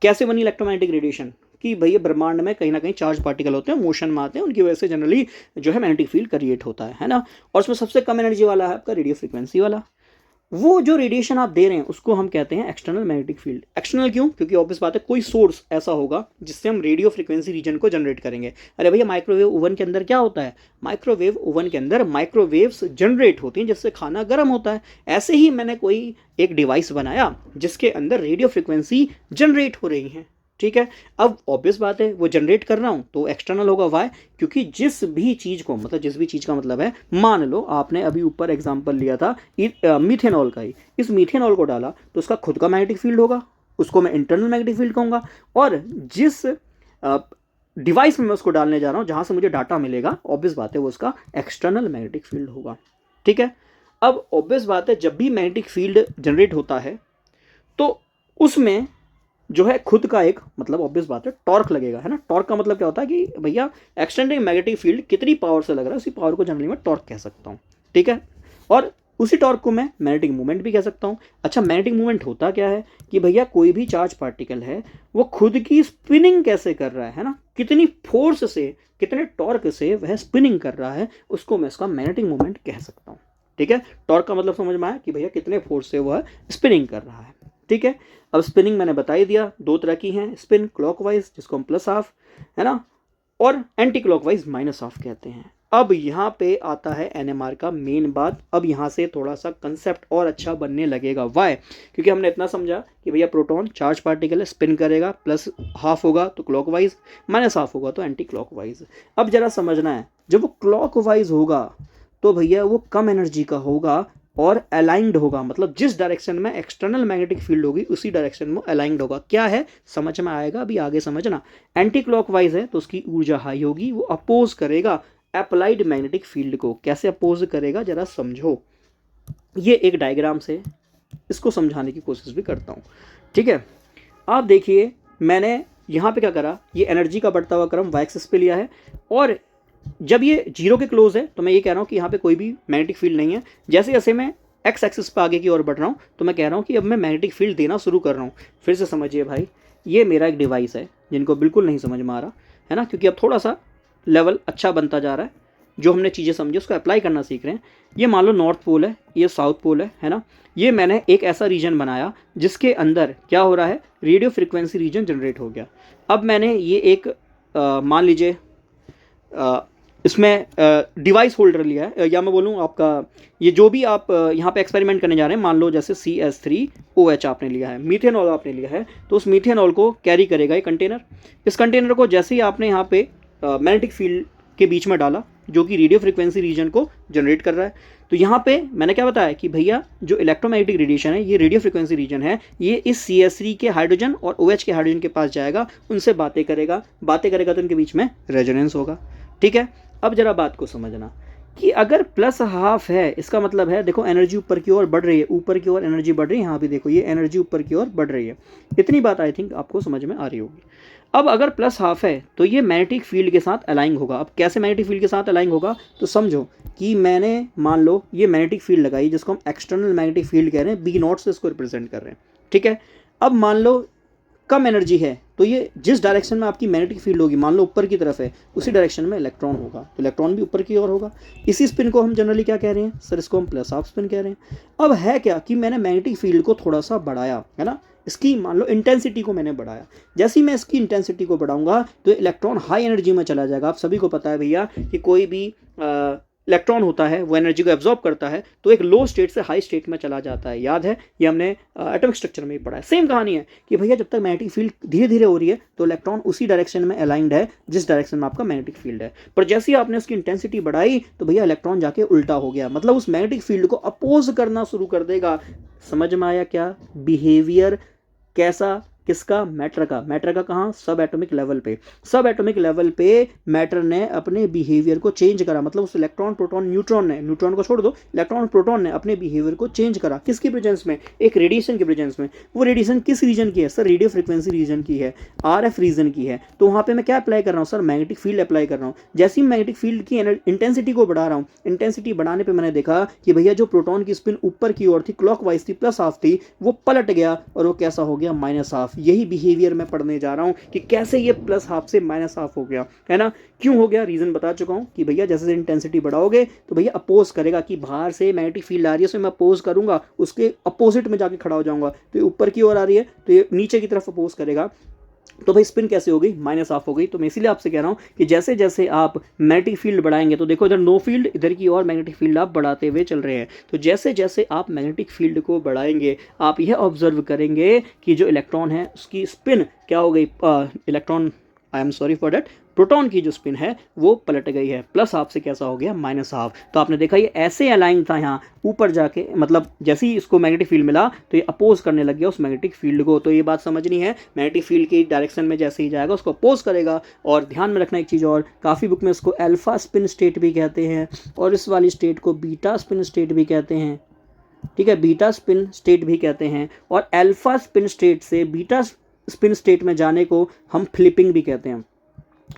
कैसे बनी इलेक्ट्रोमैग्नेटिक रेडिएशन? कि भैया ब्रह्मांड में कहीं ना कहीं चार्ज पार्टिकल होते हैं, मोशन में आते हैं, उनकी वजह से जनरली जो है मैग्नेटिक फील्ड क्रिएट होता है ना। और उसमें सबसे कम एनर्जी वाला है आपका रेडियो फ्रिक्वेंसी वाला। वो जो रेडिएशन आप दे रहे हैं उसको हम कहते हैं एक्सटर्नल मैग्नेटिक फील्ड। एक्सटर्नल क्यों? क्योंकि ऑब्वियस बात है कोई सोर्स ऐसा होगा जिससे हम रेडियो फ्रिक्वेंसी रीजन को जनरेट करेंगे। अरे भैया माइक्रोवेव ओवन के अंदर क्या होता है? माइक्रोवेव ओवन के अंदर माइक्रोवेव्स जनरेट होती हैं जिससे खाना गर्म होता है। ऐसे ही मैंने कोई एक डिवाइस बनाया जिसके अंदर रेडियो फ्रिक्वेंसी जनरेट हो रही है, ठीक है। अब ऑब्वियस बात है वो जनरेट कर रहा हूँ तो एक्सटर्नल होगा, वाई? क्योंकि जिस भी चीज़ को, मतलब जिस भी चीज़ का मतलब है, मान लो आपने अभी ऊपर एग्जांपल लिया था मीथेनॉल का ही, इस मीथेनॉल को डाला तो उसका खुद का मैग्नेटिक फील्ड होगा, उसको मैं इंटरनल मैग्नेटिक फील्ड कहूँगा। और जिस डिवाइस में मैं उसको डालने जा रहा हूँ, जहाँ से मुझे डाटा मिलेगा, ऑब्वियस बात है वो उसका एक्सटर्नल मैग्नेटिक फील्ड होगा। ठीक है। अब ऑब्वियस बात है जब भी मैग्नेटिक फील्ड जनरेट होता है तो उसमें जो है खुद का एक, मतलब ऑब्वियस बात है टॉर्क लगेगा, है ना। टॉर्क का मतलब क्या होता है कि भैया एक्सटेंडिंग मैग्नेटिक फील्ड कितनी पावर से लग रहा है, उसी पावर को जनरली मैं टॉर्क कह सकता हूँ। ठीक है। और उसी टॉर्क को मैं मैग्नेटिक मूवमेंट भी कह सकता हूँ। अच्छा, मैग्नेटिक मूवमेंट होता क्या है कि भैया कोई भी चार्ज पार्टिकल है वो खुद की स्पिनिंग कैसे कर रहा है ना, कितनी फोर्स से, कितने टॉर्क से वह स्पिनिंग कर रहा है, उसको मैं इसका मैग्नेटिक मूवमेंट कह सकता हूँ। ठीक है। टॉर्क का मतलब समझ में आया कि भैया कितने फोर्स से वह स्पिनिंग कर रहा है। ठीक है। अब स्पिनिंग मैंने बता ही दिया, दो तरह की हैं, स्पिन क्लॉकवाइज जिसको हम प्लस हाफ, है ना, और एंटी क्लॉकवाइज माइनस हाफ कहते हैं। अब यहाँ पे आता है एनएमआर का मेन बात। अब यहाँ से थोड़ा सा कंसेप्ट और अच्छा बनने लगेगा। वाई? क्योंकि हमने इतना समझा कि भैया प्रोटॉन चार्ज पार्टिकल है, स्पिन करेगा, प्लस हाफ होगा तो क्लॉकवाइज, माइनस हाफ होगा तो एंटी क्लॉकवाइज। अब जरा समझना है, जब वो क्लॉकवाइज होगा तो भैया वो कम एनर्जी का होगा और अलाइंड होगा, मतलब जिस डायरेक्शन में एक्सटर्नल मैग्नेटिक फील्ड होगी उसी डायरेक्शन में अलाइंड होगा। क्या है समझ में आएगा, अभी आगे समझना। एंटी क्लॉकवाइज है तो उसकी ऊर्जा हाई होगी, वो अपोज करेगा अप्लाइड मैग्नेटिक फील्ड को। कैसे अपोज करेगा जरा समझो, ये एक डायग्राम से इसको समझाने की कोशिश भी करता हूँ। ठीक है। आप देखिए मैंने यहाँ पे क्या करा, ये एनर्जी का बढ़ता हुआ क्रम वाई एक्सिस पे लिया है, और जब ये जीरो के क्लोज है तो मैं ये कह रहा हूँ कि यहाँ पे कोई भी मैग्नेटिक फील्ड नहीं है। जैसे जैसे मैं एक्स एक्सिस पे आगे की ओर बढ़ रहा हूँ तो मैं कह रहा हूँ कि अब मैं मैग्नेटिक फील्ड देना शुरू कर रहा हूँ। फिर से समझिए भाई, ये मेरा एक डिवाइस है जिनको बिल्कुल नहीं समझ में आ रहा है ना, क्योंकि अब थोड़ा सा लेवल अच्छा बनता जा रहा है, जो हमने चीज़ें समझी उसको अप्लाई करना सीख रहे हैं। ये मान लो नॉर्थ पोल है, ये साउथ पोल है ना। ये मैंने एक ऐसा रीजन बनाया जिसके अंदर क्या हो रहा है, रेडियो फ्रिक्वेंसी रीजन जनरेट हो गया। अब मैंने ये एक मान लीजिए इसमें डिवाइस होल्डर लिया है, या मैं बोलूँ आपका ये जो भी आप यहाँ पे एक्सपेरिमेंट करने जा रहे हैं, मान लो जैसे CH3OH आपने लिया है, मीथेनॉल आपने लिया है, तो उस मीथेनॉल को कैरी करेगा ये कंटेनर। इस कंटेनर को जैसे ही आपने यहाँ पे मैग्नेटिक फील्ड के बीच में डाला जो कि रेडियो फ्रिक्वेंसी रीजन को जनरेट कर रहा है, तो यहाँ पे मैंने क्या बताया कि भैया जो इलेक्ट्रोमैग्नेटिक रेडिएशन है ये रेडियो फ्रिक्वेंसी रीजन है, ये इस CH3 के हाइड्रोजन और OH के हाइड्रोजन के पास जाएगा, उनसे बातें करेगा तो उनके बीच में रेजोनेंस होगा। ठीक है। अब जरा बात को समझना कि अगर प्लस हाफ है, इसका मतलब है देखो एनर्जी ऊपर की ओर बढ़ रही है, ऊपर की ओर एनर्जी बढ़ रही है, यहाँ भी देखो ये एनर्जी ऊपर की ओर बढ़ रही है। इतनी बात आई थिंक आपको समझ में आ रही होगी। अब अगर प्लस हाफ है तो ये मैग्नेटिक फील्ड के साथ अलाइन होगा। अब कैसे मैग्नेटिक फील्ड के साथ अलाइन होगा, तो समझो कि मैंने मान लो ये मैग्नेटिक फील्ड लगाई जिसको हम एक्सटर्नल मैग्नेटिक फील्ड कह रहे हैं, B0 से इसको रिप्रेजेंट कर रहे हैं। ठीक है। अब मान लो कम एनर्जी है तो ये जिस डायरेक्शन में आपकी मैग्नेटिक फील्ड होगी, मान लो ऊपर की तरफ है, उसी डायरेक्शन में इलेक्ट्रॉन होगा, तो इलेक्ट्रॉन भी ऊपर की ओर होगा। इसी स्पिन को हम जनरली क्या कह रहे हैं सर, इसको हम प्लस हाफ स्पिन कह रहे हैं। अब है क्या कि मैंने मैग्नेटिक फील्ड को थोड़ा सा बढ़ाया, है ना, इसकी मान लो इंटेंसिटी को मैंने बढ़ाया। जैसे ही मैं इसकी इंटेंसिटी को बढ़ाऊंगा तो इलेक्ट्रॉन हाई एनर्जी में चला जाएगा। आप सभी को पता है भैया कि कोई भी इलेक्ट्रॉन होता है वो एनर्जी को एब्जॉर्ब करता है तो एक लो स्टेट से हाई स्टेट में चला जाता है। याद है, ये हमने एटॉमिक स्ट्रक्चर में भी पढ़ा है। सेम कहानी है कि भैया जब तक मैग्नेटिक फील्ड धीरे धीरे हो रही है तो इलेक्ट्रॉन उसी डायरेक्शन में अलाइंड है जिस डायरेक्शन में आपका मैग्नेटिक फील्ड है, पर जैसे ही आपने उसकी इंटेंसिटी बढ़ाई तो भैया इलेक्ट्रॉन जाके उल्टा हो गया, मतलब उस मैग्नेटिक फील्ड को अपोज करना शुरू कर देगा। समझ में आया क्या बिहेवियर कैसा, किसका, मैटर का। मैटर का कहाँ, सब एटॉमिक लेवल पे। सब एटॉमिक लेवल पे मैटर ने अपने बिहेवियर को चेंज करा, मतलब उस इलेक्ट्रॉन प्रोटॉन न्यूट्रॉन ने, न्यूट्रॉन को छोड़ दो, इलेक्ट्रॉन प्रोटॉन ने अपने बिहेवियर को चेंज करा। किसकी प्रेजेंस में, एक रेडिएशन के प्रेजेंस में। वो रेडिएशन किस रीजन की है सर, रेडियो फ्रिक्वेंसी रीजन की है, RF रीजन की है। तो वहाँ पे मैं क्या अप्लाई कर रहा हूँ सर, मैग्नेटिक फील्ड अप्लाई कर रहा हूँ। जैसे ही मैग्नेटिक फील्ड की इंटेंसिटी को बढ़ा रहा हूँ, इंटेंसिटी बढ़ाने पर मैंने देखा कि भैया जो प्रोटॉन की स्पिन ऊपर की ओर थी, क्लॉकवाइज थी, प्लस हाफ थी, वो पलट गया और वो कैसा हो गया, माइनस हाफ। यही बिहेवियर मैं पढ़ने जा रहा हूं कि कैसे ये प्लस हाफ से माइनस हाफ हो गया, है ना। क्यों हो गया, रीजन बता चुका हूं कि भैया जैसे इंटेंसिटी बढ़ाओगे तो भैया अपोज करेगा कि बाहर से मैग्नेटिक फील्ड आ रही है, उसमें मैं अपोज करूंगा, उसके अपोजिट में जाके खड़ा हो जाऊंगा। तो ये ऊपर की ओर आ रही है तो ये नीचे की तरफ अपोज करेगा, तो भाई स्पिन कैसे हो गई, माइनस हाफ हो गई। तो मैं इसीलिए आपसे कह रहा हूँ कि जैसे जैसे आप मैग्नेटिक फील्ड बढ़ाएंगे, तो देखो इधर नो फील्ड, इधर की और मैग्नेटिक फील्ड आप बढ़ाते हुए चल रहे हैं। तो जैसे जैसे आप मैग्नेटिक फील्ड को बढ़ाएंगे, आप यह ऑब्जर्व करेंगे कि जो इलेक्ट्रॉन है उसकी स्पिन क्या हो गई, electron, I am sorry for that, proton की जो स्पिन है वो पलट गई है। प्लस हाफ से कैसा हो गया, माइनस हाफ। तो आपने देखा ये ऐसे अलाइन था यहाँ ऊपर जाके, मतलब जैसे ही इसको मैग्नेटिक फील्ड मिला तो ये अपोज करने लग गया उस मैग्नेटिक फील्ड को। तो ये बात समझनी है, मैग्नेटिक फील्ड की डायरेक्शन में जैसे ही जाएगा उसको अपोज करेगा। और ध्यान में रखना एक चीज़ और, काफ़ी बुक में इसको अल्फा स्पिन स्टेट भी कहते हैं और इस वाली स्टेट को बीटा स्पिन स्टेट भी कहते हैं। ठीक है, बीटा स्पिन स्टेट भी कहते हैं। और अल्फा स्पिन स्टेट से बीटा स्पिन स्टेट में जाने को हम फ्लिपिंग भी कहते हैं।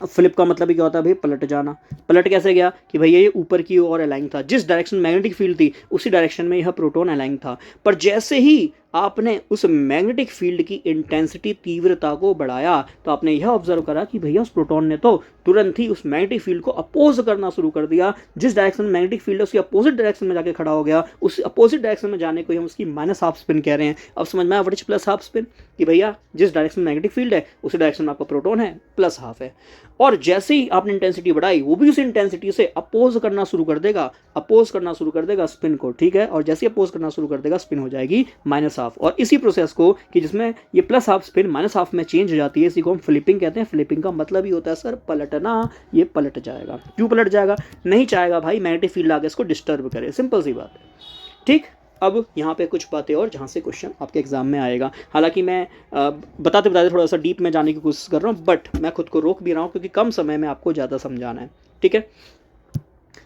अब फ्लिप का मतलब ही क्या होता है भाई, पलट जाना। पलट कैसे गया कि भैया ये ऊपर की ओर अलाइन था, जिस डायरेक्शन मैग्नेटिक फील्ड थी उसी डायरेक्शन में यह प्रोटॉन अलाइन था। पर जैसे ही आपने उस मैग्नेटिक फील्ड की इंटेंसिटी, तीव्रता को बढ़ाया, तो आपने यह ऑब्जर्व करा कि भैया उस प्रोटॉन ने तो तुरंत ही उस मैग्नेटिक फील्ड को अपोज करना शुरू कर दिया। जिस डायरेक्शन में मैग्नेटिक फील्ड है उसकी अपोजिट डायरेक्शन में जाके खड़ा हो गया। उस अपोजिट डायरेक्शन में जाने को ही हम उसकी माइनस हाफ स्पिन कह रहे हैं। अब समझ में आया what is plus half spin, कि भैया जिस डायरेक्शन में मैग्नेटिक फील्ड है उसी डायरेक्शन में आपका प्रोटॉन है, प्लस हाफ है। और जैसे ही आपने इंटेंसिटी बढ़ाई, वो भी उस इंटेंसिटी से अपोज करना शुरू कर देगा, अपोज करना शुरू कर देगा स्पिन को। ठीक है, और जैसे ही अपोज करना शुरू कर देगा स्पिन हो जाएगी माइनस हाफ। और इसी प्रोसेस को कि जिसमें ये plus half spin minus half में चेंज हो जाती है, इसी को हम फ्लिपिंग कहते हैं। फ्लिपिंग का मतलब ही होता है सर पलटना। ये पलट जाएगा। क्यों पलट जाएगा, नहीं चाहेगा भाई मैग्नेटिक फील्ड आगे इसको डिस्टर्ब करे, सिंपल सी बात है। ठीक, अब यहाँ पे कुछ बातें और जहाँ से क्वेश्चन आपके एग्जाम में आएगा। हालांकि मैं बताते बताते थोड़ा सा डीप में जाने की कोशिश कर रहा हूँ, बट मैं खुद को रोक भी रहा हूँ क्योंकि कम समय में आपको ज़्यादा समझाना है। ठीक है,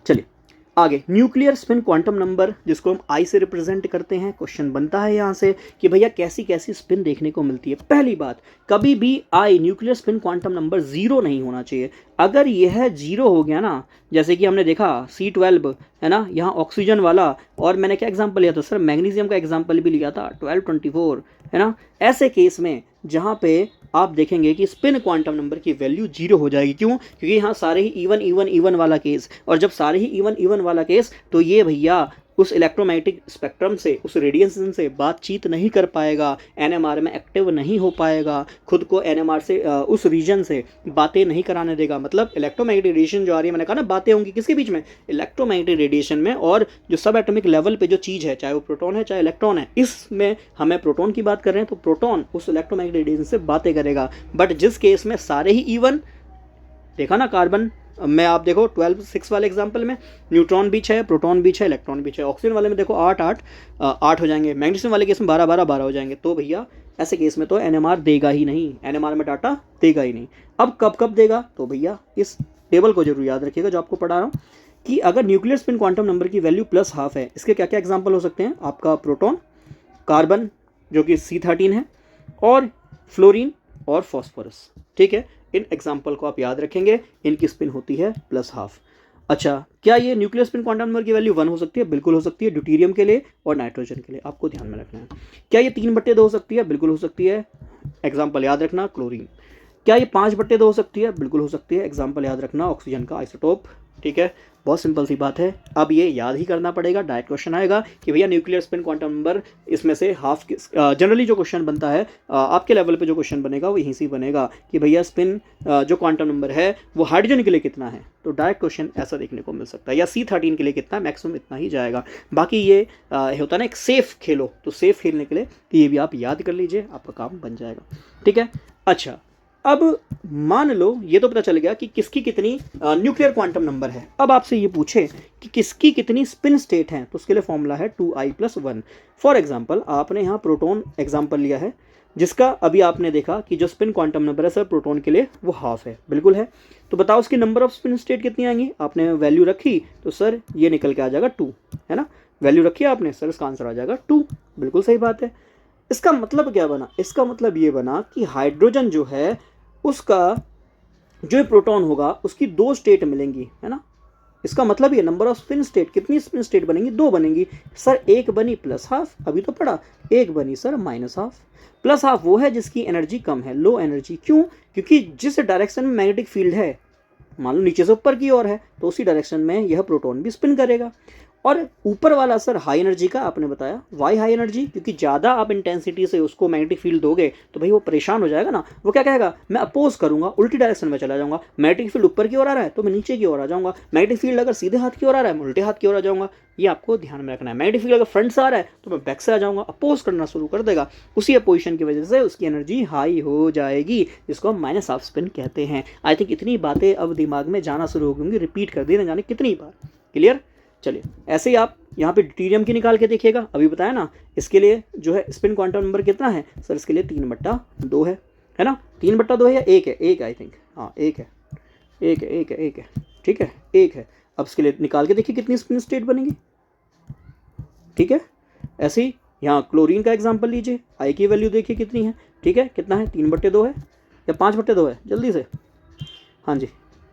चलिए आगे। न्यूक्लियर स्पिन क्वांटम नंबर, जिसको हम आई से रिप्रेजेंट करते हैं। क्वेश्चन बनता है यहाँ से कि भैया कैसी कैसी स्पिन देखने को मिलती है। पहली बात, कभी भी I nuclear spin quantum number zero नहीं होना चाहिए। अगर यह जीरो हो गया ना, जैसे कि हमने देखा C12 है ना, यहाँ ऑक्सीजन वाला, और मैंने क्या एग्जांपल लिया था सर, मैग्नीशियम का एग्जांपल भी लिया था 1224 है ना। ऐसे केस में जहाँ पे आप देखेंगे कि स्पिन क्वांटम नंबर की वैल्यू जीरो हो जाएगी। क्यों, क्योंकि यहाँ सारे ही इवन इवन इवन वाला केस, और जब सारे ही इवन इवन वाला केस, तो ये भैया उस इलेक्ट्रोमैग्नेटिक स्पेक्ट्रम से, उस रेडिएशन से बातचीत नहीं कर पाएगा, एनएमआर में एक्टिव नहीं हो पाएगा, खुद को एनएमआर से उस रीजन से बातें नहीं कराने देगा। मतलब इलेक्ट्रोमैग्नेटिक रेडिएशन जो आ रही है, मैंने कहा ना बातें होंगी किसके बीच में, इलेक्ट्रोमैग्नेटिक रेडिएशन में, और जो सब एटॉमिक लेवल पे जो चीज़ है, चाहे वो प्रोटॉन है चाहे इलेक्ट्रॉन है, इसमें हमें प्रोटॉन की बात कर रहे हैं तो प्रोटॉन उस इलेक्ट्रोमैग्नेटिक रेडिएशन से बातें करेगा। बट जिस केस में सारे ही इवन, देखा ना कार्बन में, आप देखो 12-6 वाले एग्जाम्पल में न्यूट्रॉन भी 6, प्रोटॉन भी 6, इलेक्ट्रॉन भी 6। ऑक्सीजन वाले में देखो 8 हो जाएंगे, मैग्नीशियम वाले केस में 12 हो जाएंगे। तो भैया ऐसे केस में तो एनएमआर देगा ही नहीं, एनएमआर में डाटा देगा ही नहीं। अब कब देगा, तो भैया इस टेबल को जरूर याद रखिएगा जो आपको पढ़ा रहा हूँ, कि अगर न्यूक्लियर स्पिन क्वांटम नंबर की वैल्यू प्लस हाफ है, इसके क्या क्या एग्जाम्पल हो सकते हैं, आपका प्रोटॉन, कार्बन जो कि C13 है, और फ्लोरीन और फॉस्फोरस। ठीक है, इन एग्जाम्पल को आप याद रखेंगे, इनकी स्पिन होती है प्लस हाफ। अच्छा, क्या ये न्यूक्लियर स्पिन क्वांटम नंबर की वैल्यू 1 हो सकती है, बिल्कुल हो सकती है, ड्यूटेरियम के लिए और नाइट्रोजन के लिए, आपको ध्यान में रखना है। क्या ये 3/2 हो सकती है, बिल्कुल हो सकती है, एग्जाम्पल याद रखना क्लोरीन। क्या ये 5/2 हो सकती है, बिल्कुल हो सकती है, एग्जाम्पल याद रखना ऑक्सीजन का आइसोटोप। ठीक है, बहुत सिंपल सी बात है। अब ये याद ही करना पड़ेगा, डायरेक्ट क्वेश्चन आएगा कि भैया न्यूक्लियर स्पिन क्वांटम नंबर इसमें से हाफ, जनरली जो क्वेश्चन बनता है आपके लेवल पे जो क्वेश्चन बनेगा वो यहीं से बनेगा कि भैया स्पिन जो क्वांटम नंबर है वो हाइड्रोजन के लिए कितना है। तो डायरेक्ट क्वेश्चन ऐसा देखने को मिल सकता है, या C13 के लिए कितना है, मैक्सिमम इतना ही जाएगा। बाकी ये होता है ना एक सेफ खेलो, तो सेफ खेलने के लिए ये भी आप याद कर लीजिए, आपका काम बन जाएगा। ठीक है, अच्छा अब मान लो ये तो पता चल गया कि किसकी कितनी न्यूक्लियर क्वांटम नंबर है। अब आपसे ये पूछे कि किसकी कितनी स्पिन स्टेट है, तो उसके लिए फॉर्मूला है 2I+1। फॉर एग्जांपल आपने यहाँ प्रोटॉन एग्जांपल लिया है, जिसका अभी आपने देखा कि जो स्पिन क्वांटम नंबर है सर प्रोटॉन के लिए वो हाफ है, बिल्कुल है। तो बताओ उसकी नंबर ऑफ स्पिन स्टेट कितनी आएंगी, आपने वैल्यू रखी तो सर ये निकल के आ जाएगा 2, है ना। वैल्यू रखी आपने, सर इसका आंसर आ जाएगा 2, बिल्कुल सही बात है। इसका मतलब क्या बना, इसका मतलब ये बना कि हाइड्रोजन जो है उसका जो प्रोटॉन होगा उसकी 2 स्टेट मिलेंगी, है ना। इसका मतलब ये नंबर ऑफ स्पिन स्टेट, कितनी स्पिन स्टेट बनेंगी, 2 बनेंगी। सर एक बनी प्लस हाफ, अभी तो पढ़ा, एक बनी sir minus half. Plus half वो है जिसकी एनर्जी कम है, लो एनर्जी। क्यों, क्योंकि जिस डायरेक्शन में मैग्नेटिक फील्ड है, मान लो नीचे से ऊपर की ओर है, तो उसी डायरेक्शन में यह प्रोटॉन भी स्पिन करेगा। और ऊपर वाला सर हाई एनर्जी का आपने बताया, वाई हाई एनर्जी, क्योंकि ज़्यादा आप इंटेंसिटी से उसको मैग्नेटिक फील्ड दोगे तो भाई वो परेशान हो जाएगा ना, वो क्या कहेगा, मैं अपोज करूंगा, उल्टी डायरेक्शन में चला जाऊंगा। मैग्नेटिक फील्ड ऊपर की ओर आ रहा है तो मैं नीचे की ओर आ जाऊंगा, मैग्नेटिक फील्ड अगर सीधे हाथ की ओर आ रहा है मैं उल्टे हाथ की ओर आ जाऊंगा। ये आपको ध्यान में रखना है। मैग्नेटिक फील्ड अगर फ्रंट से आ रहा है तो मैं बैक से आ जाऊंगा, अपोज करना शुरू कर देगा। उसी अपोजिशन की वजह से उसकी एनर्जी हाई हो जाएगी, जिसको हम माइनस हाफ स्पिन कहते हैं। आई थिंक इतनी बातें अब दिमाग में जाना शुरू हो गई, रिपीट कर दी ना जाने कितनी बार। क्लियर? चलिए, ऐसे ही आप यहाँ पे ड्यूटेरियम की निकाल के देखिएगा, अभी बताया ना, इसके लिए जो है स्पिन क्वांटम नंबर कितना है सर, इसके लिए 3/2 है ना, 3/2 है या 1 है, 1 आई थिंक, हाँ 1 है, 1 है, ठीक है 1 है। अब इसके लिए निकाल के देखिए कितनी स्पिन स्टेट बनेगी। ठीक है, ऐसे ही यहाँ क्लोरीन का एग्जाम्पल लीजिए, आई की वैल्यू देखिए कितनी है। ठीक है, कितना है, 3/2 है या 5/2 है, जल्दी से, हाँ जी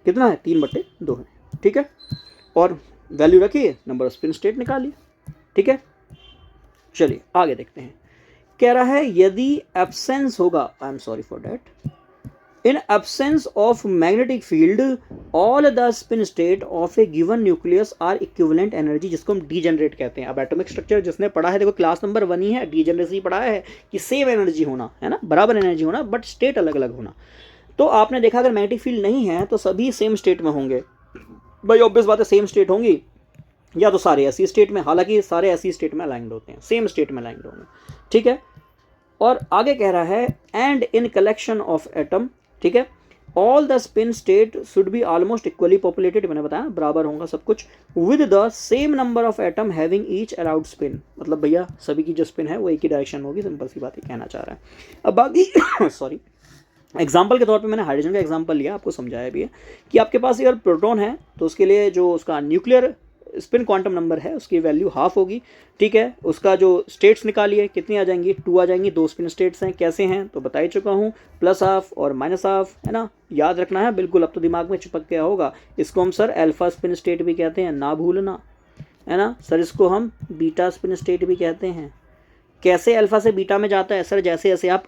कितना है, 3/2 है। ठीक है, और वैल्यू रखिए, नंबर ऑफ स्पिन स्टेट निकालिए। ठीक है, चलिए आगे देखते हैं। कह रहा है यदि एब्सेंस होगा, I am sorry for that, in absence of magnetic field all the spin state of a given nucleus are equivalent energy, जिसको हम डीजेनरेट कहते हैं। अब एटॉमिक स्ट्रक्चर जिसने पढ़ा है, देखो क्लास नंबर 1 ही है, डीजेनरेसी पढ़ा है कि सेम एनर्जी होना है ना, बराबर एनर्जी होना, बट स्टेट अलग अलग होना। तो आपने देखा अगर मैग्नेटिक फील्ड नहीं है तो सभी सेम स्टेट में होंगे, भाई ऑब्वियस बात है सेम स्टेट होंगी, या तो सारे ऐसी स्टेट में, हालांकि सारे ऐसी स्टेट में अलाइंड होते हैं, सेम स्टेट में अलाइंड होंगे। ठीक है, और आगे कह रहा है and in collection of atom, ठीक है, all the spin state should be almost equally populated, मैंने बताया बराबर होगा सब कुछ, with the same number of atom having each around spin, मतलब भैया सभी की जो स्पिन है वो एक ही डायरेक्शन होगी, सिंपल सी बात ही कहना चाह रहा है। अब बाकी सॉरी, एग्जाम्पल के तौर पे मैंने हाइड्रोजन का एग्जाम्पल लिया, आपको समझाया भी है कि आपके पास अगर प्रोटॉन है तो उसके लिए जो उसका न्यूक्लियर स्पिन क्वांटम नंबर है उसकी वैल्यू हाफ होगी। ठीक है, उसका जो स्टेट्स निकालिए कितनी आ जाएंगी, 2 आ जाएंगी, 2 स्पिन स्टेट्स हैं, कैसे हैं तो बता ही चुका हूँ, प्लस हाफ और माइनस हाफ, है ना, याद रखना है बिल्कुल, अब तो दिमाग में चिपक गया होगा। इसको हम सर अल्फा स्पिन स्टेट भी कहते हैं, ना भूलना, है ना सर। इसको हम बीटा स्पिन स्टेट भी कहते हैं। कैसे अल्फा से बीटा में जाता है सर, जैसे जैसे आप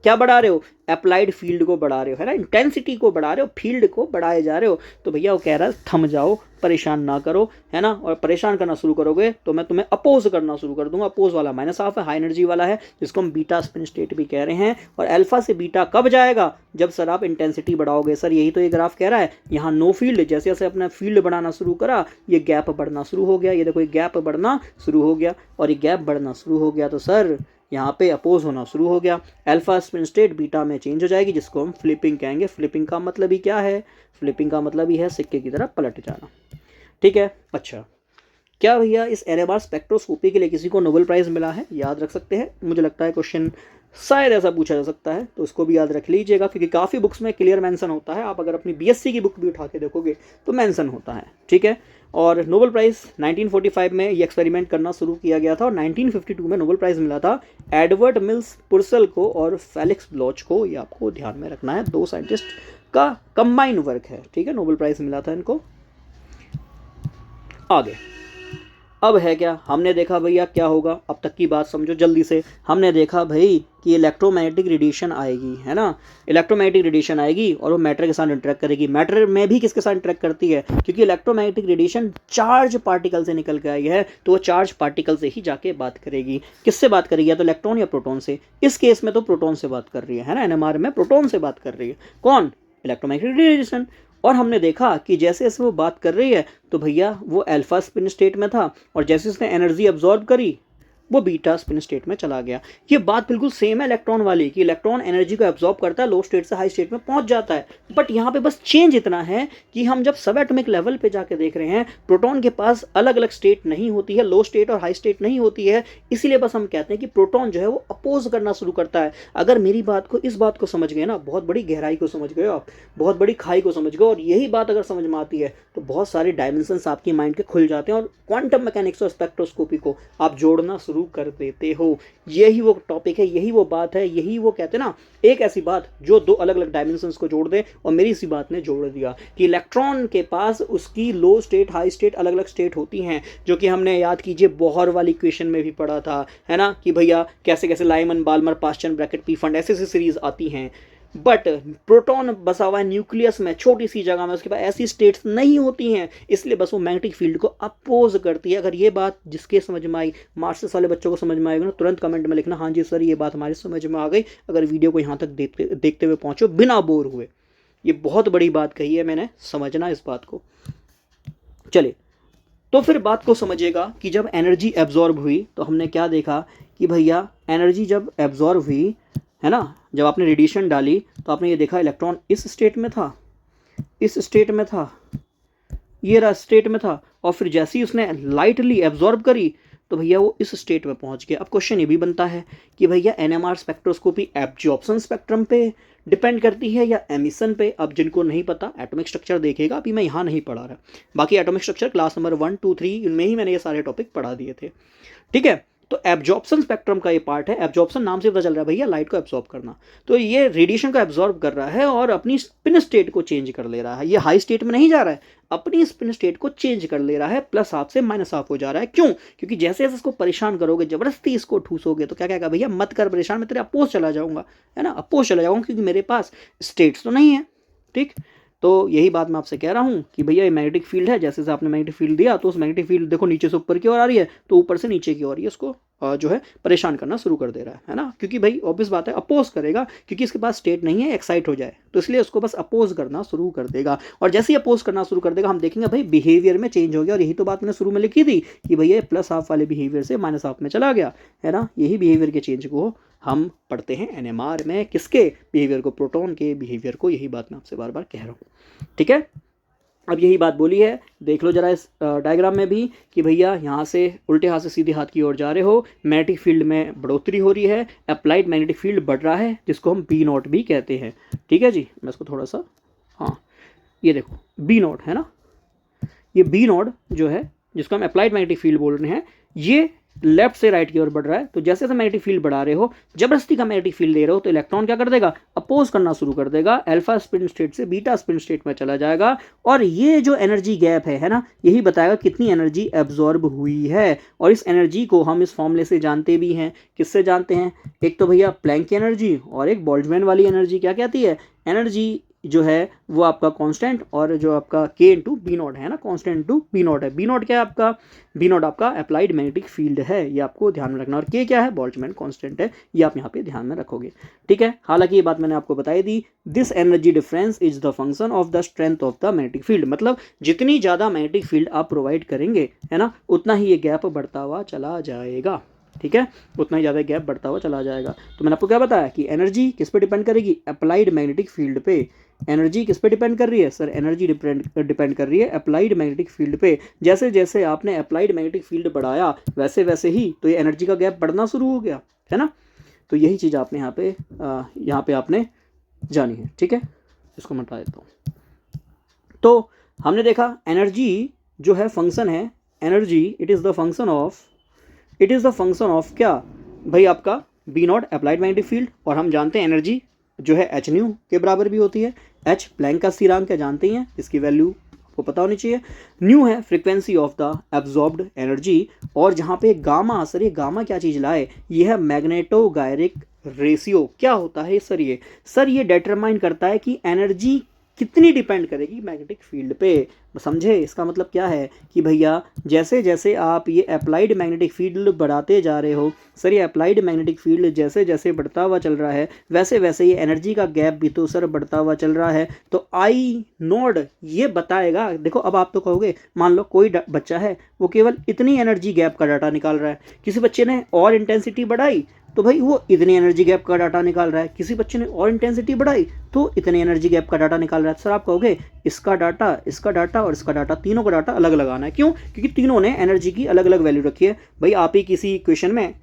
क्या बढ़ा रहे हो, अप्लाइड फील्ड को बढ़ा रहे हो, है ना, इंटेंसिटी को बढ़ा रहे हो, फील्ड को बढ़ाए जा रहे हो। तो भैया वो कह रहा है थम जाओ, परेशान ना करो, है ना, और परेशान करना शुरू करोगे तो मैं तुम्हें अपोज करना शुरू कर दूंगा। अपोज वाला माइनस हाफ है, हाई एनर्जी वाला है, जिसको हम बीटा स्पिन स्टेट भी कह रहे हैं। और अल्फा से बीटा कब जाएगा, जब सर आप इंटेंसिटी बढ़ाओगे। सर यही तो ये ग्राफ कह रहा है, यहाँ नो फील्ड, जैसे जैसे अपना फील्ड बढ़ाना शुरू करा ये गैप बढ़ना शुरू हो गया, ये देखो ये गैप बढ़ना शुरू हो गया, और ये गैप बढ़ना शुरू हो गया तो सर यहाँ पे अपोज होना शुरू हो गया, अल्फा स्पिन स्टेट बीटा में चेंज हो जाएगी, जिसको हम फ्लिपिंग कहेंगे। फ्लिपिंग का मतलब ही क्या है, फ्लिपिंग का मतलब ही है सिक्के की तरह पलट जाना। ठीक है, अच्छा क्या भैया इस NMR स्पेक्ट्रोस्कोपी के लिए किसी को नोबेल प्राइज़ मिला है, याद रख सकते हैं, मुझे लगता है क्वेश्चन शायद ऐसा पूछा जा सकता है, तो इसको भी याद रख लीजिएगा, क्योंकि काफ़ी बुक्स में क्लियर मेंशन होता है। आप अगर अपनी BSc की बुक भी उठा के देखोगे तो मेंशन होता है। ठीक है, और नोबेल प्राइज़ 1945 में ये एक्सपेरिमेंट करना शुरू किया गया था, और 1952 में नोबेल प्राइज़ मिला था एडवर्ड मिल्स पुर्सेल को और फेलिक्स ब्लॉच को। ये आपको ध्यान में रखना है, 2 साइंटिस्ट का कंबाइन वर्क है। ठीक है, नोबेल प्राइज़ मिला था इनको। आगे अब है क्या, हमने देखा भैया क्या होगा, अब तक की बात समझो जल्दी से। हमने देखा भाई कि इलेक्ट्रोमैग्नेटिक रेडिएशन आएगी, है ना, इलेक्ट्रोमैग्नेटिक रेडिएशन आएगी और वो मैटर के साथ इंटरेक्ट करेगी। मैटर में भी किसके साथ इंटरेक्ट करती है, क्योंकि इलेक्ट्रोमैग्नेटिक रेडिएशन चार्ज पार्टिकल से निकल के आई है, तो वो चार्ज पार्टिकल से ही जाके बात करेगी। किससे बात करेगी, या तो इलेक्ट्रॉन या प्रोटॉन से। इस केस में तो प्रोटॉन से बात कर रही है ना, NMR में प्रोटॉन से बात कर रही है। कौन, इलेक्ट्रोमैग्नेटिक रेडिएशन। और हमने देखा कि जैसे जैसे वो बात कर रही है तो भैया वो अल्फा स्पिन स्टेट में था, और जैसे उसने एनर्जी अब्जॉर्ब करी वो बीटा स्पिन स्टेट में चला गया। ये बात बिल्कुल सेम है इलेक्ट्रॉन वाली, कि इलेक्ट्रॉन एनर्जी को एब्जॉर्ब करता है, लो स्टेट से हाई स्टेट में पहुंच जाता है। बट यहाँ पे बस चेंज इतना है कि हम जब सब एटॉमिक लेवल पे जाके देख रहे हैं, प्रोटॉन के पास अलग अलग स्टेट नहीं होती है, लो स्टेट और हाई स्टेट नहीं होती है। इसीलिए बस हम कहते हैं कि प्रोटॉन जो है वो अपोज करना शुरू करता है। अगर मेरी बात को, इस बात को समझ गए ना, बहुत बड़ी गहराई को समझ गए आप, बहुत बड़ी खाई को समझ गए, और यही बात अगर समझ में आती है तो बहुत सारे डायमेंशंस आपकी माइंड के खुल जाते हैं, और क्वांटम मैकेनिक्स और स्पेक्ट्रोस्कोपी को आप जोड़ना शुरू कर देते हो। यही वो टॉपिक है, यही वो बात है, यही वो कहते हैं ना, एक ऐसी बात जो 2 अलग अलग डायमेंशंस को जोड़ दे, और मेरी इसी बात ने जोड़ दिया कि इलेक्ट्रॉन के पास उसकी लो स्टेट, हाई स्टेट, अलग अलग स्टेट होती हैं, जो कि हमने याद कीजिए बोहर वाली इक्वेशन में भी पढ़ा था, है ना, कि भैया कैसे कैसे Lyman, Balmer, Paschen, Brackett, Pfund, ऐसे ऐसे सीरीज आती हैं। बट प्रोटॉन बसा हुआ है न्यूक्लियस में, छोटी सी जगह में, उसके पास ऐसी स्टेट्स नहीं होती हैं, इसलिए बस वो मैग्नेटिक फील्ड को अपोज करती है। अगर ये बात जिसके समझ में आई, मास्टर्स वाले बच्चों को समझ में आएगी ना, तुरंत कमेंट में लिखना हाँ जी सर ये बात हमारी समझ में आ गई। अगर वीडियो को यहाँ तक देखते हुए पहुँचो बिना बोर हुए, ये बहुत बड़ी बात कही है मैंने, समझना इस बात को। चलिए, तो फिर बात को समझिएगा कि जब एनर्जी एब्जॉर्ब हुई तो हमने क्या देखा कि भैया एनर्जी जब एब्जॉर्ब हुई है ना, जब आपने रेडिएशन डाली तो आपने ये देखा इलेक्ट्रॉन इस स्टेट में था, इस स्टेट में था, ये रहा स्टेट में था, और फिर जैसे ही उसने लाइटली एब्जॉर्ब करी तो भैया वो इस स्टेट में पहुंच गया। अब क्वेश्चन ये भी बनता है कि भैया एनएमआर स्पेक्ट्रोस्कोपी एब्जॉर्प्शन स्पेक्ट्रम पे डिपेंड करती है या एमिशन पे। अब जिनको नहीं पता एटॉमिक स्ट्रक्चर देखेगा, अभी मैं यहाँ नहीं पढ़ा रहा, बाकी एटॉमिक स्ट्रक्चर क्लास नंबर 1, 2, 3 इनमें ही मैंने ये सारे टॉपिक पढ़ा दिए थे, ठीक है। तो एब्जॉर्प्शन स्पेक्ट्रम का ये पार्ट है, एब्जॉर्प्शन नाम से पता चल रहा है भैया लाइट को एब्जॉर्ब करना, तो ये रेडिएशन को एब्जॉर्ब कर रहा है और अपनी स्पिन स्टेट को चेंज कर ले रहा है। ये हाई स्टेट में नहीं जा रहा है, अपनी स्पिन स्टेट को चेंज कर ले रहा है, प्लस हाफ से माइनस हाफ हो जा रहा है। क्यों? क्योंकि जैसे जैसे इसको परेशान करोगे, जबरदस्ती इसको ठूसोगे तो क्या कहेगा भैया मत कर परेशान, मैं तेरे अपोज चला जाऊंगा, है ना, अपोज चला जाऊंगा, क्योंकि मेरे पास स्टेट्स तो नहीं है, ठीक। तो यही बात मैं आपसे कह रहा हूँ कि भैया ये मैग्नेटिक फील्ड है, जैसे जैसे आपने मैग्नेटिक फील्ड दिया तो उस मैग्नेटिक फील्ड देखो नीचे से ऊपर की ओर आ रही है, तो ऊपर से नीचे की ओर ये उसको जो है परेशान करना शुरू कर दे रहा है ना, क्योंकि भाई ऑब्वियस बात है अपोज करेगा, क्योंकि इसके पास स्टेट नहीं है एक्साइट हो जाए, तो इसलिए उसको बस अपोज करना शुरू कर देगा। और जैसे ही अपोज करना शुरू कर देगा हम देखेंगे भाई बिहेवियर में चेंज हो गया, और यही तो बात मैंने शुरू में लिखी थी कि भैया प्लस हाफ वाले बिहेवियर से माइनस हाफ में चला गया, है ना। यही बिहेवियर के चेंज को हम पढ़ते हैं एनएमआर में, किसके बिहेवियर को, प्रोटॉन के बिहेवियर को। यही बात मैं आपसे बार बार कह रहा हूँ, ठीक है। अब यही बात बोली है, देख लो जरा इस डायग्राम में भी कि भैया यहाँ से उल्टे हाथ से सीधे हाथ की ओर जा रहे हो, मैग्नेटिक फील्ड में बढ़ोतरी हो रही है, अप्लाइड मैग्नेटिक फील्ड बढ़ रहा है, जिसको हम बी नॉट भी कहते हैं, ठीक है जी। मैं इसको थोड़ा सा, हाँ ये देखो बी नॉट है ना, ये बी नॉट जो है जिसको हम अप्लाइड मैग्नेटिक फील्ड बोल रहे हैं, ये लेफ्ट से राइट की ओर बढ़ रहा है। तो जैसे जैसे मैग्नेटिक फील्ड बढ़ा रहे हो, जबरदस्ती का मैग्नेटिक फील्ड दे रहे हो, तो इलेक्ट्रॉन क्या कर देगा, अपोज करना शुरू कर देगा, अल्फा स्पिन स्टेट से बीटा स्पिन स्टेट में चला जाएगा। और ये जो एनर्जी गैप है ना, यही बताएगा कितनी एनर्जी एब्जॉर्ब हुई है। और इस एनर्जी को हम इस फॉर्मूले से जानते भी हैं, किससे जानते हैं, एक तो भैया प्लैंक की एनर्जी और एक बोल्ट्जमैन वाली एनर्जी। क्या कहती है, एनर्जी जो है वो आपका कांस्टेंट, और जो आपका के इंटू बी नॉट है ना, कांस्टेंट इंटू बी नॉट है। बी नॉट क्या है आपका, बी नॉट आपका अप्लाइड मैग्नेटिक फील्ड है, ये आपको ध्यान में रखना। और के क्या है, बोल्ट्जमैन कांस्टेंट है, ये आप यहाँ पे ध्यान में रखोगे, ठीक है। हालांकि ये बात मैंने आपको बताई दी, this energy difference is the function of the strength of the magnetic field, मतलब जितनी ज़्यादा मैग्नेटिक फील्ड आप प्रोवाइड करेंगे, है ना, उतना ही ये गैप बढ़ता हुआ चला जाएगा, ठीक है, उतना ही ज़्यादा गैप बढ़ता हुआ चला जाएगा। तो मैंने आपको क्या बताया कि एनर्जी किस पे डिपेंड करेगी, अप्लाइड मैग्नेटिक फील्ड पे। एनर्जी किस पे डिपेंड कर रही है सर, एनर्जी डिपेंड कर रही है अप्लाइड मैग्नेटिक फील्ड पे। जैसे जैसे आपने अप्लाइड मैग्नेटिक फील्ड बढ़ाया, वैसे वैसे ही तो ये एनर्जी का गैप बढ़ना शुरू हो गया, है ना। तो यही चीज़ आपने यहाँ पे आपने जानी है, ठीक है। इसको मैं हटा देता हूँ। तो हमने देखा एनर्जी जो है फंक्शन है, energy it is the function of क्या भाई, आपका B naught applied magnetic field. और हम जानते हैं एनर्जी जो है एच न्यू के बराबर भी होती है, एच प्लैंक का स्थिरांक है, जानते ही हैं, इसकी वैल्यू आपको पता होनी चाहिए। न्यू है frequency of the absorbed energy. और जहाँ पे गामा, सर ये गामा क्या चीज़ लाए, ये है मैग्नेटोगायरिक रेशियो। क्या होता है सर ये डिटरमाइन करता है कि एनर्जी कितनी डिपेंड करेगी मैग्नेटिक फील्ड पे, समझे। इसका मतलब क्या है कि भैया जैसे जैसे आप ये अप्लाइड मैग्नेटिक फील्ड बढ़ाते जा रहे हो, सर ये अप्लाइड मैग्नेटिक फील्ड जैसे जैसे बढ़ता हुआ चल रहा है, वैसे वैसे ये एनर्जी का गैप भी तो सर बढ़ता हुआ चल रहा है। तो आई नोड ये बताएगा, देखो अब आप तो कहोगे मान लो कोई बच्चा है वो केवल इतनी एनर्जी गैप का डाटा निकाल रहा है, किसी बच्चे ने और इंटेंसिटी बढ़ाई तो भाई वो इतनी एनर्जी गैप का डाटा निकाल रहा है, किसी बच्चे ने और इंटेंसिटी बढ़ाई तो इतनी एनर्जी गैप का डाटा निकाल रहा है। सर आप कहोगे इसका डाटा और इसका डाटा, तीनों का डाटा अलग लगाना है। क्यों? क्योंकि तीनों ने एनर्जी की अलग अलग वैल्यू रखी है। भाई आप ही किसी क्वेश्चन में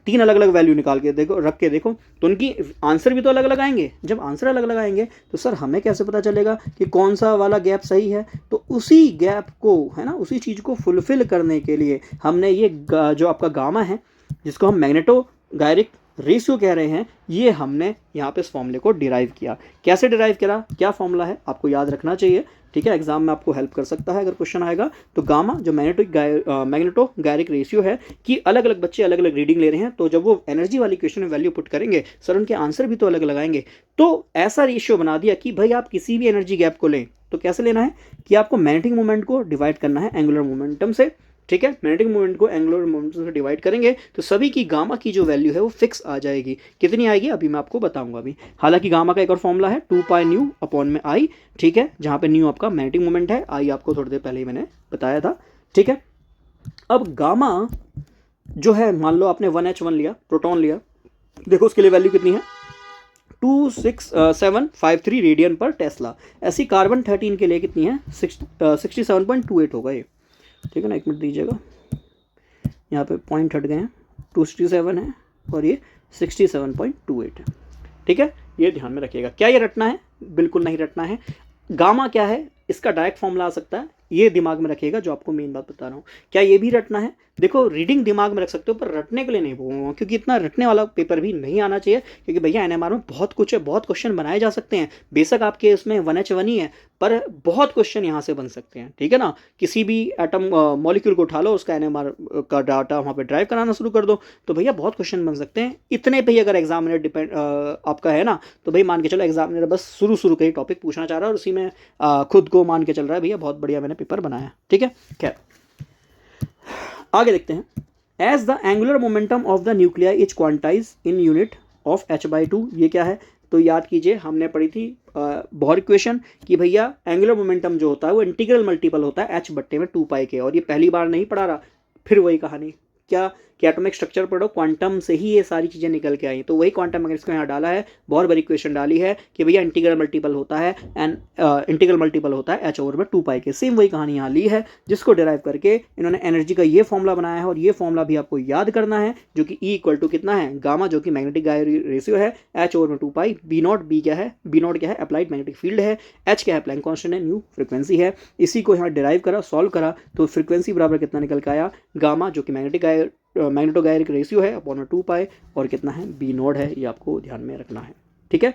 3 अलग अलग वैल्यू निकाल के देखो, रख के देखो, तो उनकी आंसर भी तो अलग अलग आएंगे। जब आंसर अलग अलग आएंगे तो सर हमें कैसे पता चलेगा कि कौन सा वाला गैप सही है। तो उसी गैप को, है ना, उसी चीज़ को फुलफिल करने के लिए हमने ये जो आपका गामा है, जिसको हम मैग्नेटोगायरिक रेशियो कह रहे हैं, ये हमने यहाँ पे इस फॉर्मूले को डिराइव किया। कैसे डिराइव करा, क्या फॉर्मूला है, आपको याद रखना चाहिए, ठीक है, एग्जाम में आपको हेल्प कर सकता है अगर क्वेश्चन आएगा। तो गामा जो मैग्नेटो गायरिक रेशियो है कि अलग अलग बच्चे अलग अलग रीडिंग ले रहे हैं, तो जब वो एनर्जी वाली क्वेश्चन में वैल्यू पुट करेंगे सर उनके आंसर भी तो अलग अलग आएंगे। तो ऐसा रेशियो बना दिया कि भाई आप किसी भी एनर्जी गैप को लें तो कैसे लेना है कि आपको मैग्नेटिक मोमेंट को डिवाइड करना है एंगुलर मोमेंटम से, ठीक है। मैग्नेटिक मोमेंट को एंगुलर मोमेंटम से डिवाइड करेंगे तो सभी की गामा की जो वैल्यू है वो फिक्स आ जाएगी। कितनी आएगी अभी मैं आपको बताऊंगा अभी। हालांकि गामा का एक और फॉर्मूला है 2 पाई न्यू अपॉन में आई, ठीक है, जहां पे न्यू आपका मैग्नेटिक मोमेंट है, आई आपको थोड़ी देर पहले ही मैंने बताया था, ठीक है। अब गामा जो है, मान लो आपने 1H1 लिया, प्रोटॉन लिया, देखो उसके लिए वैल्यू कितनी है 26753 रेडियन पर टेस्ला। ऐसी कार्बन 13 के लिए कितनी है 67.28 होगा ये, ठीक है ना। एक मिनट दीजिएगा, यहाँ पे पॉइंट हट गए हैं, 267 है और ये 67.28 है, ठीक है। ये ध्यान में रखिएगा। क्या ये रटना है, बिल्कुल नहीं रटना है। गामा क्या है इसका डायरेक्ट फॉर्मूला आ सकता है, ये दिमाग में रखिएगा जो आपको मेन बात बता रहा हूँ। क्या ये भी रटना है, देखो रीडिंग दिमाग में रख सकते हो पर रटने के लिए नहीं बोलूँगा, क्योंकि इतना रटने वाला पेपर भी नहीं आना चाहिए, क्योंकि भैया एनएमआर में बहुत कुछ है, बहुत क्वेश्चन बनाए जा सकते हैं। बेशक आपके इसमें 1H1 ही है पर बहुत क्वेश्चन यहाँ से बन सकते हैं, ठीक है ना। किसी भी एटम मॉलिक्यूल को उठा लो, उसका एनएमआर का डाटा वहाँ पे ड्राइव कराना शुरू कर दो, तो भैया बहुत क्वेश्चन बन सकते हैं। इतने पे ही अगर एग्जामिनर डिपेंड आपका है ना, तो भाई मान के चलो एग्जामिनर बस शुरू के ही टॉपिक पूछना चाह रहा है और उसी में खुद को मान के चल रहा है भैया बहुत बढ़िया मैंने पेपर बनाया, ठीक है। खैर आगे देखते हैं। As the angular momentum of the nuclear is quantize in unit of h/2, ये क्या है तो याद कीजिए, हमने पढ़ी थी बोहर इक्वेशन कि भैया एंगुलर मोमेंटम जो होता है वो इंटीग्रल मल्टीपल होता है h बट्टे में 2 पाई के, और ये पहली बार नहीं पढ़ा रहा, फिर वही कहानी, क्या कि एटॉमिक स्ट्रक्चर पढ़ो, क्वांटम से ही ये सारी चीज़ें निकल के आई, तो वही क्वांटम मैकेनिक्स को यहाँ डाला है, बहुत बड़ी इक्वेशन डाली है कि भैया इंटीग्रल मल्टीपल होता है एंड इंटीग्रल मल्टीपल होता है h ओवर में 2 पाई के। सेम वही कहानी यहाँ ली है, जिसको डिराइव करके इन्होंने एनर्जी का ये फॉर्मूला बनाया है, और ये फॉर्मूला भी आपको याद करना है, जो कि E इक्वल टू कितना है, गामा जो कि मैग्नेटिक गायरिक रेशियो है, h ओवर में 2 पाई, बी नॉट क्या है अप्लाइड मैग्नेटिक फील्ड है, h क्या है प्लैंक कांस्टेंट है, न्यू फ्रिक्वेंसी है। इसी को यहाँ डिराइव करा, सॉल्व करा, तो फ्रिक्वेंसी बराबर कितना निकल के आया, गामा जो कि मैग्नेटो गायरिक रेशियो है अपॉन 2 पाई, और कितना है बी नॉट है, ये आपको ध्यान में रखना है, ठीक है।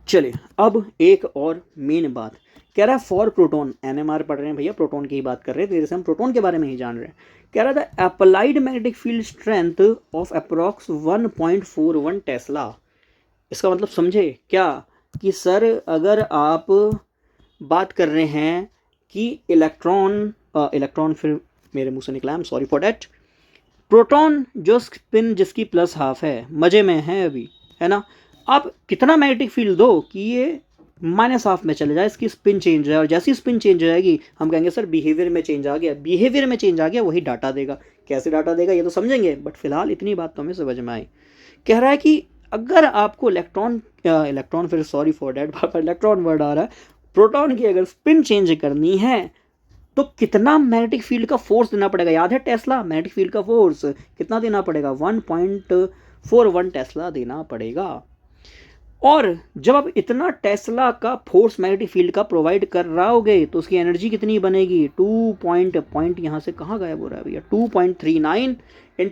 चलिए अब एक और मेन बात कह रहा है फॉर प्रोटॉन, एनएमआर पढ़ रहे हैं भैया, प्रोटॉन की ही बात कर रहे हैं, जैसे हम प्रोटॉन के बारे में ही जान रहे हैं। कह रहा था applied magnetic field strength of approx 1.41 Tesla. इसका मतलब समझे क्या कि सर अगर आप बात कर रहे हैं कि इलेक्ट्रॉन फिर मेरे मुंह से निकला, आई am sorry for that, proton जो स्पिन जिसकी प्लस हाफ है, मजे में है अभी, है ना, आप कितना मैग्नेटिक फील्ड दो कि ये माइनस हाफ में चले जाए, इसकी स्पिन चेंज हो जाए, और जैसी स्पिन चेंज हो जाएगी हम कहेंगे सर बिहेवियर में चेंज आ गया, बिहेवियर में चेंज आ गया, वही डाटा देगा। कैसे डाटा देगा ये तो समझेंगे, बट फिलहाल इतनी बात तो हमें समझ में आई। कह रहा है कि अगर आपको इलेक्ट्रॉन फिर sorry for that electron word आ रहा है, प्रोटॉन की अगर स्पिन चेंज करनी है तो कितना मैग्नेटिक फील्ड का फोर्स देना पड़ेगा, याद है टेस्ला, मैग्नेटिक फील्ड का फोर्स कितना देना पड़ेगा, 1.41 टेस्ला देना पड़ेगा। और जब आप इतना टेस्ला का फोर्स मैग्नेटिक फील्ड का प्रोवाइड कर रहोगे तो उसकी एनर्जी कितनी बनेगी, 2 यहाँ से कहाँ गायब हो रहा है भैया, 2.39 ×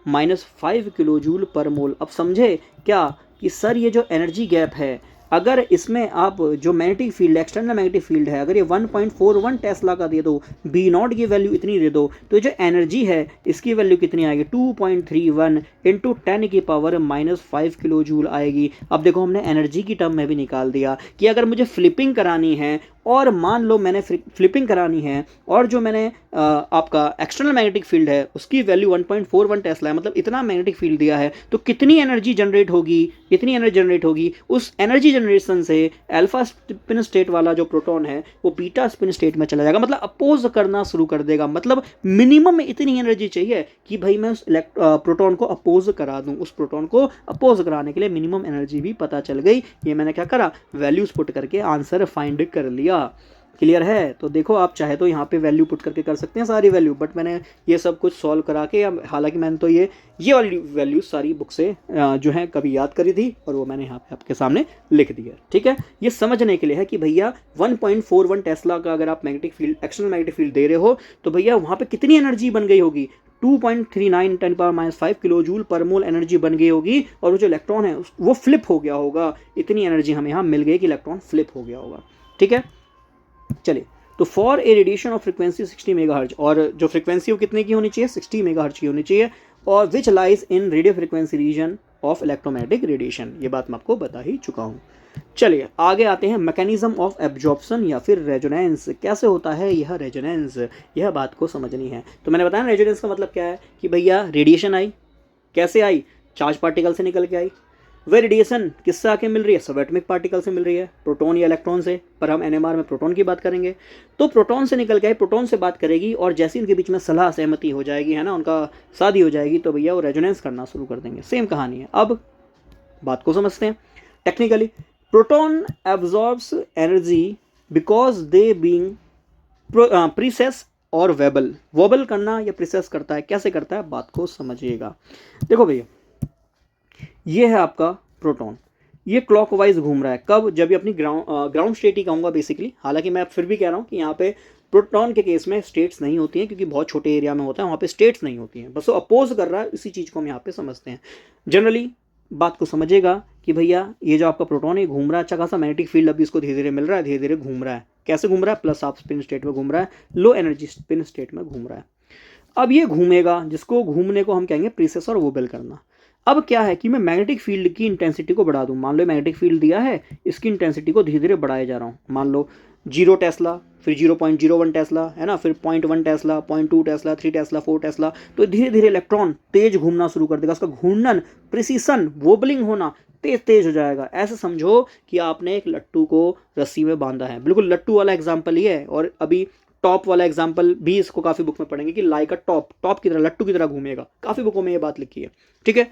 10⁻⁻5 किलो जूल पर मोल। अब समझे क्या कि सर ये जो एनर्जी गैप है, अगर इसमें आप जो magnetic field external magnetic field है, अगर ये 1.41 टेस्ला का दे दो, बी नॉट की वैल्यू इतनी दे दो, तो जो एनर्जी है इसकी वैल्यू कितनी आएगी, 2.31 × 10⁻5 किलो जूल आएगी। अब देखो हमने एनर्जी की टर्म में भी निकाल दिया कि अगर मुझे फ्लिपिंग करानी है, और मान लो मैंने फ्लिपिंग करानी है, और जो मैंने आपका एक्सटर्नल मैग्नेटिक फील्ड है उसकी वैल्यू 1.41 टेस्ला है, मतलब इतना मैग्नेटिक फील्ड दिया है, तो कितनी एनर्जी जनरेट होगी, इतनी एनर्जी जनरेट होगी, उस एनर्जी जनरेशन से अल्फा स्पिन स्टेट वाला जो प्रोटॉन है वो बीटा स्पिन स्टेट में चला जाएगा, मतलब अपोज करना शुरू कर देगा। मतलब मिनिमम इतनी एनर्जी चाहिए कि भाई मैं उस प्रोटॉन को अपोज करा दूं, उस प्रोटॉन को अपोज कराने के लिए मिनिमम एनर्जी भी पता चल गई। ये मैंने क्या करा, वैल्यूज पुट करके आंसर फाइंड कर लिया। क्लियर है? तो देखो आप चाहे तो यहाँ पे वैल्यू पुट करके कर सकते हैं सारी वैल्यू, बट मैंने ये सब कुछ सॉल्व करा के, हालांकि मैंने तो ये वाली वैल्यू सारी बुक से जो है कभी याद करी थी और वो मैंने यहाँ पे आपके सामने लिख दी है। ठीक है, ये समझने के लिए है कि भैया 1.41 टेस्ला का अगर आप magnetic field, external magnetic field दे रहे हो, तो भैया वहाँ पे कितनी एनर्जी बन गई होगी, 2.39 10⁻⁵ किलो जूल पर मोल एनर्जी बन गई होगी, और वो जो इलेक्ट्रॉन है वो फ्लिप हो गया होगा। इतनी एनर्जी हमें यहाँ मिल गई कि इलेक्ट्रॉन फ्लिप हो गया होगा। ठीक है, चलिए, तो for a radiation of frequency 60 megahertz, और जो फ्रिक्वेंसी वो कितने की होनी चाहिए, 60 मेगाहर्ट्ज की होनी चाहिए, और which lies in radio frequency region of electromagnetic radiation, ये बात मैं आपको बता ही चुका हूँ। चलिए आगे आते हैं, मैकेनिज्म ऑफ एब्जॉर्प्शन या फिर रेजोनेंस, कैसे होता है यह रेजोनेंस, यह बात को समझनी है। तो मैंने बताया रेजोनेंस का मतलब क्या है कि भैया रेडिएशन आई, कैसे आई, चार्ज पार्टिकल से निकल के आई। वह रेडिएशन किससे आके मिल रही है, सब एटॉमिक पार्टिकल से मिल रही है, प्रोटॉन या इलेक्ट्रॉन से, पर हम एनएमआर में प्रोटॉन की बात करेंगे। तो प्रोटॉन से निकल के आई, प्रोटॉन से बात करेगी, और जैसे उनके बीच में सलाह सहमति हो जाएगी, है ना, उनका शादी हो जाएगी, तो भैया वो रेजोनेंस करना शुरू कर देंगे। सेम कहानी है। अब बात को समझते हैं technically. Proton absorbs energy because they being precess और वोबल करना या प्रीसेस करता है, कैसे करता है, बात को समझिएगा। देखो भैया, ये है आपका प्रोटॉन, ये क्लॉकवाइज घूम रहा है, कब, जब ये अपनी ग्राउंड स्टेट ही कहूँगा बेसिकली, हालांकि मैं फिर भी कह रहा हूँ कि यहाँ पे प्रोटॉन के केस में स्टेट्स नहीं होती हैं, क्योंकि बहुत छोटे एरिया में होता है, वहाँ पे स्टेट्स नहीं होती हैं, बस वो अपोज कर रहा है, इसी चीज़ को हम यहाँ पे समझते हैं। जनरली बात को समझिएगा कि भैया ये जो आपका प्रोटॉन है घूम रहा है, अच्छा खासा मैग्नेटिक फील्ड अभी इसको धीरे धीरे मिल रहा है, धीरे धीरे घूम रहा है, कैसे घूम रहा है, प्लस हाफ स्पिन स्टेट में घूम रहा है, लो एनर्जी स्पिन स्टेट में घूम रहा है। अब ये घूमेगा, जिसको घूमने को हम कहेंगे प्रीसेस और वोबल करना। अब क्या है कि मैं मैग्नेटिक फील्ड की इंटेंसिटी को बढ़ा दूं, मान लो मैग्नेटिक फील्ड दिया है, इसकी इंटेंसिटी को धीरे धीरे बढ़ाए जा रहा हूँ, मान लो 0 टेस्ला, फिर 0.01 टेस्ला, है ना, फिर 0.1 टेस्ला, 0.2 टेस्ला, 3 टेस्ला, 4 टेस्ला, तो धीरे धीरे इलेक्ट्रॉन तेज घूमना शुरू कर देगा, उसका घूर्णन, प्रिसीशन, वोबलिंग होना तेज तेज हो जाएगा। ऐसे समझो कि आपने एक लट्टू को रस्सी में बांधा है, बिल्कुल लट्टू वाला एग्जाम्पल ही है, और अभी टॉप वाला एग्जाम्पल भी इसको काफ़ी बुक में पढ़ेंगे कि लाइक अ टॉप की तरह, लट्टू की तरह घूमेगा, काफ़ी बुकों में ये बात लिखी है। ठीक है,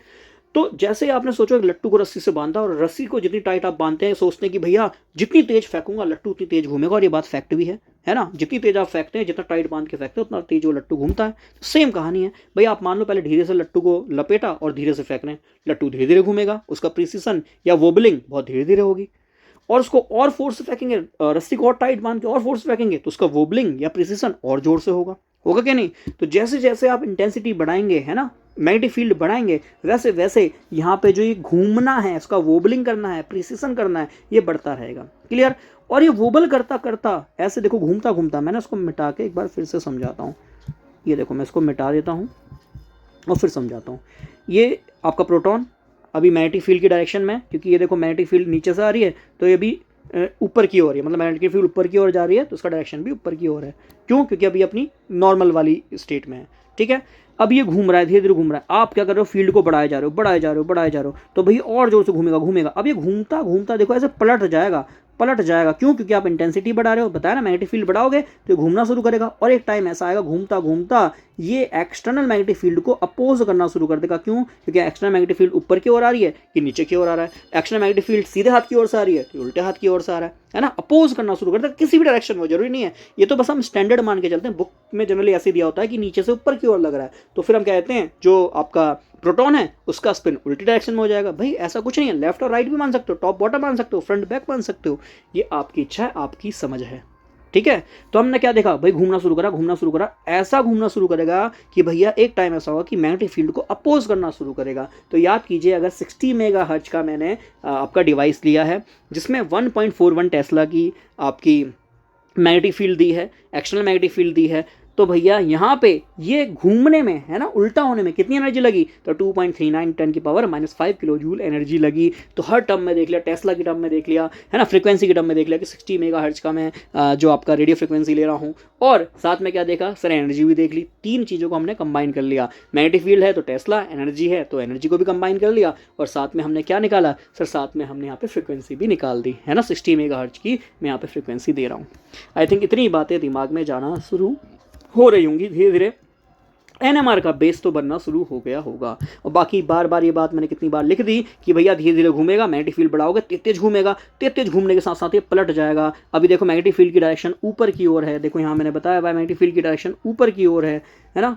तो जैसे आपने सोचो एक लट्टू को रस्सी से बांधा, और रस्सी को जितनी टाइट आप बांधते हैं, सोचते हैं कि भैया जितनी तेज फेंकूंगा लट्टू उतनी तेज घूमेगा, और ये बात फैक्ट भी है ना, जितनी तेज आप फेंकते हैं, जितना टाइट बांध के फेंकते हैं, उतना तेज वो लट्टू घूमता है। सेम कहानी है भैया, आप मान लो पहले धीरे से लट्टू को लपेटा और धीरे से फेंक रहे हैं, लट्टू धीरे धीरे घूमेगा, उसका प्रिसीशन या वोबलिंग बहुत धीरे धीरे होगी, और उसको और फोर्स से फेंकेंगे, रस्सी को और टाइट बांध के और फोर्स से फेंकेंगे, तो उसका वोबलिंग या प्रिसीशन और जोर से होगा क्या नहीं। तो जैसे जैसे आप इंटेंसिटी बढ़ाएंगे, है ना, मैग्नेटिक फील्ड बढ़ाएंगे, वैसे वैसे यहाँ पे जो ये घूमना है, इसका वोबलिंग करना है, प्रिसीशन करना है, ये बढ़ता रहेगा। क्लियर? और ये वोबल करता करता ऐसे देखो घूमता घूमता, मैंने इसको मिटा के एक बार फिर से समझाता हूँ। ये देखो, मैं इसको मिटा देता हूँ और फिर समझाता हूँ। ये आपका प्रोटॉन अभी मैग्नेटिक फील्ड की डायरेक्शन में, क्योंकि ये देखो मैग्नेटिक फील्ड नीचे से आ रही है, तो ये भी ऊपर की ओर है, मतलब मैग्नेटिक फील्ड ऊपर की ओर जा रही है, तो उसका डायरेक्शन भी ऊपर की ओर है। क्यों? क्योंकि अभी अपनी नॉर्मल वाली स्टेट में है। ठीक है, अब ये घूम रहा है, धीरे धीरे घूम रहा है, आप क्या कर रहे हो, फील्ड को बढ़ाए जा रहे हो, बढ़ाए जा रहे हो, बढ़ाए जा रहे हो, तो भाई और जोर से घूमेगा। अब ये घूमता घूमता देखो ऐसे पलट जाएगा। क्यों? क्योंकि आप इंटेंसिटी बढ़ा रहे हो, बताया ना, मैग्नेटिक फील्ड बढ़ाओगे तो ये घूमना शुरू करेगा, और एक टाइम ऐसा आएगा घूमता घूमता ये एक्सटर्नल मैग्नेटिक फील्ड को अपोज करना शुरू कर देगा। क्यों? क्योंकि एक्सटर्नल मैग्नेटिक फील्ड ऊपर की ओर आ रही है कि नीचे की ओर आ रहा है, एक्सटर्नल मैग्नेटिक फील्ड सीधे हाथ की ओर से आ रही है कि उल्टे हाथ की ओर से आ रहा है ना, अपोज करना शुरू कर देगा किसी भी डायरेक्शन में, जरूरी नहीं है, ये तो बस हम स्टैंडर्ड मान के चलते हैं, बुक में जनरली ऐसे दिया होता है कि नीचे से ऊपर की ओर लग रहा है, तो फिर हम कहते हैं जो आपका प्रोटॉन है उसका स्पिन उल्टी डायरेक्शन में हो जाएगा। भाई ऐसा कुछ नहीं है, लेफ्ट और राइट भी मान सकते हो, टॉप बॉटम मान सकते हो, फ्रंट बैक मान सकते हो, ये आपकी इच्छा है, आपकी समझ है। ठीक है, तो हमने क्या देखा भाई, घूमना शुरू करा, ऐसा घूमना शुरू करेगा कि भैया एक टाइम ऐसा होगा कि मैग्नेटिक फील्ड को अपोज करना शुरू करेगा। तो याद कीजिए, अगर 60 मेगाहर्ट्ज का मैंने आपका डिवाइस लिया है, जिसमें 1.41 टेस्ला की आपकी मैग्नेटिक फील्ड दी है, एक्सटर्नल मैग्नेटिक फील्ड दी है, तो भैया यहाँ पे ये घूमने में, है ना, उल्टा होने में कितनी एनर्जी लगी, तो 2.39 10⁻⁵ किलो जूल एनर्जी लगी। तो हर टर्म में देख लिया, टेस्ला की टर्म में देख लिया, है ना, फ्रीक्वेंसी की टर्म में देख लिया कि 60 मेगाहर्ट्ज का मैं जो आपका रेडियो फ्रीक्वेंसी ले रहा हूँ, और साथ में क्या देखा सर, एनर्जी भी देख ली। तीन चीज़ों को हमने कंबाइन कर लिया, मैग्नेटिक फील्ड है तो टेस्ला, एनर्जी है तो एनर्जी को भी कंबाइन कर लिया, और साथ में हमने क्या निकाला सर, साथ में हमने यहाँ पे फ्रीक्वेंसी भी निकाल दी, है ना, 60 मेगाहर्ट्ज की मैं यहाँ पे फ्रीक्वेंसी दे रहा हूँ। आई थिंक इतनी बातें दिमाग में जाना शुरू हो रही होंगी धीरे धीरे। एनएमआर का बेस तो बनना शुरू हो गया होगा। और बाकी बार बार ये बात मैंने कितनी बार लिख दी कि भैया धीरे धीरे घूमेगा, मैग्नेटिक फील्ड बढ़ाओगे तेज तेज घूमेगा, तेज तेज घूमने के साथ साथ ये पलट जाएगा। अभी देखो मैग्नेटिक फील्ड की डायरेक्शन ऊपर की ओर है, देखो यहाँ मैंने बताया भाई मैग्नेटिक फील्ड की डायरेक्शन ऊपर की ओर है ना,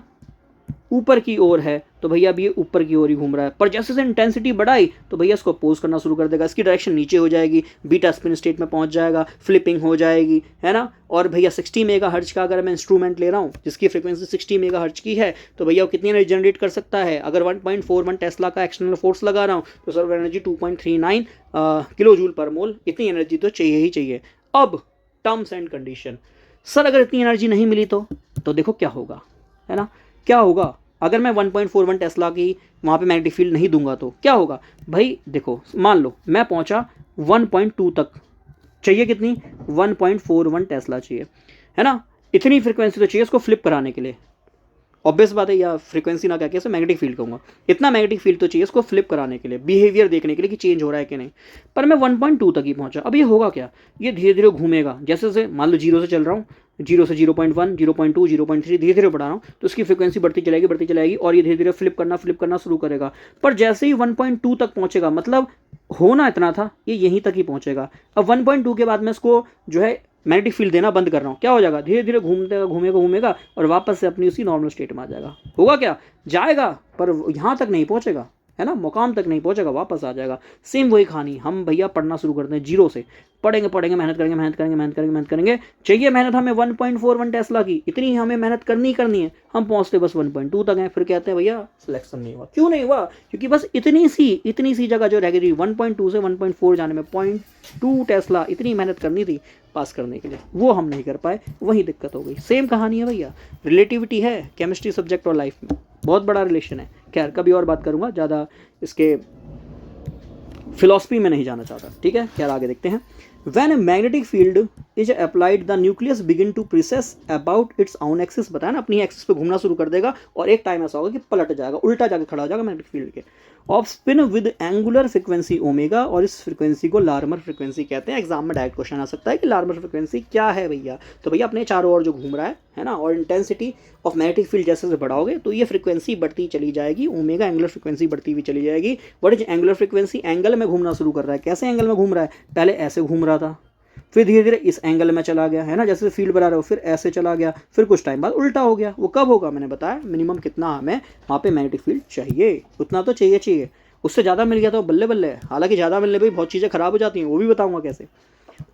ऊपर की ओर है, तो भैया अब ये ऊपर की ओर ही घूम रहा है। पर जैसे से इंटेंसिटी बढ़ाई तो भैया इसको अपोज करना शुरू कर देगा, इसकी डायरेक्शन नीचे हो जाएगी, बीटा स्पिन स्टेट में पहुंच जाएगा, फ्लिपिंग हो जाएगी, है ना। और भैया 60 मेगाहर्ट्ज का अगर मैं इंस्ट्रूमेंट ले रहा हूँ जिसकी फ्रीक्वेंसी 60 मेगाहर्ट्ज की है, तो भैया वो कितनी एनर्जी जनरेट कर सकता है। अगर 1.41 टेस्ला का एक्सटर्नल फोर्स लगा रहा हूँ तो सर्व एनर्जी 2.39 किलो जूल पर मोल, इतनी एनर्जी तो चाहिए ही चाहिए। अब टर्म्स एंड कंडीशन, सर अगर इतनी एनर्जी नहीं मिली तो देखो क्या होगा, है ना, क्या होगा। अगर मैं 1.41 टेस्ला की वहाँ पे मैग्नेटिक फील्ड नहीं दूंगा तो क्या होगा भाई। देखो मान लो मैं पहुँचा 1.2 तक, चाहिए कितनी 1.41 टेस्ला चाहिए, है ना। इतनी फ्रीक्वेंसी तो चाहिए इसको फ्लिप कराने के लिए, ऑब्वियस बात है, या फ्रीक्वेंसी ना क्या कैसे मैग्नेटिक फील्ड कहूँगा, इतना मैग्नेटिक फील्ड तो चाहिए इसको फ्लिप कराने के लिए, बिहेवियर देखने के लिए कि चेंज हो रहा है कि नहीं। पर मैं 1.2 तक ही पहुंचा, अब ये होगा क्या, ये धीरे धीरे घूमेगा। जैसे से मान लो 0 से चल रहा हूँ, 0 से 0.1 0.2 0.3 धीरे धीरे बढ़ा रहा हूँ, तो उसकी फ्रीक्वेंसी बढ़ती चलेगी और ये धीरे धीरे फ्लिप करना शुरू करेगा। पर जैसे ही 1.2 तक पहुंचेगा, मतलब होना इतना था, ये यहीं तक ही पहुंचेगा। अब 1.2 के बाद मैं इसको जो है मैग्नेटिक फील्ड देना बंद कर रहा हूँ, क्या हो जाएगा, धीरे धीरे घूमेगा और वापस से अपनी उसी नॉर्मल स्टेट में आ जाएगा। होगा क्या, जाएगा पर यहाँ तक नहीं पहुँचेगा, है ना, मुकाम तक नहीं पहुँचेगा, वापस आ जाएगा। सेम वही कहानी हम भैया पढ़ना शुरू करते हैं जीरो से, पढ़ेंगे मेहनत करेंगे। चाहिए मेहनत हमें 1.41 टेस्ला की, इतनी हमें मेहनत करनी है, हम पहुँचते बस 1.2 तक हैं, फिर कहते हैं भैया सिलेक्शन नहीं हुआ। क्यों नहीं हुआ, क्योंकि बस इतनी सी जगह जो रह गई 1.2 से 1.4 जाने में 0.2 टेस्ला, इतनी मेहनत करनी थी पास करने के लिए, वो हम नहीं कर पाए, वही दिक्कत हो गई। सेम कहानी है भैया, रिलेटिविटी है केमिस्ट्री सब्जेक्ट और लाइफ में, बहुत बड़ा रिलेशन है। खैर कभी और बात करूंगा, ज़्यादा इसके फिलॉसफी में नहीं जाना चाहता, ठीक है। खैर आगे देखते हैं। When a magnetic field is applied, the nucleus begin to precess about its own axis, बताया ना, अपनी एक्सिस पे घूमना शुरू कर देगा और एक टाइम ऐसा होगा कि पलट जाएगा, उल्टा जाके खड़ा हो जाएगा मैग्नेटिक फील्ड के, off spin with angular frequency omega, और इस फ्रीक्वेंसी को लार्मर फ्रीक्वेंसी कहते हैं। एग्जाम में डायरेक्ट क्वेश्चन आ सकता है कि लार्मर फ्रीक्वेंसी क्या है भैया, तो भैया अपने चारों ओर जो घूम रहा है ना, और इंटेंसिटी ऑफ मैग्नेटिक फील्ड जैसे बढ़ाओगे तो ये फ्रीक्वेंसी बढ़ती चली जाएगी, ओमेगा एंगुलर फ्रीक्वेंसी बढ़ती हुई चली जाएगी। What is angular frequency, angle में घूमना शुरू कर रहा है। कैसे एंगल में घूम रहा है, पहले ऐसे घूम रहा था, फिर धीरे धीरे इस एंगल में चला गया, है ना, जैसे फील्ड बना रहा हो, फिर ऐसे चला गया, फिर कुछ टाइम बाद उल्टा हो गया। वो कब होगा, मैंने बताया मिनिमम कितना हमें वहाँ पे मैग्नेटिक फील्ड चाहिए, उतना तो चाहिए। उससे ज़्यादा मिल गया तो बल्ले बल्ले, हालांकि ज़्यादा मिलने पर बहुत चीज़ें खराब हो जाती हैं, वो भी बताऊँगा कैसे,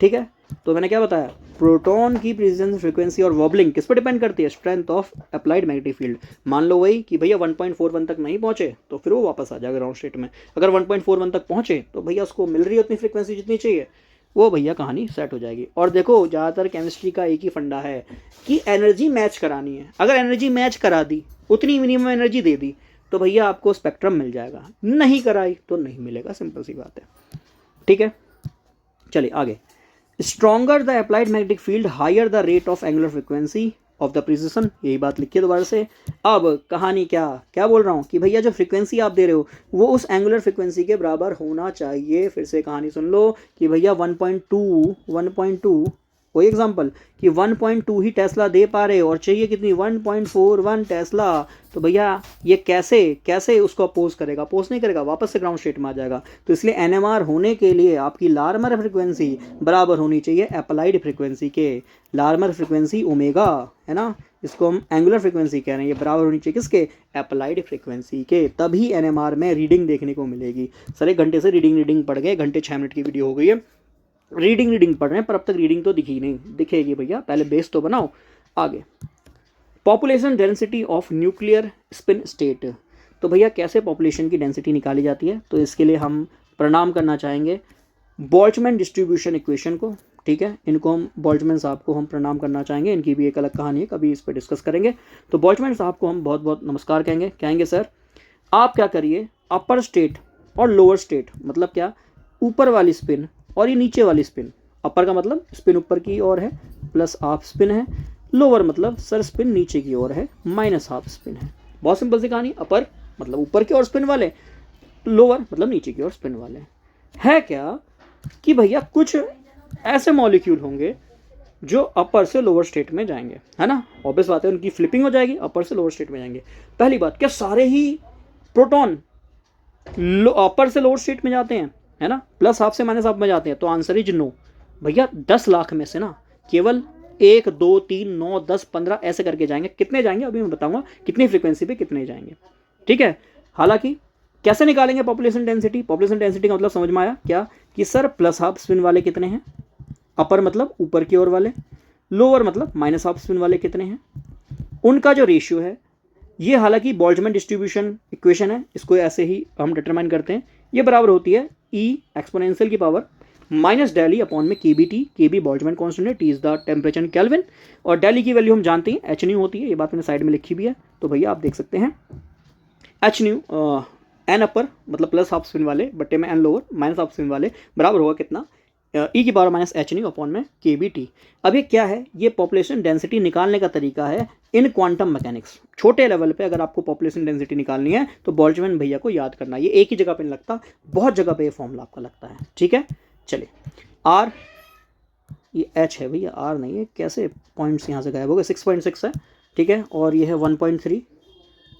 ठीक है। तो मैंने क्या बताया, प्रोटॉन की प्रेजेंस फ्रीक्वेंसी और वॉबलिंग किस पर डिपेंड करती है, strength of applied magnetic field. मान लो वही कि भैया 1.41 तक नहीं पहुंचे तो फिर वो वापस आ जाएगा ग्राउंड स्टेट में। अगर 1.41 तक पहुंचे तो भैया उसको मिल रही है उतनी फ्रीक्वेंसी जितनी चाहिए, वो भैया कहानी सेट हो जाएगी। और देखो ज़्यादातर केमिस्ट्री का एक ही फंडा है कि एनर्जी मैच करानी है। अगर एनर्जी मैच करा दी, उतनी मिनिमम एनर्जी दे दी, तो भैया आपको स्पेक्ट्रम मिल जाएगा, नहीं कराई तो नहीं मिलेगा, सिंपल सी बात है, ठीक है। चलिए आगे। Stronger the applied magnetic field higher the rate of angular frequency of the precession, यही बात लिखिए दोबारा से। अब कहानी क्या बोल रहा हूँ कि भैया जो फ्रीक्वेंसी आप दे रहे हो वो उस एंगुलर फ्रीक्वेंसी के बराबर होना चाहिए। फिर से कहानी सुन लो कि भैया 1.2 वही एग्जांपल कि 1.2 ही टेस्ला दे पा रहे और चाहिए कितनी 1.41 टेस्ला, तो भैया ये कैसे उसको अपोज करेगा, अपोज नहीं करेगा, वापस से ग्राउंड स्टेट में आ जाएगा। तो इसलिए एनएमआर होने के लिए आपकी लार्मर फ्रीक्वेंसी बराबर होनी चाहिए अप्लाइड फ्रीक्वेंसी के। लार्मर फ्रीक्वेंसी ओमेगा, है ना, इसको हम एंगुलर फ्रीक्वेंसी कह रहे हैं, ये बराबर होनी चाहिए किसके, अप्लाइड फ्रीक्वेंसी के, तभी एनएमआर में रीडिंग देखने को मिलेगी। सर 1 घंटे से रीडिंग पढ़ गए, घंटे 6 मिनट की वीडियो हो गई है, रीडिंग पढ़ रहे हैं, पर अब तक रीडिंग तो दिखी नहीं, दिखेगी भैया, पहले बेस तो बनाओ। आगे, population density of nuclear spin state, तो भैया कैसे पॉपुलेशन की डेंसिटी निकाली जाती है, तो इसके लिए हम प्रणाम करना चाहेंगे बोल्ट्जमैन डिस्ट्रीब्यूशन इक्वेशन को, ठीक है। इनको हम बोल्ट्जमैन साहब को हम प्रणाम करना चाहेंगे, इनकी भी एक अलग कहानी है, कभी इस पर डिस्कस करेंगे। तो बोल्ट्जमैन साहब को हम बहुत बहुत नमस्कार कहेंगे सर आप क्या करिए, अपर स्टेट और लोअर स्टेट, मतलब क्या, ऊपर वाली स्पिन और ये नीचे वाली स्पिन, अपर का मतलब स्पिन ऊपर की ओर है प्लस हाफ स्पिन है, लोअर मतलब सर स्पिन नीचे की ओर है माइनस हाफ स्पिन है। बहुत सिंपल सी कहानी, अपर मतलब ऊपर की ओर स्पिन वाले, लोअर मतलब नीचे की ओर स्पिन वाले। है क्या कि भैया कुछ ऐसे मॉलिक्यूल होंगे जो अपर से लोअर स्टेट में जाएंगे, है ना। ऑब्वियस बात है, उनकी फ्लिपिंग हो जाएगी, अपर से लोअर स्टेट में जाएंगे। पहली बात, क्या सारे ही प्रोटॉन अपर से लोअर स्टेट में जाते हैं, है ना, प्लस हाफ से माइनस हाफ में जाते हैं? तो आंसर इज नो। भैया 10 लाख में से ना केवल 1 2 3 9 10 15 ऐसे करके जाएंगे। कितने जाएंगे अभी मैं बताऊंगा, कितनी फ्रीक्वेंसी पे कितने जाएंगे, ठीक है। हालांकि कैसे निकालेंगे पॉपुलेशन डेंसिटी? पॉपुलेशन डेंसिटी का मतलब समझ में आया क्या, कि सर प्लस हाफ स्पिन वाले कितने हैं, अपर मतलब ऊपर की ओर वाले, लोअर मतलब माइनस हाफ स्पिन वाले कितने हैं, उनका जो रेशियो है ये, हालांकि बोल्ट्जमैन डिस्ट्रीब्यूशन इक्वेशन है, इसको ऐसे ही हम डिटरमाइन करते हैं। ये बराबर होती है ई एक्सपोनेंशियल की पावर माइनस डेली अपॉन में के बी टी। के बी बोल्ट्जमैन कॉन्स्टेंट है, T is the temperature in kelvin, और डेली की वैल्यू हम जानते हैं एच न्यू होती है। ये बात मैंने साइड में लिखी भी है, तो भैया आप देख सकते हैं एच न्यू एन अपर मतलब प्लस हाफ स्पिन वाले बट्टे में N lower minus half spin वाले बराबर होगा कितना, ई की power minus h nu upon में के बी टी। अब ये क्या है, ये पॉपुलेशन डेंसिटी निकालने का तरीका है इन क्वांटम मैकेनिक्स। छोटे लेवल पे अगर आपको पॉपुलेशन डेंसिटी निकालनी है तो बोल्ट्जमैन भैया को याद करना, ये एक ही जगह पे नहीं लगता, बहुत जगह पे ये फॉर्मूला आपका लगता है, ठीक है। चलिए आर, ये एच है भैया, आर नहीं है, कैसे पॉइंट्स यहाँ से गायब हो गए, 6.6 है, ठीक है, और ये है 1.3,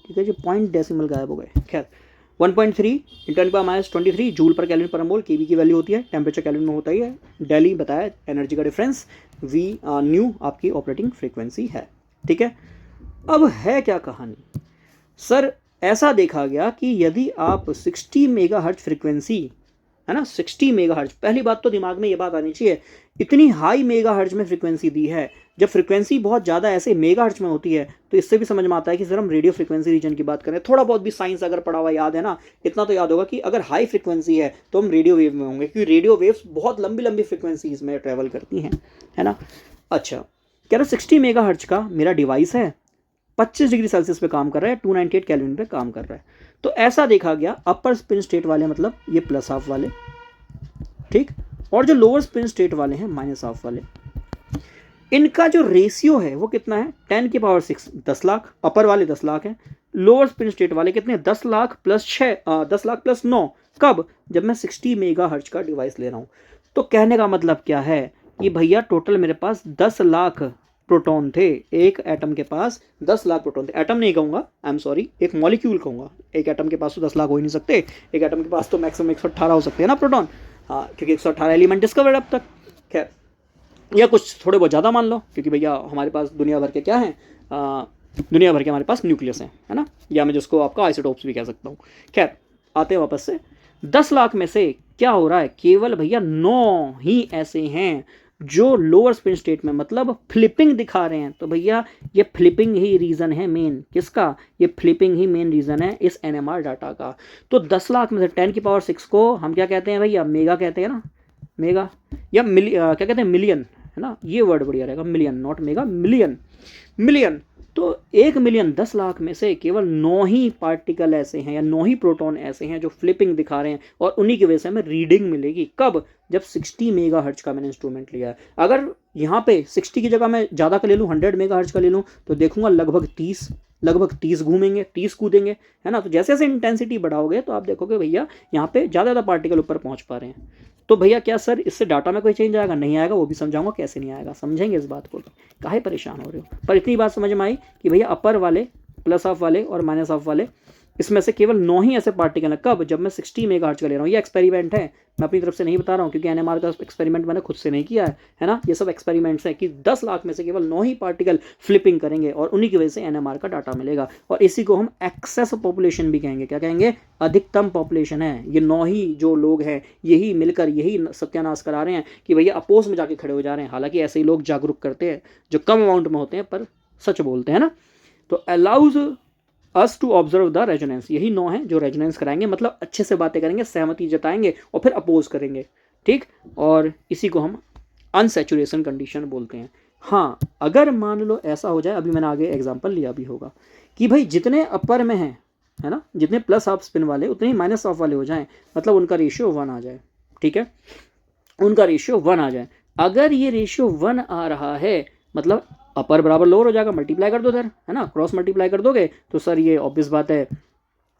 ठीक है जी, पॉइंट डेसिमल गायब हो गए। खैर 1.3 × 10⁻23 जूल पर केल्विन पर मोल, के बी की वैल्यू होती है, टेम्परेचर केल्विन में होता ही है, डेली बताया एनर्जी का डिफरेंस, वी न्यू आपकी ऑपरेटिंग फ्रीक्वेंसी है, ठीक है। अब है क्या कहानी, सर ऐसा देखा गया कि यदि आप 60 मेगाहर्ट्ज फ्रीक्वेंसी, है ना, 60 मेगाहर्ट्ज, पहली बात तो दिमाग में ये बात आनी चाहिए, इतनी हाई मेगाहर्ट्ज में फ्रीक्वेंसी दी है। जब फ्रीक्वेंसी बहुत ज़्यादा ऐसे मेगाहर्ट्ज में होती है तो इससे भी समझ में आता है कि सर हम रेडियो फ्रीक्वेंसी रीजन की बात करें, थोड़ा बहुत भी साइंस अगर पढ़ा हुआ याद है ना, इतना तो याद होगा कि अगर हाई फ्रीक्वेंसी है तो हम रेडियो वेव में होंगे, क्योंकि रेडियो वेव्स बहुत लंबी लंबी फ्रीक्वेंसीज में ट्रेवल करती हैं, है ना। अच्छा, कह रहा 60 मेगाहर्ट्ज का मेरा डिवाइस है, 25 डिग्री सेल्सियस पे काम कर रहा है, 298 केल्विन पे काम कर रहा है। तो ऐसा देखा गया अपर स्पिन स्टेट वाले मतलब ये प्लस हाफ वाले, ठीक, और जो लोअर स्पिन स्टेट वाले हैं माइनस हाफ वाले, इनका जो रेशियो है वो कितना है, 10⁶ 10 लाख, अपर वाले 10 लाख हैं, लोअर स्पिन स्टेट वाले कितने, 10 लाख प्लस 6 10 लाख प्लस 9, कब, जब मैं 60 मेगाहर्ट्ज का डिवाइस ले रहा हूँ। तो कहने का मतलब क्या है कि भैया टोटल मेरे पास 10 लाख प्रोटॉन थे, एक एटम के पास 10 लाख प्रोटॉन थे, एटम नहीं कहूँगा, आई एम सॉरी, एक मॉलिक्यूल कहूँगा, एक एटम के पास तो 10 लाख हो ही नहीं सकते, एक एटम के पास तो मैक्सिमम 118 हो सकते हैं ना प्रोटॉन, हाँ, क्योंकि 118 एलिमेंट डिस्कवर्ड अब तक। खैर, या कुछ थोड़े बहुत ज़्यादा मान लो, क्योंकि भैया हमारे पास दुनिया भर के क्या हैं, दुनिया भर के हमारे पास न्यूक्लियस हैं, है ना, या मैं जिसको आपका आइसोटोप्स भी कह सकता हूँ। खैर आते हैं वापस से, 10 लाख में से क्या हो रहा है, केवल भैया 9 ही ऐसे हैं जो लोअर स्पिन स्टेट में मतलब फ्लिपिंग दिखा रहे हैं। तो भैया ये फ्लिपिंग ही रीज़न है मेन, किसका, ये फ्लिपिंग ही मेन रीज़न है इस NMR डाटा का। तो 10 लाख में से 10⁶ को हम क्या कहते हैं भैया, मेगा कहते हैं ना, मेगा, या क्या कहते हैं, मिलियन, है ना, ये वर्ड बढ़िया रहेगा, million, not mega, million, million. तो 1 मिलियन 10 लाख में से केवल 9 ही पार्टिकल ऐसे हैं या 9 ही प्रोटॉन ऐसे हैं जो फ्लिपिंग दिखा रहे हैं, और उन्हीं की वजह से हमें रीडिंग मिलेगी, कब, जब 60 मेगाहर्ट्ज का मैंने इंस्ट्रूमेंट लिया है। अगर यहाँ पे 60 की जगह मैं ज़्यादा का ले लूँ, 100 मेगाहर्ट्ज का ले लूँ, तो देखूंगा लगभग 30 घूमेंगे, 30 कूदेंगे, है ना। तो जैसे जैसे इंटेंसिटी बढ़ाओगे तो आप देखोगे भैया यहाँ पे ज़्यादा पार्टिकल ऊपर पहुँच पा रहे हैं। तो भैया क्या सर इससे डाटा में कोई चेंज आएगा, नहीं आएगा, वो भी समझाऊंगा कैसे नहीं आएगा, समझेंगे इस बात को, काहे परेशान हो रहे हो। पर इतनी बात समझ में आई कि भैया अपर वाले, प्लस हाफ वाले और माइनस हाफ वाले, इसमें से केवल 9 ही ऐसे पार्टिकल हैं, कब, जब मैं 60 मेगाहर्ट्ज का ले रहा हूँ। ये एक्सपेरिमेंट है, मैं अपनी तरफ से नहीं बता रहा हूँ, क्योंकि NMR का एक्सपेरिमेंट मैंने खुद से नहीं किया है ना, ये सब एक्सपेरिमेंट्स हैं कि 10 लाख में से केवल 9 ही पार्टिकल फ्लिपिंग करेंगे और उन्हीं की वजह से NMR का डाटा मिलेगा। और इसी को हम एक्सेस पॉपुलेशन भी कहेंगे, क्या कहेंगे, अधिकतम पॉपुलेशन है। ये 9 ही जो लोग हैं यही मिलकर यही सत्यानाश करा रहे हैं कि भैया अपोज में जाके खड़े हो जा रहे हैं। हालांकि ऐसे ही लोग जागरूक करते हैं जो कम अमाउंट में होते हैं पर सच बोलते हैं ना। तो allows us to observe the resonance, यही 9 हैं जो रेजोनेंस कराएंगे, मतलब अच्छे से बातें करेंगे, सहमति जताएंगे और फिर अपोज करेंगे, ठीक। और इसी को हम अनसैचुरेशन कंडीशन बोलते हैं। हाँ, अगर मान लो ऐसा हो जाए, अभी मैंने आगे एग्जांपल लिया भी होगा कि भाई जितने अपर में हैं, है ना, जितने प्लस हाफ स्पिन वाले उतने ही माइनस हाफ वाले हो जाएं, मतलब उनका रेशियो 1 आ जाए, ठीक है, उनका रेशियो 1 आ जाए। अगर ये रेशियो 1 आ रहा है मतलब अपर बराबर लोअर हो जाएगा, मल्टीप्लाई कर दो उधर, है ना, क्रॉस मल्टीप्लाई कर दोगे तो सर ये ऑब्वियस बात है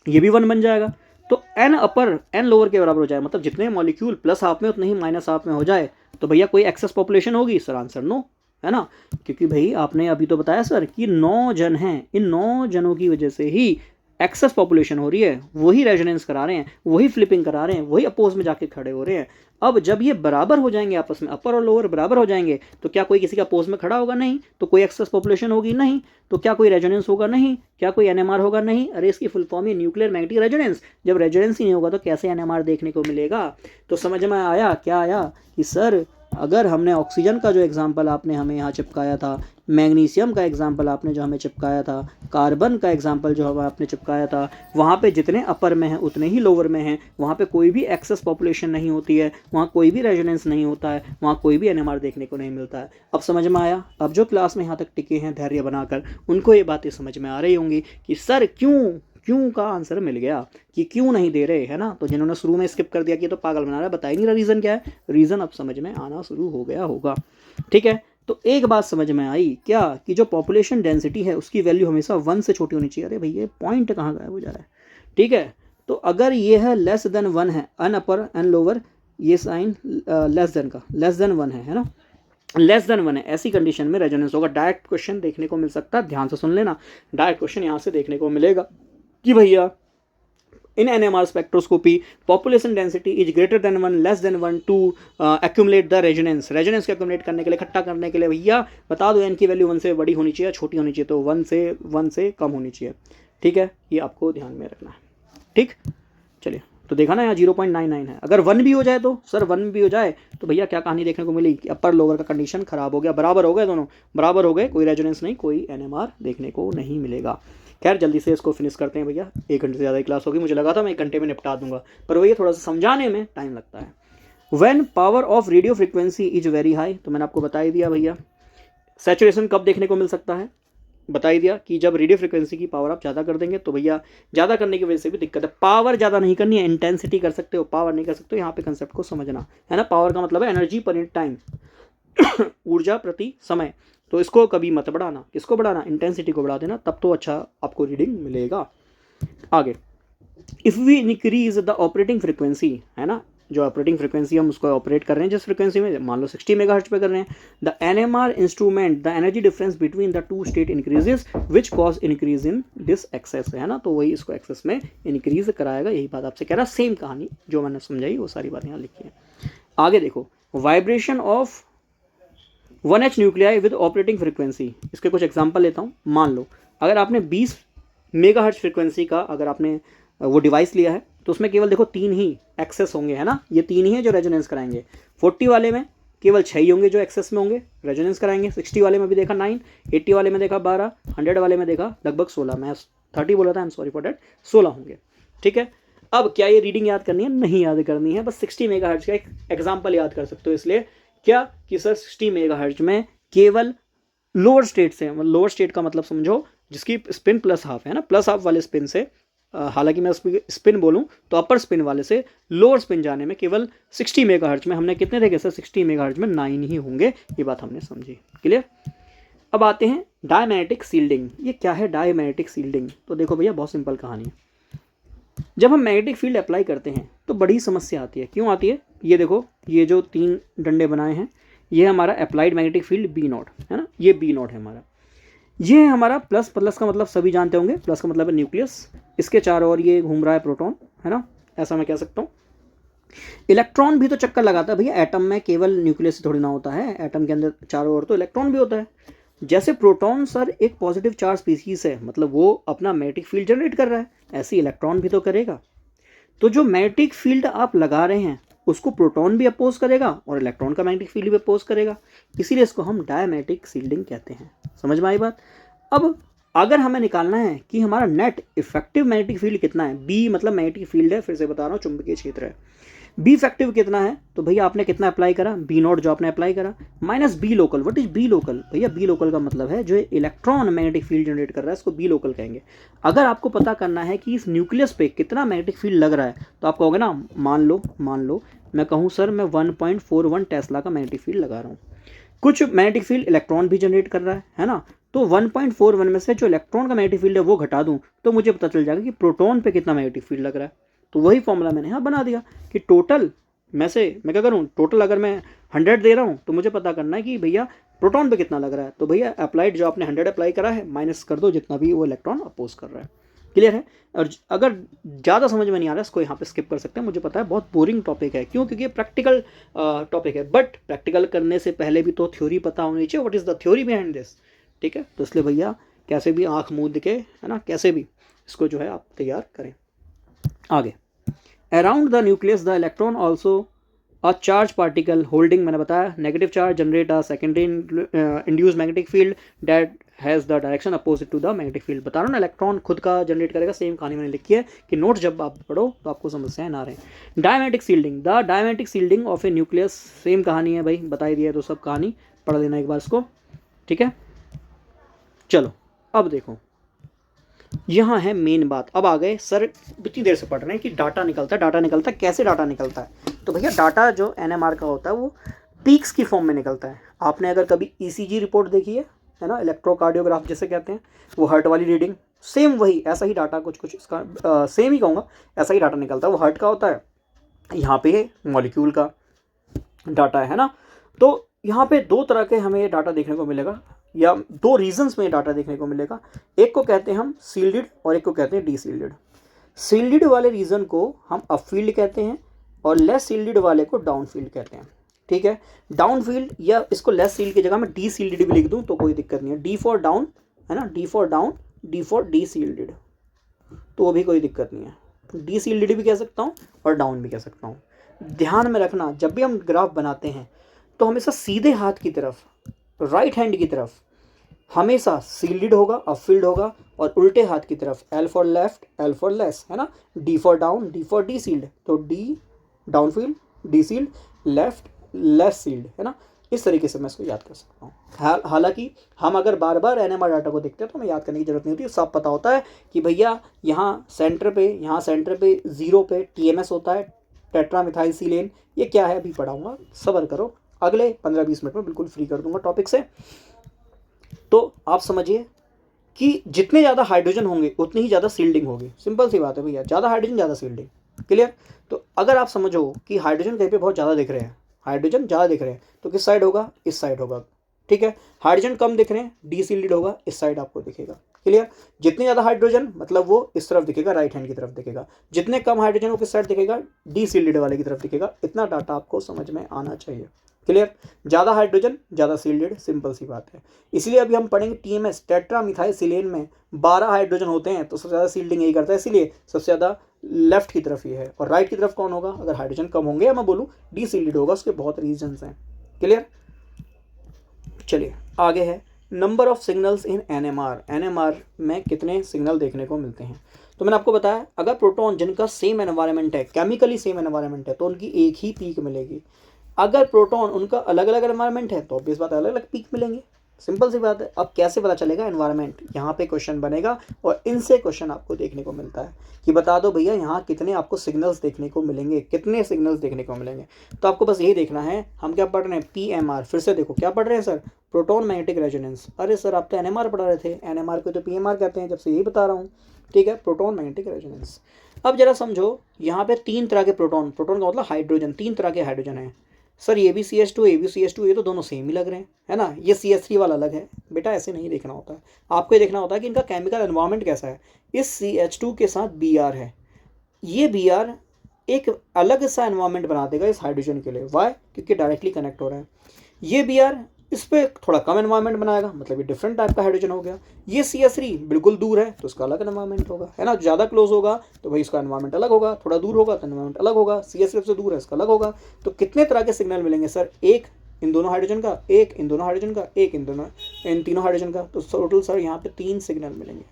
ये भी 1 बन जाएगा। तो n अपर n लोअर के बराबर हो जाए, मतलब जितने मॉलिक्यूल प्लस हाफ में उतने ही माइनस हाफ में हो जाए, तो भैया कोई एक्सेस पॉपुलेशन होगी, सर आंसर नो, है ना, क्योंकि भाई आपने अभी तो बताया सर कि 9 जन हैं, इन 9 जनों की वजह से ही एक्सेस पॉपुलेशन हो रही है, वही रेजोनेंस करा रहे हैं, वही फ्लिपिंग करा रहे हैं, वही अपोज में जाके खड़े हो रहे हैं। अब जब ये बराबर हो जाएंगे आपस में, अपर और लोअर बराबर हो जाएंगे, तो क्या कोई किसी का अपोज में खड़ा होगा? नहीं। तो कोई एक्सेस पॉपुलेशन होगी? नहीं। तो क्या कोई रेजोनेंस होगा? नहीं। क्या कोई एनएमआर होगा? नहीं। अरे इसकी फुल फॉर्म है न्यूक्लियर मैग्नेटिक रेजोनेंस। जब रेजोनेंस ही नहीं होगा तो कैसे एनएमआर देखने को मिलेगा? तो समझ में आया क्या आया कि सर अगर हमने ऑक्सीजन का जो एग्जाम्पल आपने हमें यहाँ चिपकाया था, मैग्नीशियम का एग्जाम्पल आपने जो हमें चिपकाया था, कार्बन का एग्जाम्पल जो हमें आपने चिपकाया था, वहाँ पे जितने अपर में हैं उतने ही लोअर में हैं, वहाँ पे कोई भी एक्सेस पॉपुलेशन नहीं होती है, वहाँ कोई भी रेजोनेंस नहीं होता है, वहाँ कोई भी एनएमआर देखने को नहीं मिलता है। अब समझ में आया? अब जो क्लास में यहाँ तक टिके हैं धैर्य बनाकर, उनको ये बातें समझ में आ रही होंगी कि सर क्यों का आंसर मिल गया, कि क्यों नहीं दे रहे, है ना। तो जिन्होंने शुरू में स्किप कर दिया कि तो पागल बना रहा है, बता ही नहीं रहा रीज़न क्या है, रीज़न अब समझ में आना शुरू हो गया होगा। ठीक है, तो एक बात समझ में आई क्या, कि जो पॉपुलेशन डेंसिटी है उसकी वैल्यू हमेशा 1 से छोटी होनी चाहिए। अरे भैया पॉइंट कहाँ गायब हो जा रहा है? ठीक है, तो अगर ये है लेस देन 1 है, अन अपर एन लोअर, ये साइन लेस देन का लेस देन 1 है ना, लेस देन 1 है, ऐसी कंडीशन में रेजोनेंस होगा। डायरेक्ट क्वेश्चन देखने को मिल सकता है, ध्यान से सुन लेना, डायरेक्ट क्वेश्चन यहाँ से देखने को मिलेगा कि भैया in NMR spectroscopy population density is greater than 1 less than 1 to accumulate the resonance को accumulate करने के लिए, इकट्ठा करने के लिए भैया बता दो n की वैल्यू 1 से बड़ी होनी चाहिए, छोटी होनी चाहिए, तो 1 से कम होनी चाहिए। ठीक है, ये आपको ध्यान में रखना है। ठीक, चलिए, तो देखा ना यहाँ 0.99 है। अगर 1 भी हो जाए तो सर 1 भी हो जाए तो भैया क्या कहानी देखने को मिली कि अपर लोअर का कंडीशन खराब हो गया, बराबर हो गए, दोनों बराबर हो गए, कोई रेजोनेंस नहीं, कोई NMR देखने को नहीं मिलेगा। खैर जल्दी से इसको फिनिश करते हैं भैया, 1 घंटे से ज़्यादा ही क्लास होगी, मुझे लगा था मैं 1 घंटे में निपटा दूंगा, पर वही थोड़ा सा समझाने में टाइम लगता है। When power of radio frequency is very high, तो मैंने आपको बता ही दिया भैया। सैचुरेशन कब देखने को मिल सकता है? बता ही दिया कि जब रेडियो फ्रिक्वेंसी की पावर आप ज़्यादा कर देंगे, तो भैया ज़्यादा करने की वजह से भी दिक्कत है। पावर ज़्यादा नहीं करनी है, इंटेंसिटी कर सकते हो, पावर नहीं कर सकते हो। यहाँ पे कंसेप्ट को समझना है ना। पावर का मतलब है एनर्जी पर यूनिट टाइम, ऊर्जा प्रति समय। तो इसको कभी मत बढ़ाना, किसको बढ़ाना? इंटेंसिटी को बढ़ा देना, तब तो अच्छा आपको रीडिंग मिलेगा। आगे, if we increase the operating frequency, है ना, जो ऑपरेटिंग फ्रिक्वेंसी हम उसको ऑपरेट कर रहे हैं जिस फ्रिक्वेंसी में, मान लो 60 मेगाहर्ट्ज पे कर रहे हैं, the NMR instrument the energy difference between the two state increases which cause increase in this excess, है ना। तो वही इसको एक्सेस में इंक्रीज कराएगा, यही बात आपसे कह रहा। सेम कहानी जो मैंने समझाई वो सारी बात यहाँ लिखी है। आगे देखो, vibration of 1H nuclei with operating frequency, इसके कुछ एग्जाम्पल लेता हूँ। मान लो अगर आपने 20 मेगाहर्ट्ज फ्रिक्वेंसी का अगर आपने वो डिवाइस लिया है, तो उसमें केवल देखो 3 ही एक्सेस होंगे, है ना, ये 3 ही है जो रेजोनेंस कराएंगे। 40 वाले में केवल 6 ही होंगे जो एक्सेस में होंगे, रेजोनेंस कराएंगे। 60 वाले में भी देखा 9, 80 वाले में देखा 12, 100 वाले में देखा लगभग 16, मैं 30 बोला था, आई एम सॉरी फॉर डैट, 16 होंगे। ठीक है, अब क्या ये रीडिंग याद करनी है? नहीं याद करनी है, बस 60 मेगाहर्ट्ज का एक एग्जाम्पल याद कर सकते हो। इसलिए क्या कि सर 60 मेगाहर्ट्ज में केवल लोअर स्टेट से, लोअर स्टेट का मतलब समझो जिसकी स्पिन प्लस हाफ है ना, प्लस हाफ वाले स्पिन से, हालांकि मैं स्पिन बोलूं तो अपर स्पिन वाले से लोअर स्पिन जाने में केवल 60 मेगाहर्ट्ज में हमने कितने देखे सर? 60 मेगाहर्ट्ज में 9 ही होंगे, ये बात हमने समझी। क्लियर? अब आते हैं डायमैग्नेटिक शील्डिंग। ये क्या है डायमैग्नेटिक शील्डिंग? तो देखो भैया बहुत सिंपल कहानी है। जब हम मैग्नेटिक फील्ड अप्लाई करते हैं तो बड़ी समस्या आती है। क्यों आती है? ये देखो, ये जो 3 डंडे बनाए हैं, ये हमारा अप्लाइड मैग्नेटिक फील्ड B0 है ना, ये B0 है हमारा। ये है हमारा प्लस, प्लस का मतलब सभी जानते होंगे, प्लस का मतलब है न्यूक्लियस, इसके चारों ओर ये घूम रहा है प्रोटॉन, है ना, ऐसा मैं कह सकता हूँ। इलेक्ट्रॉन भी तो चक्कर लगाता है भैया, एटम में केवल न्यूक्लियस थोड़ी ना होता है, एटम के अंदर चारों ओर तो इलेक्ट्रॉन भी होता है। जैसे प्रोटॉन सर एक पॉजिटिव चार्ज स्पीसीज है, मतलब वो अपना मैग्नेटिक फील्ड जनरेट कर रहा है, ऐसे इलेक्ट्रॉन भी तो करेगा। तो जो मैग्नेटिक फील्ड आप लगा रहे हैं उसको प्रोटॉन भी अपोज करेगा और इलेक्ट्रॉन का मैग्नेटिक फील्ड भी अपोज करेगा, इसीलिए इसको हम डायमैग्नेटिक शील्डिंग कहते हैं। समझ में आई बात? अब अगर हमें निकालना है कि हमारा नेट इफेक्टिव मैग्नेटिक फील्ड कितना है, बी मतलब मैग्नेटिक फील्ड है, फिर से बता रहा हूँ चुंबकीय क्षेत्र है, बी इफेक्टिव कितना है, तो भैया आपने कितना अप्लाई करा, B0 जो आपने अप्लाई करा minus B local. What is B local? भैया बी लोकल का मतलब है जो इलेक्ट्रॉन मैग्नेटिक फील्ड जनरेट कर रहा है, इसको बी लोकल कहेंगे। अगर आपको पता करना है कि इस न्यूक्लियस पे कितना मैग्नेटिक फील्ड लग रहा है, तो आप कहोगे ना, मान लो मैं कहूँ सर मैं 1.41 टेस्ला का मैग्नेटिक फील्ड लगा रहा हूँ, कुछ मैग्नेटिक फील्ड इलेक्ट्रॉन भी जनरेट कर रहा है ना, तो 1.41 में से जो इलेक्ट्रॉन का मैग्नेटिक फील्ड है वो घटा दूं तो मुझे पता चल जाएगा कि प्रोटॉन पे कितना मैग्नेटिक फील्ड लग रहा है। तो वही फॉर्मूला मैंने यहाँ बना दिया कि टोटल में से मैं क्या करूँ, टोटल अगर मैं 100 दे रहा हूँ तो मुझे पता करना है कि भैया प्रोटॉन पे कितना लग रहा है, तो भैया अप्लाइड जो आपने 100 अप्लाई करा है माइनस कर दो जितना भी वो इलेक्ट्रॉन अपोज कर रहा है। क्लियर है। और अगर ज़्यादा समझ में नहीं आ रहा है इसको यहाँ पे स्किप कर सकते हैं, मुझे पता है बहुत बोरिंग टॉपिक है, क्यों, क्योंकि ये प्रैक्टिकल टॉपिक है, बट प्रैक्टिकल करने से पहले भी तो थ्योरी पता होनी चाहिए, what is the theory behind this. ठीक है, तो इसलिए भैया कैसे भी आँख मूंद के, है ना, कैसे भी इसको जो है आप तैयार करें। आगे, around the nucleus the electron also a charge particle holding, मैंने बताया negative charge generate a secondary induce magnetic field that has the direction opposite to the magnetic field. बता रहा हूँ ना, इलेक्ट्रॉन खुद का जनरेट करेगा, सेम कहानी मैंने लिखी है कि नोट जब आप पढ़ो तो आपको समस्याएं ना रहे। डायमेटिक shielding, the डायमेटिक shielding of A nucleus, same कहानी है भाई, बताई दिया है तो सब कहानी पढ़ लेना एक बार इसको। ठीक है, चलो अब देखो, यहाँ है मेन बात। अब आ गए सर, इतनी देर से पढ़ रहे हैं कि डाटा निकलता है, डाटा निकलता है, कैसे डाटा निकलता है, तो भैया डाटा जो एनएमआर का होता है वो पीक्स की फॉर्म में निकलता है। आपने अगर कभी ईसीजी रिपोर्ट देखी है ना, इलेक्ट्रोकार्डियोग्राफ जिसे कहते हैं, वो हार्ट वाली रीडिंग, सेम वही ऐसा ही डाटा, कुछ इसका सेम ही कहूँगा, ऐसा ही डाटा निकलता है। वो हार्ट का होता है, यहाँ पे मॉलिक्यूल का डाटा है ना। तो यहाँ पे दो तरह के हमें डाटा देखने को मिलेगा, या दो रीजंस में डाटा देखने को मिलेगा। एक को कहते हैं हम सील्डेड और एक को कहते हैं डीसील्डेड। सील्डेड वाले रीजन को हम अप फील्ड कहते हैं और लेस सील्डेड वाले को डाउन फील्ड कहते हैं। ठीक है, डाउन फील्ड, या इसको लेस सील्ड की जगह मैं डी सील्डेड भी लिख दूं तो कोई दिक्कत नहीं है, डी फॉर डाउन, है ना, D for down, D for D shielded, तो वो भी कोई दिक्कत नहीं है। डी सील्डेड भी कह सकता हूँ और डाउन भी कह सकता हूँ। ध्यान में रखना, जब भी हम ग्राफ बनाते हैं तो हमेशा सीधे हाथ की तरफ, राइट हैंड की तरफ हमेशा सील्डेड होगा, अप फील्ड होगा, और उल्टे हाथ की तरफ L for left, L for less, है ना, D for down, D for deshielded, तो D downfield, deshielded, left less shielded, है ना। इस तरीके से मैं इसको याद कर सकता हूँ। हालांकि हम अगर बार बार एनएमआर डाटा को देखते हैं तो हमें याद करने की जरूरत नहीं होती, सब पता होता है कि भैया यहाँ सेंटर पे 0 पे टीएमएस होता है, टेट्रामिथाइलसिलेन। ये क्या है अभी पढ़ाऊंगा, सब्र करो, अगले 15-20 मिनट में बिल्कुल फ्री कर दूंगा टॉपिक से। तो आप समझिए कि जितने ज़्यादा हाइड्रोजन होंगे उतनी ही ज़्यादा सील्डिंग होगी, सिंपल सी बात है भैया, ज़्यादा हाइड्रोजन ज़्यादा सील्डिंग। क्लियर। तो अगर आप समझो कि हाइड्रोजन कहीं पे बहुत ज़्यादा दिख रहे हैं, हाइड्रोजन ज़्यादा दिख रहे हैं, तो किस साइड होगा, इस साइड होगा। ठीक है, हाइड्रोजन कम दिख रहे हैं, डी सील्डेड होगा, इस साइड आपको दिखेगा। क्लियर। जितने ज़्यादा हाइड्रोजन मतलब वो इस तरफ दिखेगा, राइट हैंड की तरफ दिखेगा, जितने कम हाइड्रोजन वो किस साइड दिखेगा, डी सील्डेड वाले की तरफ दिखेगा। इतना डाटा आपको समझ में आना चाहिए। क्लियर। ज़्यादा हाइड्रोजन ज़्यादा सील्डेड, सिंपल सी बात है। इसलिए अभी हम पढ़ेंगे टीएमएस, टेट्रामिथाइलसिलेन में 12 हाइड्रोजन होते हैं, तो सबसे ज़्यादा सील्डिंग यही करता है, इसीलिए सबसे ज़्यादा लेफ्ट की तरफ ये है। और राइट की तरफ कौन होगा, अगर हाइड्रोजन कम होंगे, या मैं बोलूँ डी सील्डेड होगा, उसके बहुत रीजंस हैं। क्लियर। चलिए आगे है, number of signals in NMR. NMR में कितने सिग्नल देखने को मिलते हैं, तो मैंने आपको बताया अगर प्रोटॉन जिनका सेम एनवायरनमेंट है, केमिकली सेम एनवायरनमेंट है, तो उनकी एक ही पीक मिलेगी। अगर प्रोटॉन उनका अलग अलग एनवायरनमेंट है तो ऑब्वियस बात है अलग अलग पीक मिलेंगे, सिंपल सी बात है। अब कैसे पता चलेगा एनवायरनमेंट, यहाँ पे क्वेश्चन बनेगा और इनसे क्वेश्चन आपको देखने को मिलता है कि बता दो भैया यहाँ कितने आपको सिग्नल्स देखने को मिलेंगे, कितने सिग्नल्स देखने को मिलेंगे। तो आपको बस यही देखना है, हम क्या पढ़ रहे हैं, पीएमआर। फिर से देखो क्या पढ़ रहे हैं सर, प्रोटॉन मैग्नेटिक रेजोनेंस। अरे सर आप तो एनएमआर पढ़ा रहे थे, एनएमआर को तो पीएमआर कहते हैं, जब से यही बता रहा हूँ। ठीक है, प्रोटॉन मैग्नेटिक रेजोनेंस। अब जरा समझो, यहाँ पे 3 तरह के प्रोटॉन, प्रोटॉन का मतलब हाइड्रोजन, 3 तरह के हाइड्रोजन हैं। सर ये भी CH2, ये भी CH2, ये तो दोनों सेम ही लग रहे हैं, है ना। ये CH3 वाला अलग है, बेटा ऐसे नहीं देखना होता है, आपको ये देखना होता है कि इनका केमिकल एनवायरनमेंट कैसा है। इस CH2 के साथ Br है, ये Br एक अलग सा एनवायरनमेंट बना देगा इस हाइड्रोजन के लिए। वाई, क्योंकि डायरेक्टली कनेक्ट हो रहा है। ये Br इस पर थोड़ा कम एनवायरनमेंट बनाएगा, मतलब ये डिफरेंट टाइप का हाइड्रोजन हो गया। ये CH3 बिल्कुल दूर है तो इसका अलग एनवायरनमेंट होगा, है ना। ज़्यादा क्लोज होगा तो भाई इसका एनवायरनमेंट अलग होगा, थोड़ा दूर होगा तो एनवायरनमेंट अलग होगा। CH3 से दूर है, इसका अलग होगा। तो कितने तरह के सिग्नल मिलेंगे सर, एक इन दोनों हाइड्रोजन का, एक इन दोनों हाइड्रोजन का, एक इन तीनों हाइड्रोजन का। तो टोटल सर यहाँ पे 3 सिग्नल मिलेंगे।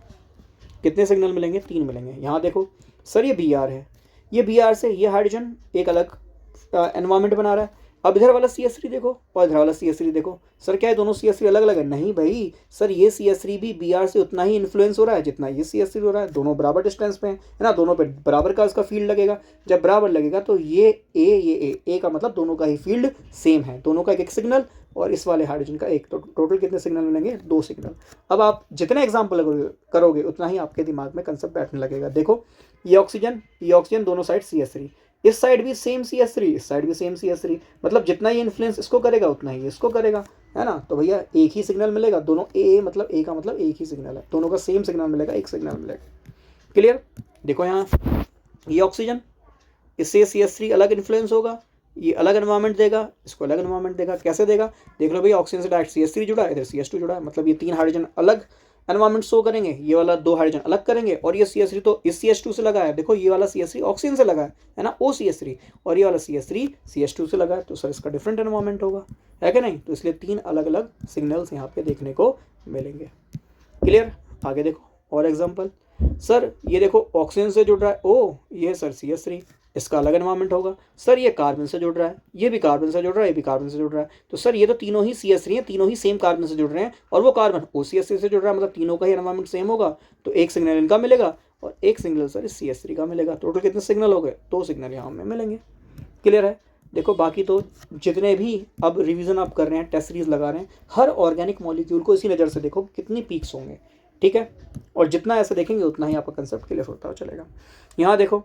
कितने सिग्नल मिलेंगे, 3 मिलेंगे। यहाँ देखो सर ये Br है, ये Br से ये हाइड्रोजन एक अलग एनवायरनमेंट बना रहा है। अब इधर वाला CH3 देखो और इधर वाला CH3 देखो, सर क्या है दोनों CH3 अलग अलग है, नहीं भाई सर ये CH3 भी Br से उतना ही इन्फ्लुएंस हो रहा है जितना ये CH3 हो रहा है। दोनों बराबर डिस्टेंस पे है ना, दोनों पे बराबर का इसका फील्ड लगेगा। जब बराबर लगेगा तो ये A का मतलब दोनों का ही फील्ड सेम है, दोनों का एक एक सिग्नल और इस वाले हाइड्रोजन का एक। तो टोटल कितने सिग्नल मिलेंगे, 2 सिग्नल। अब आप जितने एग्जाम्पल करोगे उतना ही आपके दिमाग में कंसेप्ट बैठने लगेगा। देखो ये ऑक्सीजन दोनों साइड CH3, इस साइड भी सेम CH3, इस साइड भी सेम CH3, मतलब जितना ये इन्फ्लुएंस इसको करेगा उतना ही इसको करेगा, है ना। तो भैया एक ही सिग्नल मिलेगा, दोनों ए मतलब ए का मतलब एक ही सिग्नल है, दोनों का सेम सिग्नल मिलेगा, एक सिग्नल मिलेगा। क्लियर। देखो यहाँ ये ऑक्सीजन, इससे CH3 अलग इन्फ्लुएंस होगा, ये अलग एनवायरनमेंट देगा, इसको अलग एनवायरनमेंट देगा। कैसे देगा देख लो भैया, ऑक्सीजन से डायरेक्ट CH3 जुड़ा है, इधर CH2 जुड़ा है, मतलब ये 3 हाइड्रोजन अलग एनवायरनमेंट शो करेंगे, ये वाला 2 हाइड्रोजन अलग करेंगे, और ये CH3 तो इस CH2 से लगा है, देखो ये वाला CH3 ऑक्सीजन से लगा है ना, OCH3, और ये वाला CH3 CH2 से लगा है, तो सर इसका डिफरेंट एनवायरनमेंट होगा, है कि नहीं। तो इसलिए 3 अलग अलग सिग्नल्स यहाँ पे देखने को मिलेंगे। क्लियर। आगे देखो और एग्जाम्पल, सर ये देखो ऑक्सीजन से जुड़ रहा है ओ, ये सर CH3, इसका अलग एनवायरनमेंट होगा। सर ये कार्बन से जुड़ रहा है, ये भी कार्बन से जुड़ रहा है, ये भी कार्बन से जुड़ रहा है, तो सर ये तो तीनों ही CH3 हैं, तीनों ही सेम कार्बन से जुड़ रहे हैं, और वो कार्बन OCH3 से जुड़ रहा है, मतलब तीनों का ही एनवायरनमेंट सेम होगा, तो एक सिग्नल इनका मिलेगा और एक सिग्नल सर इस CH3 का मिलेगा। टोटल कितने सिग्नल हो गए, 2 सिग्नल यहाँ में मिलेंगे। क्लियर है। देखो बाकी तो जितने भी अब रिवीजन आप कर रहे हैं, टेस्ट सीरीज लगा रहे हैं, हर ऑर्गेनिक मॉलिक्यूल को इसी नज़र से देखो कितनी पीक्स होंगे, ठीक है। और जितना ऐसे देखेंगे उतना ही आपका कंसेप्ट क्लियर होता चलेगा। यहाँ देखो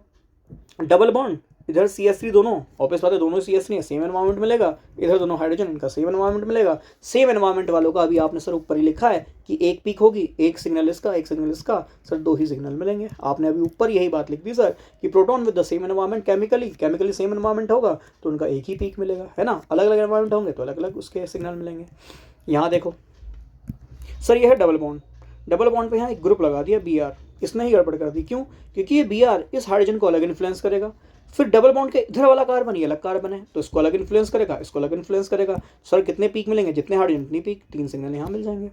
डबल बॉन्ड, इधर CH3 दोनों, ऑब्वियस बात है दोनों CH3 है, सेम एनवायरनमेंट मिलेगा, इधर दोनों हाइड्रोजन, इनका सेम एनवायरनमेंट मिलेगा। सेम एनवायरनमेंट वालों का अभी आपने सर ऊपर ही लिखा है कि एक पीक होगी, एक सिग्नल इसका, एक सिग्नल इसका, सर 2 ही सिग्नल मिलेंगे। आपने अभी ऊपर यही बात लिख दी सर कि proton with the same environment, chemically same environment होगा तो उनका एक ही पीक मिलेगा, है ना। अलग अलग एनवायरनमेंट होंगे तो अलग अलग उसके सिग्नल मिलेंगे। यहाँ देखो सर ये है डबल बॉन्ड, डबल बॉन्ड पे यहाँ एक ग्रुप लगा दिया Br, इसने ही गड़बड़ कर दी। क्यों, क्योंकि ये Br इस हाइड्रोजन को अलग इन्फ्लुएंस करेगा, फिर डबल बॉन्ड के इधर वाला कार्बन ये अलग कार्बन है, तो इसको अलग इन्फ्लुएंस करेगा, इसको अलग इन्फ्लुएंस करेगा। सर कितने पीक मिलेंगे, जितने हाइड्रोजन उतनी पीक, 3 सिग्नल यहाँ मिल जाएंगे।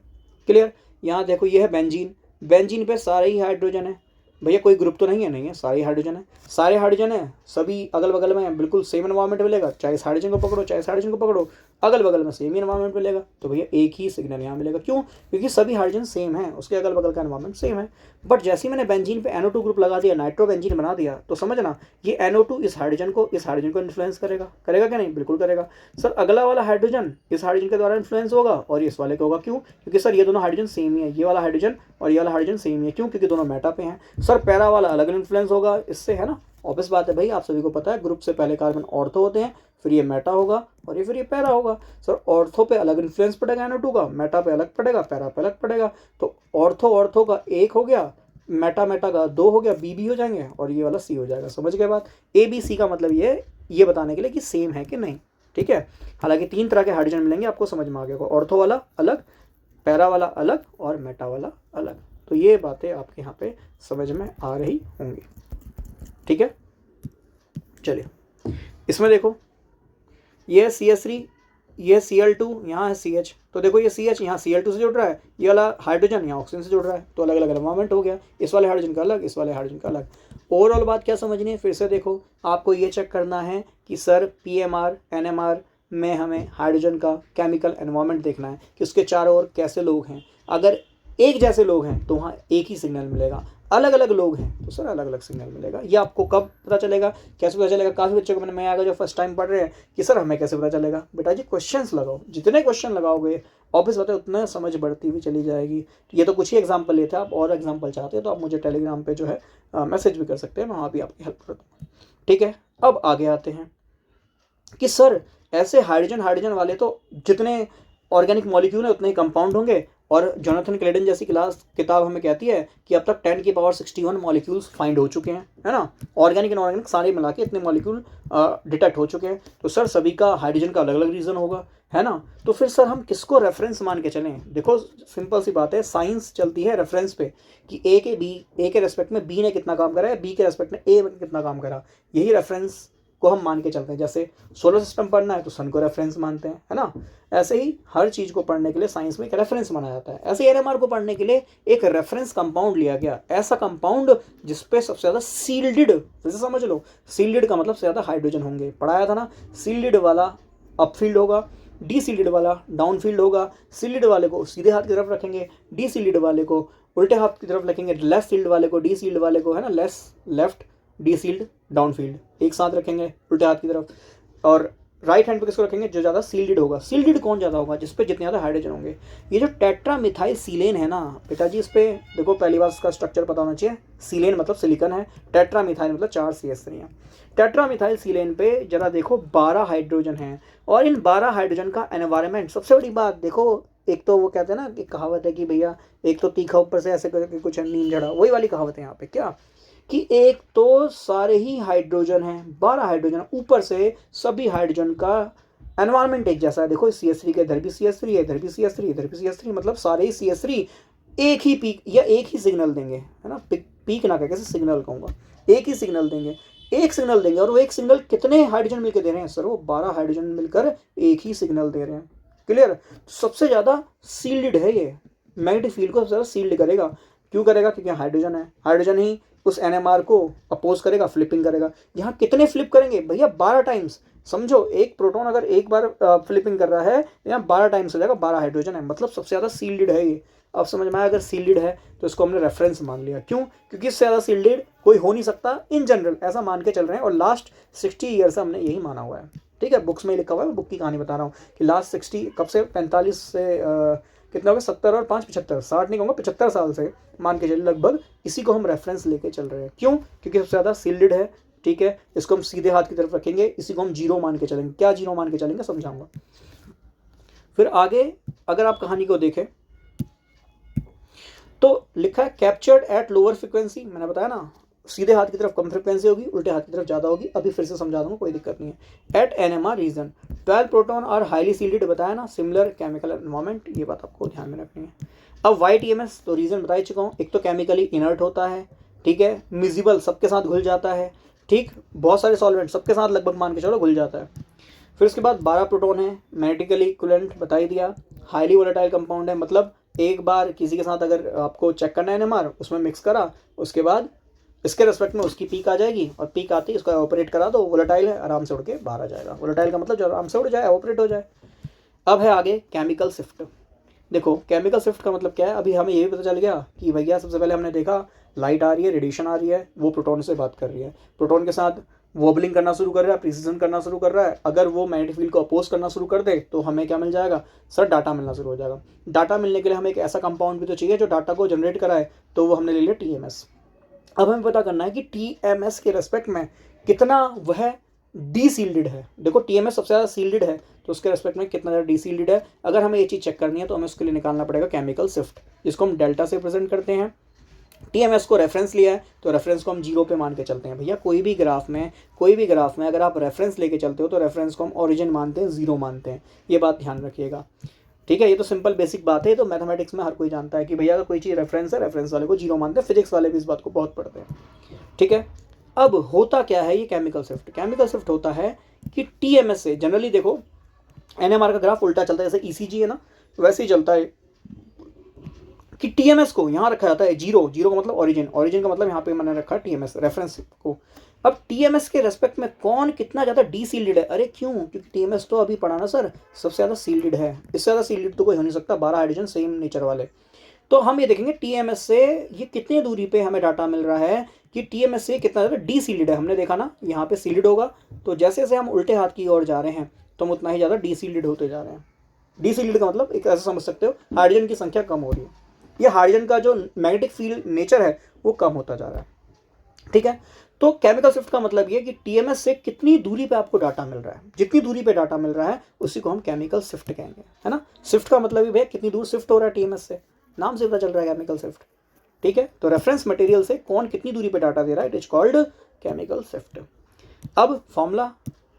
क्लियर। यहाँ देखो ये है बेंजीन, बेंजीन पे सारे ही हाइड्रोजन है, भैया कोई ग्रुप तो नहीं है, नहीं है, सारे हाइड्रोजन है, सारे हाइड्रोजन है, सभी अगल बगल में बिल्कुल सेम एनवायरनमेंट मिलेगा, चाहे इस हाइड्रोजन को पकड़ो चाहे इस हाइड्रोजन को पकड़ो, अगल बगल में सेम ही एनवायरनमेंट मिलेगा, तो भैया एक ही सिग्नल यहाँ मिलेगा। क्यों, क्योंकि सभी हाइड्रोजन सेम है, उसके अगल बगल का एनवायरनमेंट सेम है। बट जैसे ही मैंने बेंजीन पे NO2 ग्रुप लगा दिया, नाइट्रो बेंजीन बना दिया, तो समझना ये NO2 इस हाइड्रोजन को इन्फ्लुएंस करेगा, करेगा क्या नहीं, बिल्कुल करेगा। सर अगला वाला हाइड्रोजन इस हाइड्रोजन के द्वारा इन्फ्लुएंस होगा और ये इस वाले का होगा। क्यों, क्योंकि सर ये दोनों हाइड्रोजन सेम ही है, ये वाला हाइड्रोजन और ये वाला हाइड्रोजन सेम ही है। क्यों, क्योंकि दोनों मेटा पे हैं। सर पैरा वाला अलग इन्फ्लुएंस होगा इससे, है ना, ऑब्वियस बात है भाई, आप सभी को पता है ग्रुप से पहले कार्बन ऑर्थो होते हैं, फिर ये मेटा होगा और ये फिर ये पैरा होगा। सर ऑर्थो पे अलग इन्फ्लुएंस पड़ेगा NO2 का, मेटा पे अलग पड़ेगा, पैरा पे अलग पड़ेगा, तो ऑर्थो का 1 हो गया, मेटा का 2 हो गया, B हो जाएंगे और ये वाला C हो जाएगा। समझ गए बात। ABC का मतलब ये बताने के लिए कि सेम है कि नहीं, ठीक है। हालांकि 3 तरह के हाइड्रोजन मिलेंगे, आपको समझ में आ गया, ऑर्थो वाला अलग, पैरा वाला अलग और मेटा वाला अलग। तो ये बातें आपके यहाँ पे समझ में आ रही होंगी, ठीक है। चलिए इसमें देखो ये CH3, ये Cl2, यहाँ है CH, तो देखो ये CH यहाँ Cl2 से जुड़ रहा है, ये वाला हाइड्रोजन यहाँ ऑक्सीजन से जुड़ रहा है, तो अलग अलग एनवायरनमेंट हो गया, इस वाले हाइड्रोजन का अलग, इस वाले हाइड्रोजन का अलग। ओवरऑल बात क्या समझनी है, फिर से देखो आपको ये चेक करना है कि सर PMR NMR में हमें हाइड्रोजन का केमिकल एनवायरनमेंट देखना है कि उसके चारों ओर कैसे लोग हैं। अगर एक जैसे लोग हैं तो वहाँ एक ही सिग्नल मिलेगा, अलग अलग लोग हैं तो सर अलग अलग सिग्नल मिलेगा। ये आपको कब पता चलेगा, कैसे पता चलेगा। काफ़ी बच्चों को मैं आएगा जो फर्स्ट टाइम पढ़ रहे हैं कि सर हमें कैसे पता चलेगा। बेटा जी क्वेश्चंस लगाओ, जितने क्वेश्चन लगाओगे ऑब्वियस बात है उतना समझ बढ़ती हुई चली जाएगी। ये तो कुछ ही एग्जाम्पल लेते हैं, आप और एग्जाम्पल चाहते हैं तो आप मुझे टेलीग्राम पे जो है मैसेज भी कर सकते हैं, मैं वहाँ भी आपकी हेल्प कर दूँगा, ठीक है। अब आगे आते हैं कि सर ऐसे हाइड्रोजन वाले तो जितने ऑर्गेनिक मॉलिक्यूल है उतने ही कंपाउंड होंगे, और जोनाथन क्लेडन जैसी किताब हमें कहती है कि अब तक 10⁻61 मॉलिक्यूल्स फाइंड हो चुके हैं, है ना। ऑर्गेनिक इनऑर्गेनिक सारे मिला के इतने मॉलिक्यूल डिटेक्ट हो चुके हैं, तो सर सभी का हाइड्रोजन का अलग अलग रीज़न होगा, है ना। तो फिर सर हम किसको रेफरेंस मान के चलें। देखो सिंपल सी बात है, साइंस चलती है रेफरेंस पे कि ए के रेस्पेक्ट में बी ने कितना काम करा है, बी के रेस्पेक्ट में ए कितना काम करा, यही रेफरेंस को हम मान के चलते हैं। जैसे सोलर सिस्टम पढ़ना है तो सन को रेफरेंस मानते हैं, है ना। ऐसे ही हर चीज़ को पढ़ने के लिए साइंस में एक रेफरेंस माना जाता है। ऐसे NMR को पढ़ने के लिए एक रेफरेंस कंपाउंड लिया गया, ऐसा कंपाउंड जिसपे सबसे ज़्यादा सील्डेड, जैसे समझ लो सील्डेड का मतलब सबसे ज़्यादा हाइड्रोजन होंगे। पढ़ाया था ना, सील्डेड वाला अपफील्ड होगा, डीसील्डेड वाला डाउनफील्ड होगा। सील्डेड वाले को सीधे हाथ की तरफ रखेंगे, डीसील्डेड वाले को उल्टे हाथ की तरफ रखेंगे, लेफ्ट फील्ड वाले को डीसील्ड वाले को, है ना, लेफ्ट डीसील्ड डाउनफील्ड एक साथ रखेंगे उल्टे हाथ की तरफ। और राइट हैंड पे किसको रखेंगे? जो ज़्यादा सील्डेड होगा। सील्डेड कौन ज़्यादा होगा? जिस पे जितने ज़्यादा हाइड्रोजन होंगे। ये जो टेट्रामिथाइल सीलेन है ना पिताजी, इस पे देखो पहली बार इसका स्ट्रक्चर पता होना चाहिए। सीलेन मतलब सिलिकन है, टेट्रामिथाइल मतलब 4 CH3 है। टेट्रामिथाइल सीलेन पे जरा देखो 12 हाइड्रोजन हैं, और इन 12 हाइड्रोजन का एनवायरनमेंट, सबसे बड़ी बात देखो, एक तो वो कहते हैं ना, एक कहावत है कि भैया एक तो तीखा ऊपर से ऐसे करके कुछ नीम झड़ा, वही वाली कहावत है यहाँ पे। क्या कि एक तो सारे ही हाइड्रोजन हैं, 12 हाइड्रोजन, ऊपर से सभी हाइड्रोजन का एनवायरनमेंट एक जैसा है। देखो CH3 के इधर भी CH3 है, इधर भी CH3, इधर भी CH3, मतलब सारे ही CH3 एक ही पीक या एक ही सिग्नल देंगे, है ना। पीक ना कह, कैसे सिग्नल कहूँगा, एक ही सिग्नल देंगे, एक सिग्नल देंगे। और वो एक सिग्नल कितने हाइड्रोजन मिलकर दे रहे हैं सर? वो 12 हाइड्रोजन मिलकर एक ही सिग्नल दे रहे हैं। क्लियर? सबसे ज़्यादा सील्ड है ये, मैग्नेटिक फील्ड को सबसे ज़्यादा सील्ड करेगा। क्यों करेगा? क्योंकि हाइड्रोजन है, हाइड्रोजन ही उस NMR को अपोज करेगा, फ्लिपिंग करेगा। यहाँ कितने फ्लिप करेंगे भैया? 12 टाइम्स। समझो, एक प्रोटॉन अगर एक बार फ्लिपिंग कर रहा है, यहाँ 12 टाइम्स हो जाएगा। 12 हाइड्रोजन है, मतलब सबसे ज़्यादा सील्ड है ये। अब समझ में आया? अगर सील्ड है तो इसको हमने रेफरेंस मान लिया। क्यों? क्योंकि इससे ज़्यादा सील्ड कोई हो नहीं सकता, इन जनरल ऐसा मान के चल रहे हैं, और लास्ट 60 ईयर से हमने यही माना हुआ है। ठीक है, बुक्स में ही लिखा हुआ है, बुक की कहानी बता रहा हूँ कि लास्ट 60 कब से, 45 से कितना हो गया, 70 और 5 75, 60 नहीं कहूँगा, 75 साल से मान के चलिए लगभग, इसी को हम रेफरेंस लेके चल रहे हैं। क्यों? क्योंकि सबसे ज़्यादा सील्ड है। ठीक है, इसको हम सीधे हाथ की तरफ रखेंगे, इसी को हम जीरो मान के चलेंगे। क्या जीरो मान के चलेंगे समझाऊंगा। फिर आगे अगर आप कहानी को देखें तो लिखा है कैप्चर्ड एट लोअर फ्रिक्वेंसी। मैंने बताया ना, सीधे हाथ की तरफ कम फ्रिक्वेंसी होगी, उल्टे हाथ की तरफ ज़्यादा होगी। अभी फिर से समझा दूंगा, कोई दिक्कत नहीं है। At NMR region 12 proton are highly shielded, बताया ना, सिमिलर केमिकल एनवायरमेंट, ये बात आपको ध्यान में रखनी है। अब वाइट EMS तो रीजन बता ही चुका हूँ। एक तो केमिकली इनर्ट होता है, ठीक है, मिजिबल, सबके साथ घुल जाता है, ठीक, बहुत सारे सॉल्वेंट सबके साथ लगभग मान के चलो घुल जाता है। फिर उसके बाद 12 प्रोटॉन है, मैग्नेटिकली इक्विवेलेंट बता ही दिया। हाईली वोलेटाइल कंपाउंड है, मतलब एक बार किसी के साथ अगर आपको चेक करना है NMR, उसमें मिक्स करा, उसके बाद इसके रेस्पेक्ट में उसकी पीक आ जाएगी, और पीक आती है इसको ऑपरेट करा दो, वोलेटाइल है, आराम से उड़ के बाहर आ जाएगा। वोलेटाइल का मतलब जो आराम से उड़ जाए, ऑपरेट हो जाए। अब है आगे केमिकल शिफ्ट। देखो केमिकल शिफ्ट का मतलब क्या है? अभी हमें ये भी पता चल गया कि भैया सबसे पहले हमने देखा लाइट आ रही है, रेडिएशन आ रही है, वो प्रोटॉन से बात कर रही है, प्रोटॉन के साथ वॉबलिंग करना शुरू कर रहा है, प्रिसिजन करना शुरू कर रहा है। अगर वो मैग्नेटिक फील्ड को अपोज करना शुरू कर दे तो हमें क्या मिल जाएगा सर? डाटा मिलना शुरू हो जाएगा। डाटा मिलने के लिए हमें एक ऐसा कंपाउंड भी तो चाहिए जो डाटा को जनरेट कराए, तो वो हमने ले लिया TMS। अब हमें पता करना है कि TMS के रेस्पेक्ट में कितना वह डीसील्डेड है। देखो TMS सबसे ज़्यादा सील्डेड है, तो उसके रेस्पेक्ट में कितना ज़्यादा डीसील्डेड है। अगर हमें ये चीज़ चेक करनी है तो हमें उसके लिए निकालना पड़ेगा केमिकल शिफ्ट, जिसको हम डेल्टा से प्रेजेंट करते हैं। TMS को रेफरेंस लिया है तो रेफरेंस को हम जीरो पे मान के चलते हैं। भैया कोई भी ग्राफ में अगर आप रेफरेंस लेके चलते हो तो रेफरेंस को हम ओरिजिन मानते हैं, जीरो मानते हैं। ये बात ध्यान रखिएगा, ठीक है। ये तो सिंपल बेसिक बात है, तो मैथमेटिक्स में हर कोई जानता है कि भैया अगर कोई चीज़ रेफरेंस है, रेफरेंस वाले को जीरो मानते हैं। फिजिक्स वाले भी इस बात को बहुत पढ़ते हैं, ठीक है। अब होता क्या है ये केमिकल शिफ्ट? केमिकल शिफ्ट होता है कि TMS से जनरली देखो NMR का ग्राफ उल्टा चलता है, जैसे ECG है ना, वैसे ही चलता है कि TMS को यहाँ रखा जाता है जीरो। जीरो का मतलब ओरिजिन, ओरिजिन का मतलब यहाँ पे मैंने रखा TMS रेफरेंस को। अब TMS के रेस्पेक्ट में कौन कितना ज़्यादा डीसील्डेड है? अरे क्यों? क्योंकि TMS तो अभी पढ़ा ना सर, सबसे ज़्यादा सील्डेड है। इससे ज़्यादा सील्डेड तो कोई हो नहीं सकता, 12 हाइड्रोजन सेम नेचर वाले। तो हम ये देखेंगे TMS से ये कितनी दूरी पे हमें डाटा मिल रहा है कि TMS से कितना ज़्यादा डीसील्डेड है। हमने देखा ना यहाँ पे सील्डेड होगा, तो जैसे जैसे हम उल्टे हाथ की ओर जा रहे हैं तो हम उतना ही ज़्यादा डीसील्डेड होते जा रहे हैं। डीसील्डेड का मतलब एक ऐसा समझ सकते हो, हाइड्रोजन की संख्या कम हो रही है, ये हाइड्रोजन का जो मैग्नेटिक फील्ड नेचर है वो कम होता जा रहा है, ठीक है। तो केमिकल शिफ्ट का मतलब ये कि TMS से कितनी दूरी पे आपको डाटा मिल रहा है, जितनी दूरी पे डाटा मिल रहा है उसी को हम केमिकल शिफ्ट कहेंगे, है ना। शिफ्ट का मतलब ही भैया कितनी दूर शिफ्ट हो रहा है TMS से, नाम से पता चल रहा है केमिकल शिफ्ट, ठीक है। तो रेफरेंस मटेरियल से कौन कितनी दूरी पे डाटा दे रहा है, it is called chemical shift. अब फॉर्मूला,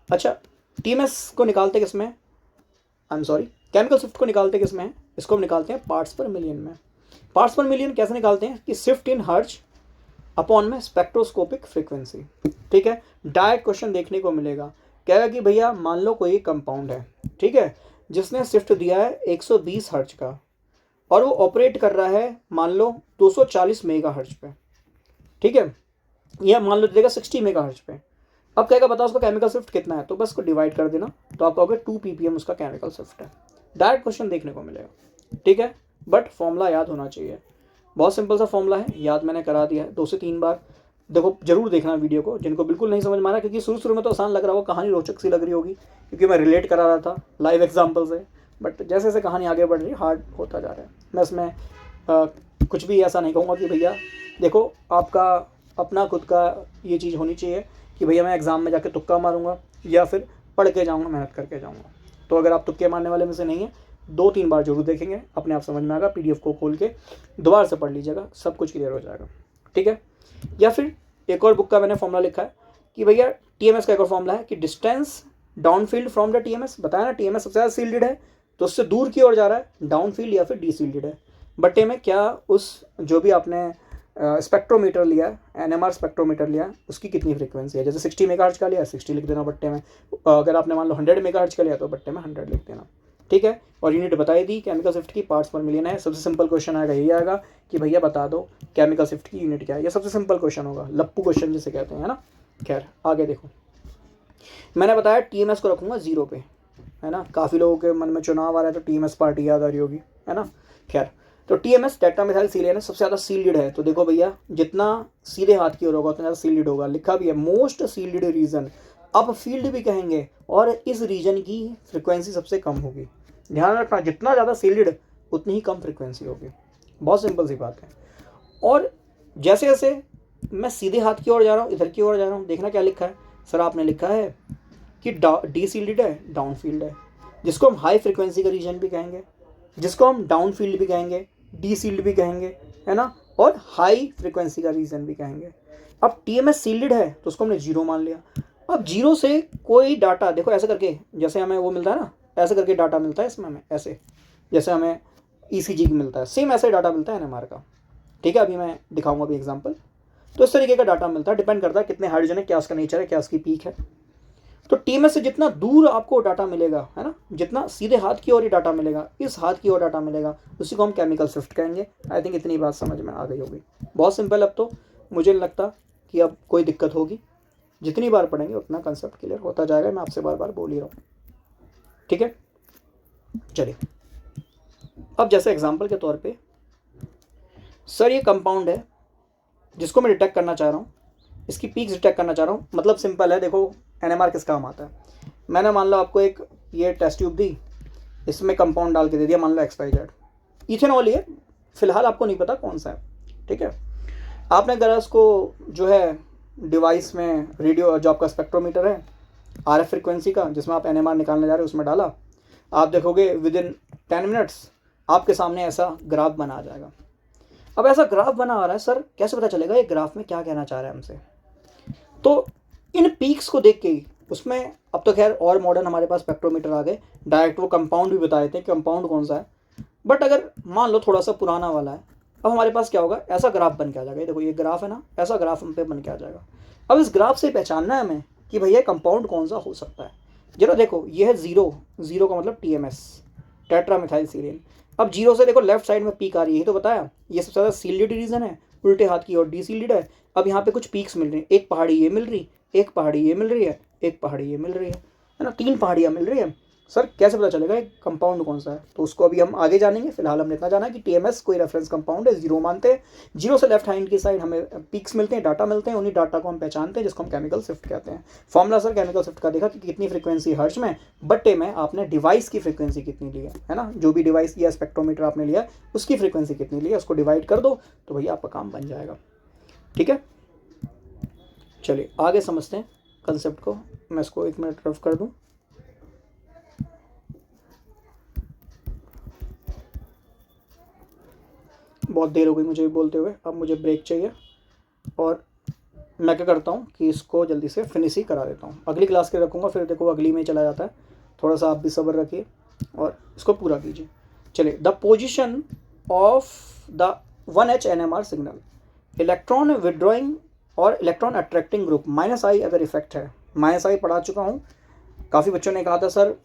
अच्छा TMS को निकालते किसमें, आई एम सॉरी, केमिकल शिफ्ट को निकालते किसमें है? इसको हम निकालते हैं पार्ट्स पर मिलियन में। पार्ट्स पर मिलियन कैसे निकालते हैं कि शिफ्ट इन हर्ट्ज अपॉन में स्पेक्ट्रोस्कोपिक फ्रीक्वेंसी, ठीक है। डायरेक्ट क्वेश्चन देखने को मिलेगा, कहेगा कि भैया मान लो कोई कंपाउंड है, ठीक है, जिसने शिफ्ट दिया है 120 हर्ट्ज का, और वो ऑपरेट कर रहा है मान लो 240 मेगा हर्ट्ज पे, ठीक है, या मान लो देगा 60 मेगा हर्ट्ज पे। अब कहेगा बताओ उसका केमिकल शिफ्ट कितना है, तो बस को डिवाइड कर देना, तो आप कहोगे 2 ppm उसका केमिकल शिफ्ट है। डायरेक्ट क्वेश्चन देखने को मिलेगा, ठीक है, बट फॉर्मूला याद होना चाहिए। बहुत सिंपल सा फॉर्मूला है, याद मैंने करा दिया है 2 से 3 बार। देखो जरूर देखना वीडियो को, जिनको बिल्कुल नहीं समझ में आ रहा, क्योंकि शुरू शुरू में तो आसान लग रहा होगा, कहानी रोचक सी लग रही होगी क्योंकि मैं रिलेट करा रहा था लाइव एग्जाम्पल से, बट जैसे जैसे कहानी आगे बढ़ रही है हार्ड होता जा रहा है। मैं इसमें कुछ भी ऐसा नहीं कहूँगा कि भैया देखो आपका अपना खुद का ये चीज़ होनी चाहिए कि भैया मैं एग्ज़ाम में जाके तुक्का मारूंगा या फिर पढ़ के जाऊँगा, मेहनत करके जाऊँगा। तो अगर आप तुक्के मारने वाले में से नहीं है, 2-3 बार जरूर देखेंगे, अपने आप समझ में आएगा। PDF को खोल के दोबारा से पढ़ लीजिएगा, सब कुछ क्लियर हो जाएगा, ठीक है। या फिर एक और बुक का मैंने फॉर्मूला लिखा है कि भैया TMS का एक और फॉर्मूला है कि distance down field from the TMS। बताया ना TMS सबसे ज़्यादा सील्डेड है, तो उससे दूर की ओर जा रहा है, डाउन फील्ड या फिर डीसील्डेड है। बट्टे में क्या उस जो भी आपने स्पेक्ट्रोमीटर लिया है, NMR स्पेक्ट्रोमीटर लिया है, उसकी कितनी फ्रीक्वेंसी है। जैसे 60 मेगाहर्ट्ज का लिया 60 लिख देना बट्टे में, अगर आपने मान लो 100 मेगाहर्ट्ज का लिया तो बट्टे में 100 लिख देना, ठीक है। और यूनिट बताई दी केमिकल शिफ्ट की, पार्ट्स पर मिलियन है। सबसे सिंपल क्वेश्चन आएगा यही आएगा कि भैया बता दो केमिकल शिफ्ट की यूनिट क्या है। ये सबसे सिंपल क्वेश्चन होगा, लप्पू क्वेश्चन जिसे कहते हैं, है ना। खैर आगे देखो, मैंने बताया TMS को रखूंगा 0 पे, है ना। काफ़ी लोगों के मन में चुनाव आ रहा है तो TMS पार्टी याद आ रही होगी, है ना। खैर तो TMS टेट्रामेथाइल सीलियन है, सबसे ज़्यादा सील्डेड है। तो देखो भैया जितना सीधे हाथ की ओर होगा उतना ज़्यादा सील्डेड होगा, लिखा भी है most shielded region, up field भी कहेंगे, और इस रीजन की फ्रिक्वेंसी सबसे कम होगी। ध्यान रखना, जितना ज़्यादा सील्डेड उतनी ही कम फ्रिक्वेंसी होगी, बहुत सिंपल सी बात है। और जैसे जैसे मैं सीधे हाथ की ओर जा रहा हूँ, इधर की ओर जा रहा हूँ, देखना क्या लिखा है सर, आपने लिखा है कि डी सील्डेड है, डाउन फील्ड है, जिसको हम हाई फ्रिक्वेंसी का रीजन भी कहेंगे, जिसको हम डाउन फील्ड भी कहेंगे, डी सील्ड भी कहेंगे, है ना, और हाई फ्रिक्वेंसी का रीजन भी कहेंगे। अब TMS सील्डेड है तो उसको हमने 0 मान लिया। अब 0 से कोई डाटा, देखो ऐसे करके, जैसे हमें वो मिलता है ना, ऐसे करके डाटा मिलता है इसमें हमें, ऐसे जैसे हमें ECG की मिलता है, सेम ऐसे डाटा मिलता है NMR का, ठीक है। अभी मैं दिखाऊंगा अभी एग्जाम्पल। तो इस तरीके का डाटा मिलता है, डिपेंड करता है कितने हाइड्रोजन है, क्या उसका नेचर है, क्या उसकी पीक है। तो TMS से जितना दूर आपको डाटा मिलेगा, है ना, जितना सीधे हाथ की ओर ही डाटा मिलेगा, इस हाथ की ओर डाटा मिलेगा, उसी को हम केमिकल शिफ्ट कहेंगे। आई थिंक इतनी बात समझ में आ गई होगी, बहुत सिंपल। अब तो मुझे नहीं लगता कि अब कोई दिक्कत होगी, जितनी बार पढ़ेंगे उतना कंसेप्ट क्लियर होता जाएगा, मैं आपसे बार बार बोल ही रहा हूँ, ठीक है। चलिए अब जैसे एग्जाम्पल के तौर पे, सर ये कंपाउंड है जिसको मैं डिटेक्ट करना चाह रहा हूँ, इसकी पीक्स डिटेक्ट करना चाह रहा हूँ। मतलब सिंपल है, देखो NMR किस काम आता है। मैंने मान लो आपको एक ये टेस्ट ट्यूब दी, इसमें कंपाउंड डाल के दे दिया, मान लो XYZ, इथेनॉल ये फिलहाल आपको नहीं पता कौन सा है, ठीक है। आपने अगर उसको जो है डिवाइस में, रेडियो जो आपका स्पेक्ट्रोमीटर है RF फ्रिक्वेंसी का, जिसमें आप NMR निकालने जा रहे हो, उसमें डाला, आप देखोगे विदिन 10 मिनट्स आपके सामने ऐसा ग्राफ बना आ जाएगा। अब ऐसा ग्राफ बना आ रहा है, सर कैसे पता चलेगा ये ग्राफ में क्या कहना चाह रहा है हमसे। तो इन पीक्स को देख के ही उसमें, अब तो खैर और मॉडर्न हमारे पास स्पेक्ट्रोमीटर आ गए, डायरेक्ट वो कंपाउंड भी बता देते हैं कि कंपाउंड कौन सा है। बट अगर मान लो थोड़ा सा पुराना वाला है, अब हमारे पास क्या होगा, ऐसा ग्राफ बन के आ जाएगा। देखो ये ग्राफ है ना, ऐसा ग्राफ हम पे बन के आ जाएगा। अब इस ग्राफ से पहचानना है हमें कि भैया कंपाउंड कौन सा हो सकता है। जरा देखो ये है 0, 0 का मतलब TMS, टेट्रामेथाइल सीलियन। अब 0 से देखो लेफ्ट साइड में पीक आ रही है, तो बताया ये सबसे ज़्यादा सील्डेड रीजन है, उल्टे हाथ की ओर डीसील्डेड है। अब यहाँ पे कुछ पीक्स मिल रही हैं, एक पहाड़ी ये मिल रही, एक पहाड़ी ये मिल रही है, एक पहाड़ी ये मिल रही है ना, 3 पहाड़ियाँ मिल रही है। सर कैसे पता चलेगा एक कंपाउंड कौन सा है, तो उसको अभी हम आगे जानेंगे। फिलहाल हमने इतना जाना है कि TMS कोई रेफरेंस कंपाउंड है, 0 मानते हैं। 0 से लेफ्ट हैंड की साइड हमें पीक्स मिलते हैं, डाटा मिलते हैं, उन्हीं डाटा को हम पहचानते हैं, जिसको हम केमिकल शिफ्ट कहते हैं। फॉर्मूला सर केमिकल शिफ्ट का देखा कि कितनी फ्रीक्वेंसी हर्ट्ज में, बट्टे में आपने डिवाइस की फ्रीक्वेंसी कितनी ली है ना, जो भी डिवाइस या स्पेक्ट्रोमीटर आपने लिया उसकी फ्रीक्वेंसी कितनी ली है, उसको डिवाइड कर दो तो भैया आपका काम बन जाएगा, ठीक है। चलिए आगे समझते हैं कंसेप्ट को। मैं इसको 1 मिनट रफ कर दूं। बहुत देर हो गई मुझे बोलते हुए, अब मुझे ब्रेक चाहिए, और मैं क्या करता हूँ कि इसको जल्दी से फिनिश ही करा देता हूँ। अगली क्लास के रखूँगा, फिर देखो अगली में चला जाता है। थोड़ा सा आप भी सब्र रखिए और इसको पूरा कीजिए। चलिए, the position of the 1H NMR signal, electron withdrawing और इलेक्ट्रॉन अट्रैक्टिंग ग्रुप -I अगर इफेक्ट है। -I पढ़ा चुका हूँ, काफ़ी बच्चों ने कहा था सर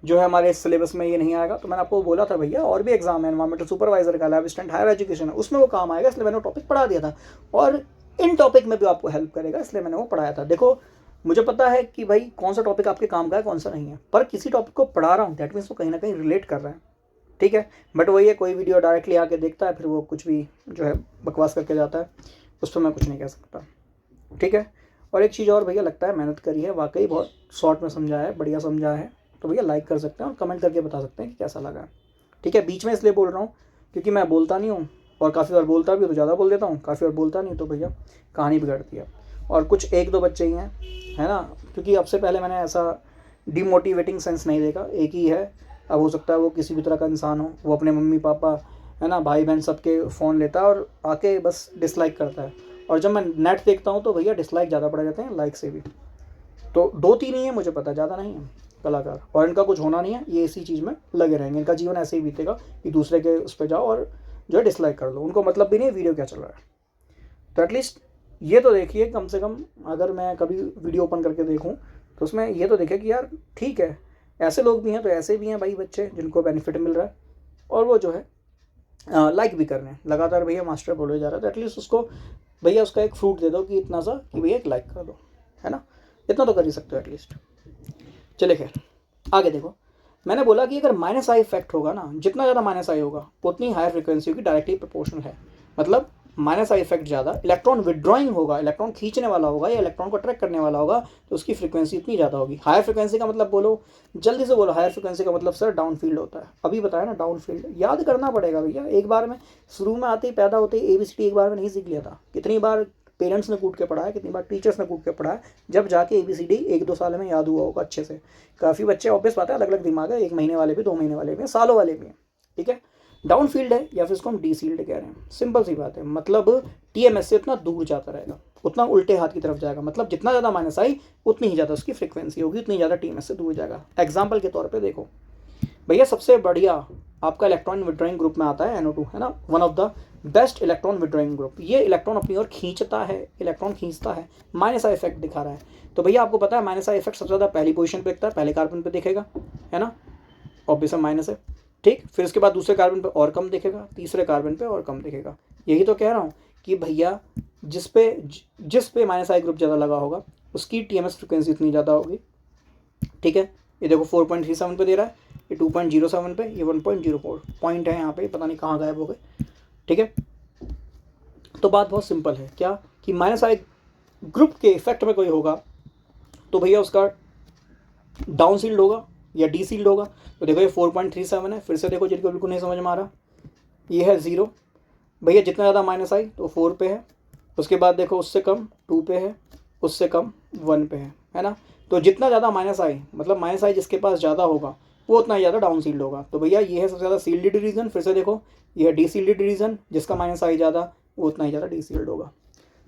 जो है हमारे सिलेबस में ये नहीं आएगा, तो मैंने आपको बोला था भैया और भी एग्जाम है, एनवायरमेंटल सुपरवाइजर का, लैब असिस्टेंट हायर एजुकेशन है, उसमें वो काम आएगा, इसलिए मैंने वो टॉपिक पढ़ा दिया था, और इन टॉपिक में भी आपको हेल्प करेगा, इसलिए मैंने वो पढ़ाया था। देखो मुझे पता है कि भाई कौन सा टॉपिक आपके काम का है, कौन सा नहीं है, पर किसी टॉपिक को पढ़ा रहा हूँ, दैट मीन्स वो कहीं ना कहीं रिलेट कर रहा है, ठीक है। बट वही है, कोई वीडियो डायरेक्टली आके देखता है, फिर वो कुछ भी जो है बकवास करके जाता है, उस पर मैं कुछ नहीं कह सकता। ठीक है। और एक चीज़ और भैया, लगता है मेहनत करी है वाकई, बहुत शॉर्ट में समझाया है, बढ़िया समझाया है, तो भैया लाइक कर सकते हैं और कमेंट करके बता सकते हैं कि कैसा लगा। ठीक है, बीच में इसलिए बोल रहा हूँ क्योंकि मैं बोलता नहीं हूँ, और काफ़ी बार बोलता भी हूँ तो ज़्यादा बोल देता हूँ, काफ़ी बार बोलता नहीं तो भैया कहानी बिगड़ती है। और कुछ एक दो बच्चे ही हैं, है ना, क्योंकि अब से पहले मैंने ऐसा डिमोटिवेटिंग सेंस नहीं देखा, एक ही है। अब हो सकता है वो किसी भी तरह का इंसान हो, वो अपने मम्मी पापा, है ना, भाई बहन सबके फ़ोन लेता है और आके बस डिसलाइक करता है। और जब मैं नेट देखता हूँ तो भैया डिसलाइक ज़्यादा पड़ जाते हैं लाइक से भी। तो 2-3 ही है, मुझे पता, ज़्यादा नहीं है कलाकार, और इनका कुछ होना नहीं है, ये इसी चीज़ में लगे रहेंगे, इनका जीवन ऐसे ही बीतेगा कि दूसरे के उस पर जाओ और जो है डिसलाइक कर लो, उनको मतलब भी नहीं वीडियो क्या चल रहा है। तो एटलीस्ट ये तो देखिए कम से कम, अगर मैं कभी वीडियो ओपन करके देखूँ तो उसमें ये तो देखे कि यार ठीक है, ऐसे लोग भी हैं तो ऐसे भी हैं भाई बच्चे जिनको बेनिफिट मिल रहा है, और वो जो है लाइक भी कर रहे हैं लगातार। भैया मास्टर बोले जा रहा है तो एटलीस्ट उसको भैया उसका एक फ्रूट दे दो कि इतना सा कि भैया एक लाइक कर दो, है ना, इतना तो कर ही सकते हो एटलीस्ट। चले खैर आगे देखो, मैंने बोला कि अगर माइनस आई इफेक्ट होगा ना, जितना ज़्यादा माइनस आई होगा उतनी हायर फ्रिक्वेंसी होगी, डायरेक्टली प्रोपोर्शनल है। मतलब माइनस आई इफेक्ट ज़्यादा, इलेक्ट्रॉन विड्रॉइंग होगा, इलेक्ट्रॉन खींचने वाला होगा या इलेक्ट्रॉन को अट्रैक्ट करने वाला होगा, तो उसकी फ्रिक्वेंसी इतनी ज़्यादा होगी। हायर फ्रिक्वेंसी का मतलब बोलो, जल्दी से बोलो, हायर फ्रिक्वेंसी का मतलब सर डाउन फील्ड होता है। अभी बताया ना, डाउन फील्ड याद करना पड़ेगा भैया, एक बार में शुरू में आते ही पैदा होते ही ABCD एक बार में नहीं सीख लिया था। कितनी बार पेरेंट्स ने कूट के पढ़ाया, कितनी बार टीचर्स ने कूट के पढ़ाया, जब जाके ABCD 1-2 साल में याद हुआ होगा अच्छे से। काफ़ी बच्चे ऑब्वियस बात है, अलग अलग दिमाग है, 1 महीने वाले भी, 2 महीने वाले भी हैं, सालों वाले भी हैं। ठीक है, डाउन फील्ड है या फिर इसको हम डीसील्ड कह रहे हैं, सिंपल सी बात है। मतलब TMS से उतना दूर जाता रहेगा, उतना उल्टे हाथ की तरफ जाएगा। मतलब जितना ज़्यादा माइनस आई उतनी ही ज़्यादा उसकी फ्रिक्वेंसी होगी, उतनी ज़्यादा TMS से दूर जाएगा। एग्जाम्पल के तौर पर देखो भैया, सबसे बढ़िया आपका इलेक्ट्रॉन विड्रॉइंग ग्रुप में आता है NO2, है ना, one of the best electron withdrawing group. ये इलेक्ट्रॉन अपनी ओर खींचता है, इलेक्ट्रॉन खींचता है, माइनस आई इफेक्ट दिखा रहा है। तो भैया आपको पता है माइनस आई इफेक्ट सबसे ज़्यादा पहली पोजीशन पे दिखता है, पहले कार्बन पे दिखेगा, है ना, ऑब्वियस माइनस है। ठीक, फिर उसके बाद दूसरे कार्बन पे और कम दिखेगा, तीसरे कार्बन पे और कम दिखेगा। यही तो कह रहा हूँ कि भैया जिस पे माइनस आई ग्रुप ज़्यादा लगा होगा उसकी TMS फ्रिक्वेंसी इतनी ज़्यादा होगी। ठीक है, ये देखो 4.37 पे दे रहा है, ये 2.07 पे, ये 1.04 पॉइंट है यहाँ पे, पता नहीं कहाँ गायब हो गए। ठीक है, तो बात बहुत सिंपल है, क्या कि माइनस आई ग्रुप के इफेक्ट में कोई होगा तो भैया उसका डाउन सील्ड होगा या डी सील्ड होगा। तो देखो ये 4.37 है, फिर से देखो जिनको बिल्कुल नहीं समझ में आ रहा, ये है 0। भैया जितना ज़्यादा माइनस आई तो 4 पे है, उसके बाद देखो उससे कम 2 पे है, उससे कम 1 पे है ना। तो जितना ज़्यादा माइनस आई, मतलब माइनस आई जिसके पास ज़्यादा होगा वो उतना ज़्यादा डाउन सील्ड होगा। तो भैया ये है सबसे ज़्यादा सील्डेड रीजन। फिर से देखो ये है डी सील्डेड रीजन, जिसका माइनस आई ज़्यादा वो उतना ही ज़्यादा डी सील्ड होगा।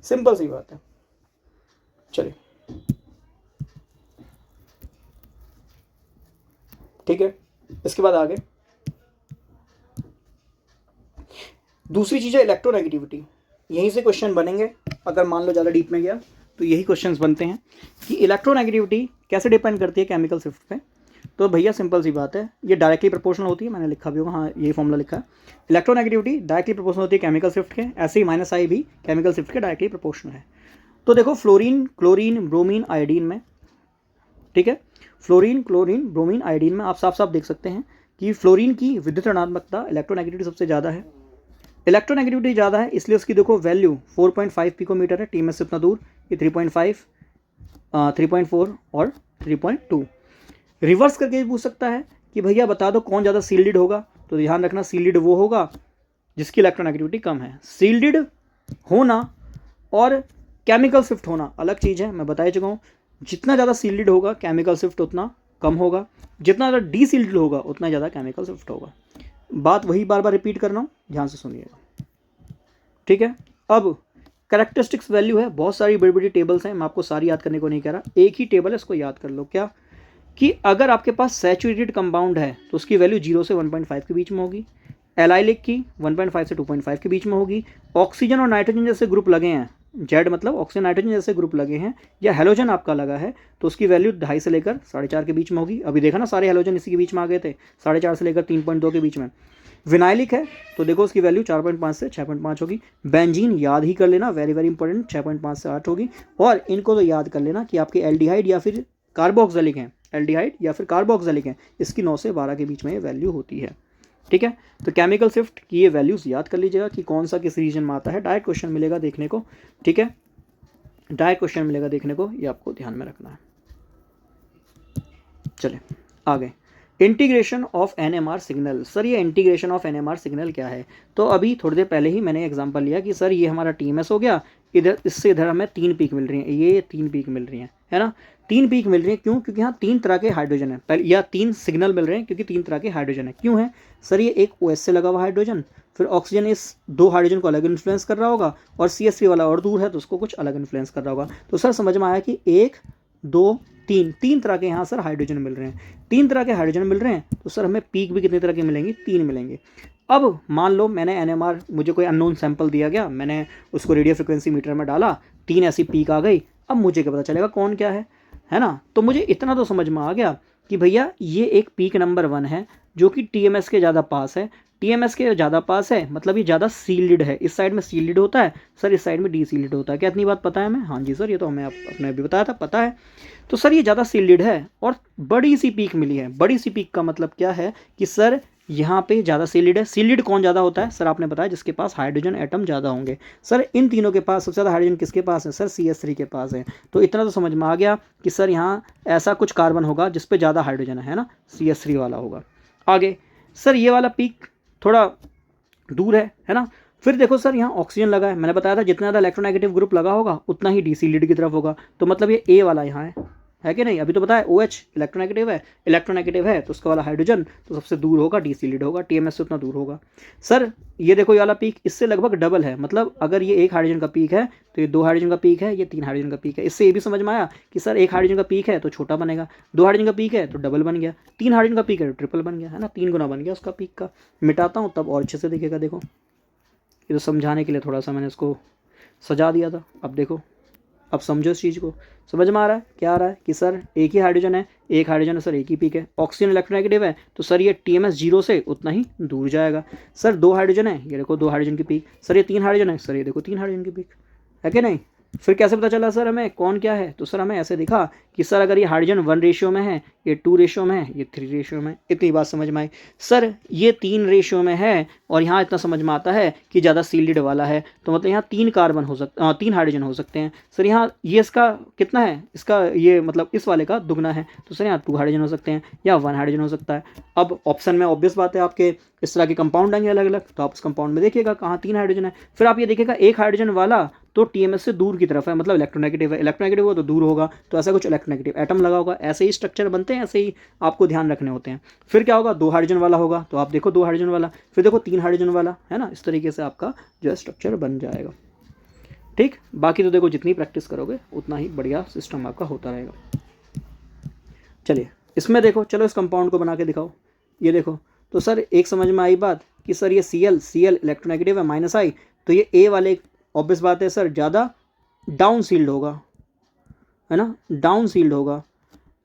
सिंपल सी बात है। चलिए ठीक है, इसके बाद आगे दूसरी चीज़ है इलेक्ट्रोनेगेटिविटी। यहीं से क्वेश्चन बनेंगे, अगर मान लो ज़्यादा डीप में गया तो यही क्वेश्चंस बनते हैं कि इलेक्ट्रोनेगेटिविटी कैसे डिपेंड करती है केमिकल शिफ्ट पे। तो भैया सिंपल सी बात है, ये डायरेक्टली प्रोपोर्शनल होती है, मैंने लिखा भी होगा, हाँ यही फॉर्मूला लिखा है। इलेक्ट्रोनेगेटिविटी डायरेक्टली प्रोपोर्शनल होती है केमिकल शिफ्ट के, ऐसे ही माइनस आई भी केमिकल शिफ्ट के डायरेक्टली प्रोपोर्शनल है। तो देखो फ्लोरीन, क्लोरीन, ब्रोमीन, आयोडीन में, ठीक है, फ्लोरीन, क्लोरीन, ब्रोमीन, आयोडीन में आप साफ साफ देख सकते हैं कि फ्लोरीन की विद्युत ऋणात्मकता, इलेक्ट्रोनेगेटिविटी सबसे ज़्यादा है। इलेक्ट्रोनेगेटिविटी ज़्यादा है इसलिए उसकी देखो वैल्यू 4.5 पिकोमीटर है, TMS से इतना दूर, ये 3.5, 3.4 और 3.2। रिवर्स करके भी पूछ सकता है कि भैया बता दो कौन ज़्यादा सील्डेड होगा। तो ध्यान रखना सील्डेड वो होगा जिसकी इलेक्ट्रोनेगेटिविटी कम है। सील्डेड होना और केमिकल शिफ्ट होना अलग चीज़ है, मैं बता ही चुका हूँ। जितना ज़्यादा सील्डेड होगा केमिकल शिफ्ट उतना कम होगा, जितना ज़्यादा डी सील्डेड होगा उतना ज़्यादा केमिकल शिफ्ट होगा। बात वही बार बार रिपीट कर रहा हूँ, ध्यान से सुनिएगा, ठीक है। अब कैरेक्टरिस्टिक्स वैल्यू है, बहुत सारी बड़ी बड़ी टेबल्स हैं, मैं आपको सारी याद करने को नहीं कह रहा, एक ही टेबल है, इसको याद कर लो। क्या कि अगर आपके पास सैचुरेटेड कंपाउंड है तो उसकी वैल्यू 0 से 1.5 के बीच में होगी, एलाइलिक की 1.5 से 2.5 के बीच में होगी। ऑक्सीजन और नाइट्रोजन जैसे ग्रुप लगे हैं, जेड मतलब ऑक्सीजन नाइट्रोजन जैसे ग्रुप लगे हैं, या हेलोजन आपका लगा है तो उसकी वैल्यू 2.5 से लेकर 4.5 के बीच में होगी। अभी देखा ना सारे हेलोजन इसी के बीच में आ गए थे, 4.5 से लेकर 3.2 के बीच में। विनाइलिक है तो देखो उसकी वैल्यू 4.5 से 6.5 होगी। बेंजीन याद ही कर लेना, वेरी वेरी इंपॉर्टेंट, 6.5 से 8 होगी। और इनको तो याद कर लेना कि आपके एल्डिहाइड या फिर कार्बोक्सिलिक हैं, एल्डिहाइड या फिर कार्बोक्सिलिक हैं, इसकी 9 से 12 के बीच में ये वैल्यू होती है, ठीक है। तो केमिकल शिफ्ट की ये वैल्यूज़ याद कर लीजिएगा कि कौन सा किस रीजन में आता है, डायरेक्ट क्वेश्चन मिलेगा देखने को, ठीक है। डायरेक्ट क्वेश्चन मिलेगा देखने को, ये आपको ध्यान में रखना है। चले आगे, integration of NMR signal. Sir ये इंटीग्रेशन ऑफ एनएमआर सिग्नल क्या है? तो अभी थोड़ी देर पहले ही मैंने एग्जांपल लिया कि सर ये हमारा टीएमएस हो गया, इधर इससे इधर हमें 3 पीक मिल रही हैं, ये 3 पीक मिल रही हैं, है ना। 3 पीक मिल रही है क्यों? क्योंकि यहाँ 3 तरह के हाइड्रोजन है, पहले या 3 सिग्नल मिल रहे हैं क्योंकि 3 तरह के हाइड्रोजन है। क्यों है सर? ये एक OH से लगा हुआ हाइड्रोजन, फिर ऑक्सीजन इस 2 हाइड्रोजन को अलग इन्फ्लुएंस कर रहा होगा, और CH3 वाला और दूर है तो उसको कुछ अलग इन्फ्लुएंस कर रहा होगा। तो सर समझ में आया कि 1 2 3 तरह के यहाँ सर हाइड्रोजन मिल रहे हैं। 3 तरह के हाइड्रोजन मिल रहे हैं तो सर हमें पीक भी कितने तरह के मिलेंगे? 3 मिलेंगे। अब मान लो मैंने एनएमआर, मुझे कोई अननोन सैंपल दिया गया, मैंने उसको रेडियो फ्रिक्वेंसी मीटर में डाला, 3 ऐसी पीक आ गई। अब मुझे क्या पता चलेगा कौन क्या है ना। तो मुझे इतना तो समझ में आ गया कि भैया ये एक पीक नंबर 1 है जो कि TMS के ज़्यादा पास है। TMS के ज़्यादा पास है मतलब ये ज़्यादा सील्ड है, इस साइड में सील्ड होता है सर, इस साइड में डीसील्ड होता है। क्या इतनी बात पता है हमें? हाँ जी सर, ये तो हमें आपने भी बताया था, पता है। तो सर ये ज़्यादा सील्ड है और बड़ी सी पीक मिली है। बड़ी सी पीक का मतलब क्या है कि सर यहाँ पे ज़्यादा सील्ड है। सील्ड कौन ज़्यादा होता है सर? आपने बताया जिसके पास हाइड्रोजन एटम ज़्यादा होंगे। सर इन तीनों के पास सबसे ज़्यादा हाइड्रोजन किसके पास है? सर CH3 के पास है। तो इतना तो समझ में आ गया कि सर यहाँ ऐसा कुछ कार्बन होगा जिस पे ज़्यादा हाइड्रोजन है ना, CH3 वाला होगा। आगे सर ये वाला पीक थोड़ा दूर है ना। फिर देखो सर यहाँ ऑक्सीजन लगा है, मैंने बताया था जितना ज़्यादा इलेक्ट्रोनेगेटिव ग्रुप लगा होगा उतना ही डीसील्ड की तरफ होगा। तो मतलब ये A वाला यहाँ है कि नहीं? अभी तो बताया OH इलेक्ट्रोनेगेटिव है तो उसका वाला हाइड्रोजन तो सबसे दूर होगा, डीसील्ड होगा, TMS से उतना दूर होगा। सर ये देखो ये वाला पीक इससे लगभग डबल है, मतलब अगर ये 1 हाइड्रोजन का पीक है तो ये 2 हाइड्रोजन का पीक है, ये 3 हाइड्रोजन का पीक है। इससे ये भी समझ में आया कि सर 1 हाइड्रोजन का पीक है तो छोटा बनेगा, 2 हाइड्रोजन का पीक है तो डबल बन गया, 3 हाइड्रोजन का पीक है तो ट्रिपल बन गया, है ना, 3 गुना बन गया उसका पीक का। मिटाता हूँ तब और अच्छे से दिखेगा। देखो ये तो समझाने के लिए थोड़ा सा मैंने इसको सजा दिया था। अब देखो, अब समझो इस चीज़ को, समझ में आ रहा है क्या आ रहा है कि सर एक ही हाइड्रोजन है, एक हाइड्रोजन है सर, एक ही पीक है। ऑक्सीजन इलेक्ट्रोनेगेटिव है तो सर ये TMS 0 से उतना ही दूर जाएगा। सर 2 हाइड्रोजन है, ये देखो 2 हाइड्रोजन की पीक। सर ये 3 हाइड्रोजन है, सर ये देखो 3 हाइड्रोजन की पीक, है कि नहीं? फिर कैसे पता चला सर हमें कौन क्या है? तो सर हमें ऐसे दिखा कि सर अगर ये हाइड्रोजन 1 रेशियो में है, ये 2 रेशियो में है, ये 3 रेशियो में। इतनी बात समझ में आई। सर ये 3 रेशियो में है और यहाँ इतना समझ में आता है कि ज़्यादा सील्ड वाला है, तो मतलब यहाँ 3 कार्बन हो सकते, 3 हाइड्रोजन हो सकते हैं। सर यहाँ ये इसका कितना है? इसका ये मतलब इस वाले का दुगना है, तो सर यहाँ 2 हाइड्रोजन हो सकते हैं या 1 हाइड्रोजन हो सकता है। अब ऑप्शन में ऑब्वियस बात है आपके इस तरह के कंपाउंड आएंगे अलग अलग, तो आप उस कंपाउंड में देखिएगा कहाँ 3 हाइड्रोजन है। फिर आप ये देखिएगा 1 हाइड्रोजन वाला तो TMS से दूर की तरफ है, मतलब इलेक्ट्रोनेगेटिव है, इलेक्ट्रोनेगेटिव हो तो दूर होगा, तो ऐसा कुछ इलेक्ट्रोनेगेटिव एटम लगा होगा। ऐसे ही स्ट्रक्चर बनते हैं, ऐसे ही आपको ध्यान रखने होते हैं। फिर क्या होगा? 2 हाइड्रोजन वाला होगा तो आप देखो 2 हाइड्रोजन वाला, फिर देखो 3 हाइड्रोजन वाला, है ना। इस तरीके से आपका जो है स्ट्रक्चर बन जाएगा। ठीक, बाकी तो देखो जितनी प्रैक्टिस करोगे उतना ही बढ़िया सिस्टम आपका होता रहेगा। चलिए इसमें देखो, चलो इस कंपाउंड को बना के दिखाओ। ये देखो, तो सर एक समझ में आई बात कि सर ये Cl इलेक्ट्रोनेगेटिव है -I, तो ये A वाले ऑब्वियस बात है सर ज़्यादा डाउन सील्ड होगा, है ना, डाउन सील्ड होगा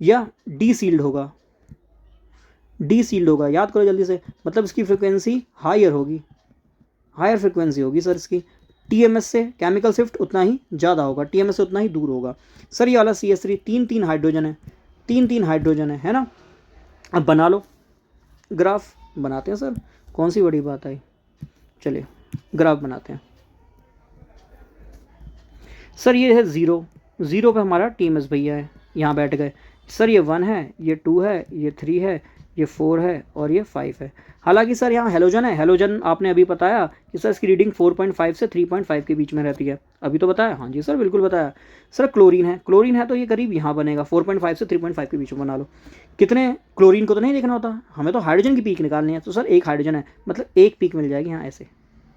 या डी सील्ड होगा, डी सील्ड होगा। याद करो जल्दी से, मतलब इसकी फ्रिक्वेंसी हायर होगी, हायर फ्रिक्वेंसी होगी सर इसकी। TMS से केमिकल शिफ्ट उतना ही ज़्यादा होगा, TMS से उतना ही दूर होगा। सर ये वाला CH3 3 हाइड्रोजन है, 3 हाइड्रोजन है ना। अब बना लो ग्राफ, बनाते हैं सर, कौन सी बड़ी बात आई। चलिए ग्राफ बनाते हैं। सर ये है 0 पे हमारा TMS भैया है, यहाँ बैठ गए। सर ये 1 है, ये 2 है, ये 3 है, ये 4 है और ये 5 है। हालांकि सर यहाँ हेलोजन है, हेलोजन आपने अभी बताया कि सर इसकी रीडिंग 4.5 से 3.5 के बीच में रहती है। अभी तो बताया, हाँ जी सर बिल्कुल बताया। सर क्लोरीन है तो ये करीब यहाँ बनेगा, 4.5 से 3.5 के बीच में बना लो। कितने क्लोरीन को तो नहीं देखना होता, हमें तो हाइड्रोजन की पीक निकालनी है। तो सर 1 हाइड्रोजन है, मतलब 1 पीक मिल जाएगी यहाँ, ऐसे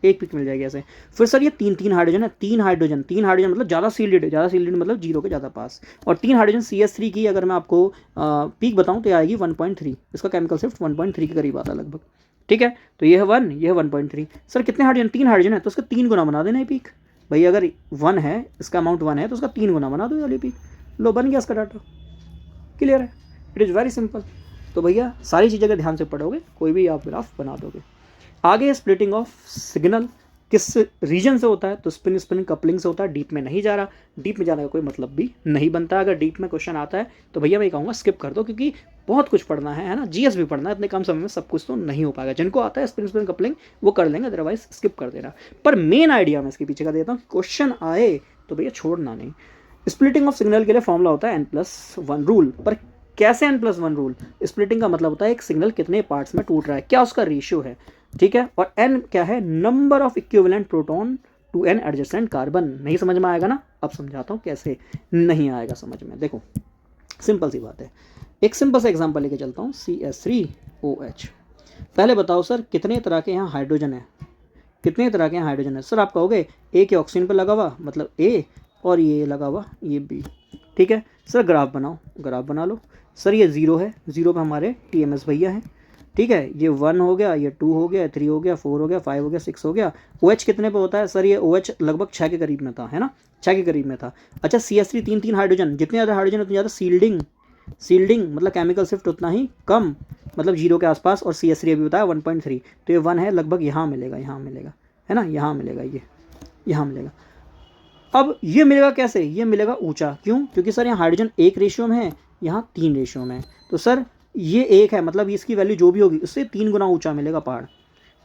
1 पीक मिल जाएगी ऐसे। फिर सर ये 3 हाइड्रोजन है, 3 हाइड्रोजन मतलब ज़्यादा सील्डेड मतलब 0 के ज़्यादा पास। और 3 हाइड्रोजन CH3 की अगर मैं आपको पीक बताऊँ तो आएगी 1.3, इसका केमिकल शिफ्ट 1.3 के करीब आता है लगभग। ठीक है, तो ये है 1, ये है 1.3। सर कितने हाइड्रोजन? 3 हाइड्रोजन है तो उसका 3 गुना बना देना है पीक। भाई अगर 1 है, इसका अमाउंट 1 है तो उसका 3 गुना बना दो वाली पीक, लो बन गया इसका डाटा। क्लियर है, इट इज़ वेरी सिंपल। तो भैया सारी चीज़ें अगर ध्यान से पढ़ोगे कोई भी आप ग्राफ बना दोगे। आगे स्प्लिटिंग ऑफ सिग्नल किस रीजन से होता है? तो स्पिन कपलिंग से होता है। डीप में नहीं जा रहा, डीप में जाने का कोई मतलब भी नहीं बनता। अगर डीप में क्वेश्चन आता है तो भैया मैं कहूँगा स्किप कर दो, क्योंकि बहुत कुछ पढ़ना है ना, GS भी पढ़ना है, इतने कम समय में सब कुछ तो नहीं हो पाएगा। जिनको आता है स्पिन कपलिंग वो कर लेंगे, अदरवाइज स्किप कर देना। पर मेन आइडिया मैं इसके पीछे का देता हूँ, क्वेश्चन आए तो भैया छोड़ना नहीं। स्प्लिटिंग ऑफ सिग्नल के लिए फॉर्मूला होता है n+1 रूल। पर कैसे n+1 रूल? स्प्लिटिंग का मतलब होता है एक सिग्नल कितने पार्ट्स में टूट रहा है, क्या उसका रेशियो है, ठीक है। और n क्या है? Number of equivalent proton to an adjacent carbon. नहीं समझ में आएगा ना? अब समझाता हूँ कैसे नहीं आएगा समझ में। देखो सिंपल सी बात है, एक सिंपल सा एग्जांपल लेके चलता हूँ, CH3OH। पहले बताओ सर कितने तरह के यहाँ हाइड्रोजन है, कितने तरह के यहाँ हाइड्रोजन है? सर आप कहोगे ए के ऑक्सीजन पर लगा हुआ मतलब A, और ये लगा हुआ ये B, ठीक है। सर ग्राफ बनाओ, ग्राफ बना लो। सर ये 0 है, 0 पे हमारे TMS भैया हैं, ठीक है। ये 1 हो गया, ये 2 हो गया, 3 हो गया, 4 हो गया, 5 हो गया, 6 हो गया। OH कितने पे होता है? सर ये OH लगभग 6 के करीब में था, है ना, 6 के करीब में था। अच्छा CH3 3 हाइड्रोजन, जितने ज़्यादा हाइड्रोजन उतनी ज़्यादा सील्डिंग मतलब केमिकल शिफ्ट उतना ही कम, मतलब 0 के आसपास। और CH3 अभी बताया 1.3, तो ये 1 है, लगभग यहाँ मिलेगा, यहाँ मिलेगा, है ना, यहाँ मिलेगा, ये यहाँ मिलेगा। अब ये मिलेगा कैसे? ये मिलेगा ऊंचा, क्यों? क्योंकि सर यहाँ हाइड्रोजन 1 रेशियो में है, यहाँ 3 रेशियो में है। तो सर ये 1 है, मतलब इसकी वैल्यू जो भी होगी उससे 3 गुना ऊंचा मिलेगा पहाड़,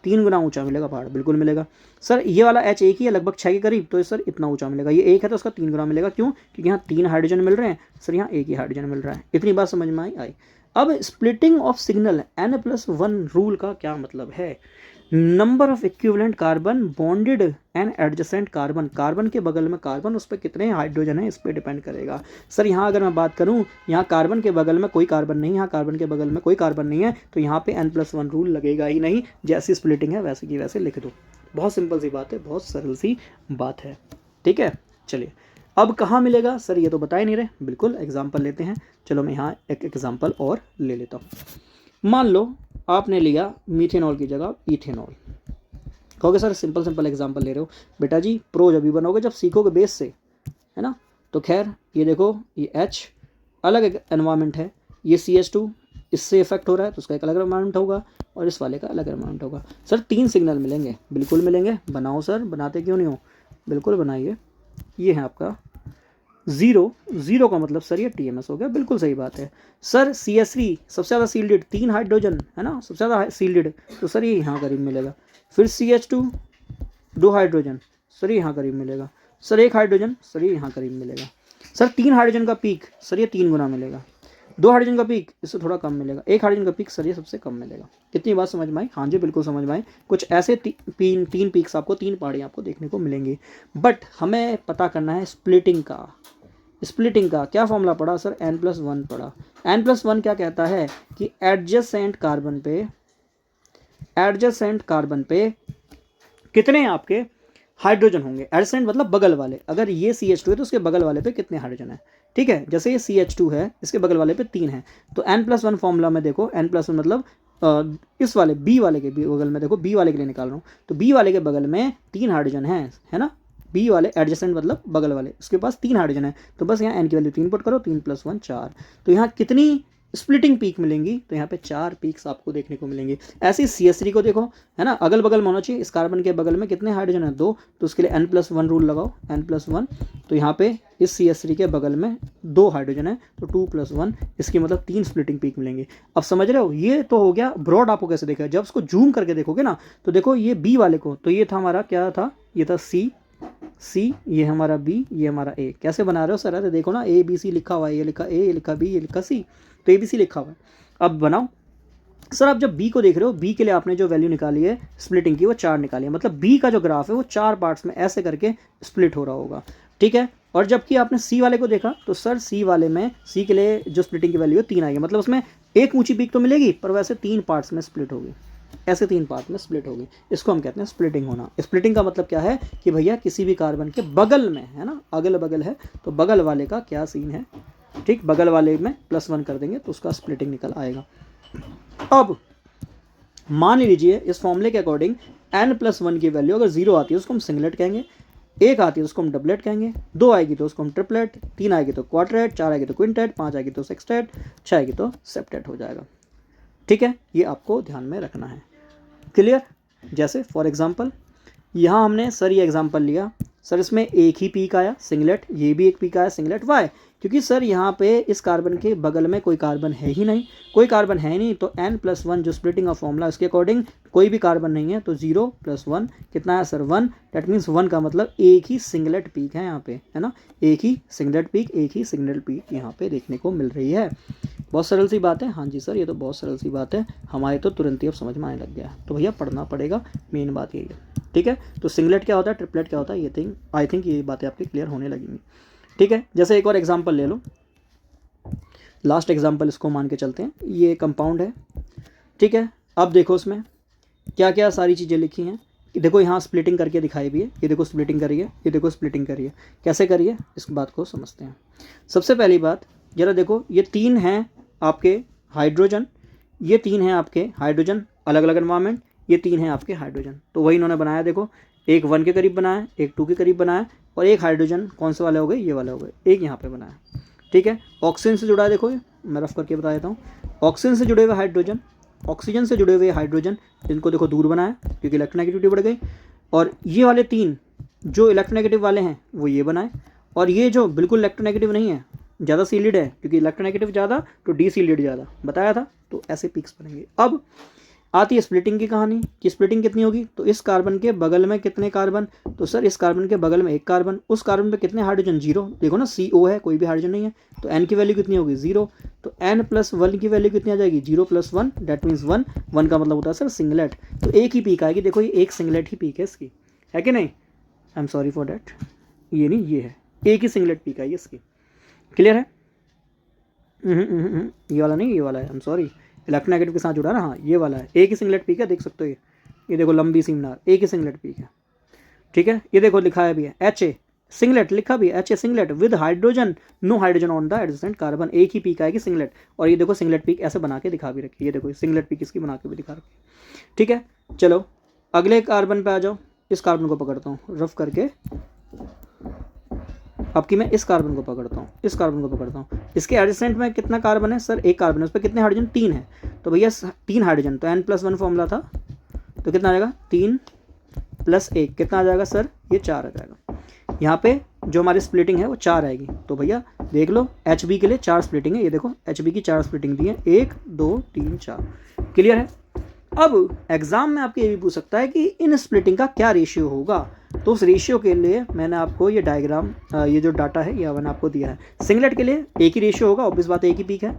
3 गुना ऊंचा मिलेगा पहाड़, बिल्कुल मिलेगा। सर ये वाला H 1 ही है, लगभग 6 के करीब, तो सर इतना ऊंचा मिलेगा। ये 1 है तो उसका 3 गुना मिलेगा, क्यों? क्योंकि यहाँ 3 हाइड्रोजन मिल रहे हैं, सर यहाँ 1 ही हाइड्रोजन मिल रहा है। इतनी बात समझ में आई? अब splitting of signal n+1 rule का क्या मतलब है? Number of equivalent carbon bonded and adjacent carbon, carbon के बगल में कार्बन, उस पर कितने हाइड्रोजन है इस पर डिपेंड करेगा। सर यहाँ अगर मैं बात करूँ, यहाँ कार्बन के बगल में कोई कार्बन नहीं, यहाँ कार्बन के बगल में कोई कार्बन नहीं है, तो यहाँ पे n+1 रूल लगेगा ही नहीं। जैसी स्प्लिटिंग है वैसे की वैसे लिख दो। बहुत सिंपल सी बात है, बहुत सरल सी बात है, ठीक है। चलिए अब कहाँ मिलेगा? सर ये तो बता ही नहीं रहे। बिल्कुल एग्जाम्पल लेते हैं, चलो मैं यहाँ एक एग्जाम्पल और ले लेता हूँ। मान लो आपने लिया मीथेनॉल की जगह इथेनॉल। कहोगे सर सिंपल एग्जांपल ले रहे हो। बेटा जी प्रो जब भी बनोगे जब सीखोगे बेस से, है ना। तो खैर ये देखो, ये H अलग एक एनवायरनमेंट है, ये CH2 इससे इफेक्ट हो रहा है तो उसका एक अलग एनवायरनमेंट होगा, और इस वाले का अलग एनवायरनमेंट होगा। सर 3 सिग्नल मिलेंगे, बिल्कुल मिलेंगे। बनाओ सर, बनाते क्यों नहीं हो, बिल्कुल बनाइए। ये है आपका 0 का मतलब सर ये TMS हो गया, बिल्कुल सही बात है। सर CH3 सबसे ज़्यादा सील्डेड, 3 हाइड्रोजन है ना, सबसे ज़्यादा सील्डेड, तो सर ये यहाँ करीब मिलेगा। फिर CH2 2 हाइड्रोजन, सर ये यहाँ करीब मिलेगा। सर 1 हाइड्रोजन, सर ये यहाँ करीब मिलेगा। सर 3 हाइड्रोजन का पीक, सर ये 3 गुना मिलेगा। 2 हाइड्रोजन का पीक, इससे थोड़ा कम मिलेगा। 1 हाइड्रोजन का पीक, सर ये सबसे कम मिलेगा। कितनी बात समझ में आई? हाँ जी बिल्कुल समझ में आई। कुछ ऐसे 3 पीक्स आपको, 3 पहाड़ियाँ आपको देखने को मिलेंगी। बट हमें पता करना है स्प्लिटिंग का। स्प्लिटिंग का क्या फॉर्मूला पढ़ा? सर n+1 पढ़ा। n+1 क्या कहता है कि एडजेसेंट कार्बन पे कितने आपके हाइड्रोजन होंगे। एडजेसेंट मतलब बगल वाले, अगर ये CH2 है तो उसके बगल वाले पे कितने हाइड्रोजन है, ठीक है। जैसे ये CH2 है, इसके बगल वाले पे 3 है, तो n+1 फॉर्मूला में देखो, n+1 मतलब इस वाले B वाले के बगल में देखो, B वाले के लिए निकाल रहा हूँ, तो B वाले के बगल में 3 हाइड्रोजन है ना। B वाले एडजेसेंट मतलब बगल वाले, उसके पास 3 हाइड्रोजन है, तो बस यहाँ n की वैल्यू 3 पुट करो, 3 + 1 4। तो यहाँ कितनी स्प्लिटिंग पीक मिलेंगी? तो यहाँ पे 4 पीक्स आपको देखने को मिलेंगी। ऐसे CH3 को देखो, है ना, अगल बगल में होना चाहिए। इस कार्बन के बगल में कितने हाइड्रोजन है? 2, तो उसके लिए n+1 रूल लगाओ, n+1। तो यहाँ पे इस CH3 के बगल में 2 हाइड्रोजन है, तो 2 + 1, इसकी मतलब 3 स्प्लिटिंग पीक मिलेंगे। अब समझ रहे हो? ये तो हो गया ब्रॉड। आपको कैसे देखा? जब उसको जूम करके देखोगे ना, तो देखो ये B वाले को, तो ये था हमारा, क्या था, ये था C, ये हमारा B, ये हमारा A। कैसे बना रहे हो सर? अरे देखो ना, ABC लिखा हुआ है, ये लिखा A, ये लिखा B, ये लिखा C, तो ABC लिखा हुआ है। अब बनाओ सर, आप जब B को देख रहे हो, B के लिए आपने जो वैल्यू निकाली है स्प्लिटिंग की, वो 4 निकाली है, मतलब B का जो ग्राफ है वो 4 पार्ट्स में ऐसे करके स्प्लिट हो रहा होगा, ठीक है। और जबकि आपने C वाले को देखा, तो सर C वाले में, C के लिए जो स्प्लिटिंग की वैल्यू है 3 आई है, मतलब उसमें एक ऊंची पीक तो मिलेगी, पर वैसे 3 पार्ट्स में स्प्लिट होगी, ऐसे 3 पार्ट में स्प्लिट होगी। इसको हम कहते हैं स्प्लिटिंग होना। स्प्लिटिंग का मतलब क्या है कि भैया किसी भी कार्बन के बगल में, है ना, अगल बगल है, तो बगल वाले का क्या सीन है, ठीक, बगल वाले में +1 कर देंगे तो उसका स्प्लिटिंग निकल आएगा। अब मान लीजिए इस फॉर्मूले के अकॉर्डिंग n+1 की वैल्यू अगर 0 आती है उसको हम सिंगलेट कहेंगे, 1 आती है उसको हम डबलेट कहेंगे, 2 आएगी तो उसको हम ट्रिपलेट, 3 आएगी तो क्वाड्रेट, 4 आएगी तो क्विंटेट, 5 आएगी तो सेक्सटेट, 6 आएगी तो सेप्टेट हो जाएगा, ठीक है। ये आपको ध्यान में रखना है। क्लियर? जैसे फॉर एग्जांपल यहाँ हमने सर ये एग्जांपल लिया, सर इसमें एक ही पीक आया सिंगलेट, ये भी एक पीक आया सिंगलेट। वाई? क्योंकि सर यहाँ पे इस कार्बन के बगल में कोई कार्बन है ही नहीं, कोई कार्बन है नहीं, तो n+1 जो स्प्लिटिंग ऑफ फॉर्मूला उसके अकॉर्डिंग कोई भी कार्बन नहीं है, तो 0+1 कितना है सर 1। दैट मीन्स 1 का मतलब एक ही सिंगलेट पीक है यहाँ पे, है ना, एक ही सिंगलेट पीक, एक ही सिंगलेट पीक यहाँ पे देखने को मिल रही है। बहुत सरल सी बात है। हाँ जी सर, ये तो बहुत सरल सी बात है, हमारे तो तुरंत ही अब समझ में आने लग गया। तो भैया पढ़ना पड़ेगा, मेन बात यही है। ठीक है, तो सिंगलेट क्या होता है, ट्रिपलेट क्या होता है, ये आई थिंक ये बातें आपकी क्लियर होने लगेंगी। ठीक है, जैसे एक और एग्जांपल ले लो, लास्ट एग्जांपल इसको मान के चलते हैं। ये कंपाउंड है, ठीक है। अब देखो उसमें क्या क्या सारी चीज़ें लिखी हैं। देखो यहाँ स्प्लिटिंग करके दिखाई भी है, ये देखो स्प्लिटिंग करी है, ये देखो स्प्लिटिंग करी है। कैसे करी है इस बात को समझते हैं। सबसे पहली बात जरा देखो, ये 3 हैं आपके हाइड्रोजन, ये 3 हैं आपके हाइड्रोजन अलग अलग एनवायरमेंट, ये 3 हैं आपके हाइड्रोजन। तो वही इन्होंने बनाया, देखो एक 1 के करीब बनाया, एक 2 के करीब बनाया, और एक हाइड्रोजन कौन से वाले हो गए, ये वाले हो गए, एक यहाँ पे बनाया। ठीक है, ऑक्सीजन से जुड़ा है, देखो ये मैं रफ करके बता देता हूँ। ऑक्सीजन से जुड़े हुए हाइड्रोजन, ऑक्सीजन से जुड़े हुए हाइड्रोजन, इनको देखो दूर बनाया क्योंकि इलेक्ट्रोनेगेटिविटी बढ़ गई। और ये वाले 3 जो इलेक्ट्रोनेगेटिव वाले हैं वो ये बनाए, और ये जो बिल्कुल इलेक्ट्रोनेगेटिव नहीं है, ज़्यादा सीलिड है, क्योंकि इलेक्ट्रोनेगेटिव ज़्यादा तो डी सीलिड ज़्यादा बताया था, तो ऐसे पिक्स बनेंगे। अब आती है स्प्लिटिंग की कहानी कि स्प्लिटिंग कितनी होगी, तो इस कार्बन के बगल में कितने कार्बन, तो सर इस कार्बन के बगल में एक कार्बन, उस कार्बन पे कितने हाइड्रोजन, 0। देखो ना CO है, कोई भी हाइड्रोजन नहीं है, तो n की वैल्यू कितनी होगी 0, तो n+1 की वैल्यू कितनी आ जाएगी 0+1, दैट मीन्स 1। 1 का मतलब होता है सर सिंगलेट, तो एक ही पीक आएगी। देखो ये एक सिंगलेट ही पीक है इसकी, है कि नहीं, आई एम सॉरी फॉर डैट, ये नहीं ये है, एक ही सिंगलेट पीक आई इसकी। क्लियर है? ये वाला नहीं, ये वाला है, आई एम सॉरी, इलेक्ट्रोनेगेटिव के साथ जुड़ा ना, हाँ ये वाला है, एक ही सिंगलेट पीक है, देख सकते हो ये देखो लंबी सी मीनार, एक ही सिंगलेट पीक है। ठीक है, ये देखो लिखा है भी है HA सिंगलेट, लिखा भी है HA singlet with hydrogen, no hydrogen on the adjacent carbon, एक ही पीक आएगी सिंगलेट। और ये देखो सिंगलेट पीक ऐसे बना के दिखा भी रखी है, ये देखो सिंगलेट पीक इसकी बना के भी दिखा रखी। ठीक है, चलो अगले कार्बन पे आ जाओ। इस कार्बन को पकड़ता हूँ रफ करके, अब कि मैं इस कार्बन को पकड़ता हूँ, इस कार्बन को पकड़ता हूँ, इसके एडजेसेंट में कितना कार्बन है सर, एक कार्बन है, उस पर कितने हाइड्रोजन, 3 है। तो भैया 3 हाइड्रोजन, तो n+1 फॉर्मूला था, तो कितना आ जाएगा 3 + 1 कितना आ जाएगा सर, ये 4 आ जाएगा। यहाँ पे जो हमारी स्प्लिटिंग है वो 4 आएगी, तो भैया देख लो HB के लिए 4 स्प्लिटिंग है, ये देखो HB की 4 स्प्लिटिंग दी है, 1 2 3 4। क्लियर है? अब एग्जाम में आपके ये भी पूछ सकता है कि इन स्प्लिटिंग का क्या रेशियो होगा, तो उस रेशियो के लिए मैंने आपको ये डायग्राम, ये जो डाटा है ये मैंने आपको दिया है। सिंगलेट के लिए एक ही रेशियो होगा, ऑब्वियस बात है एक ही पीक है।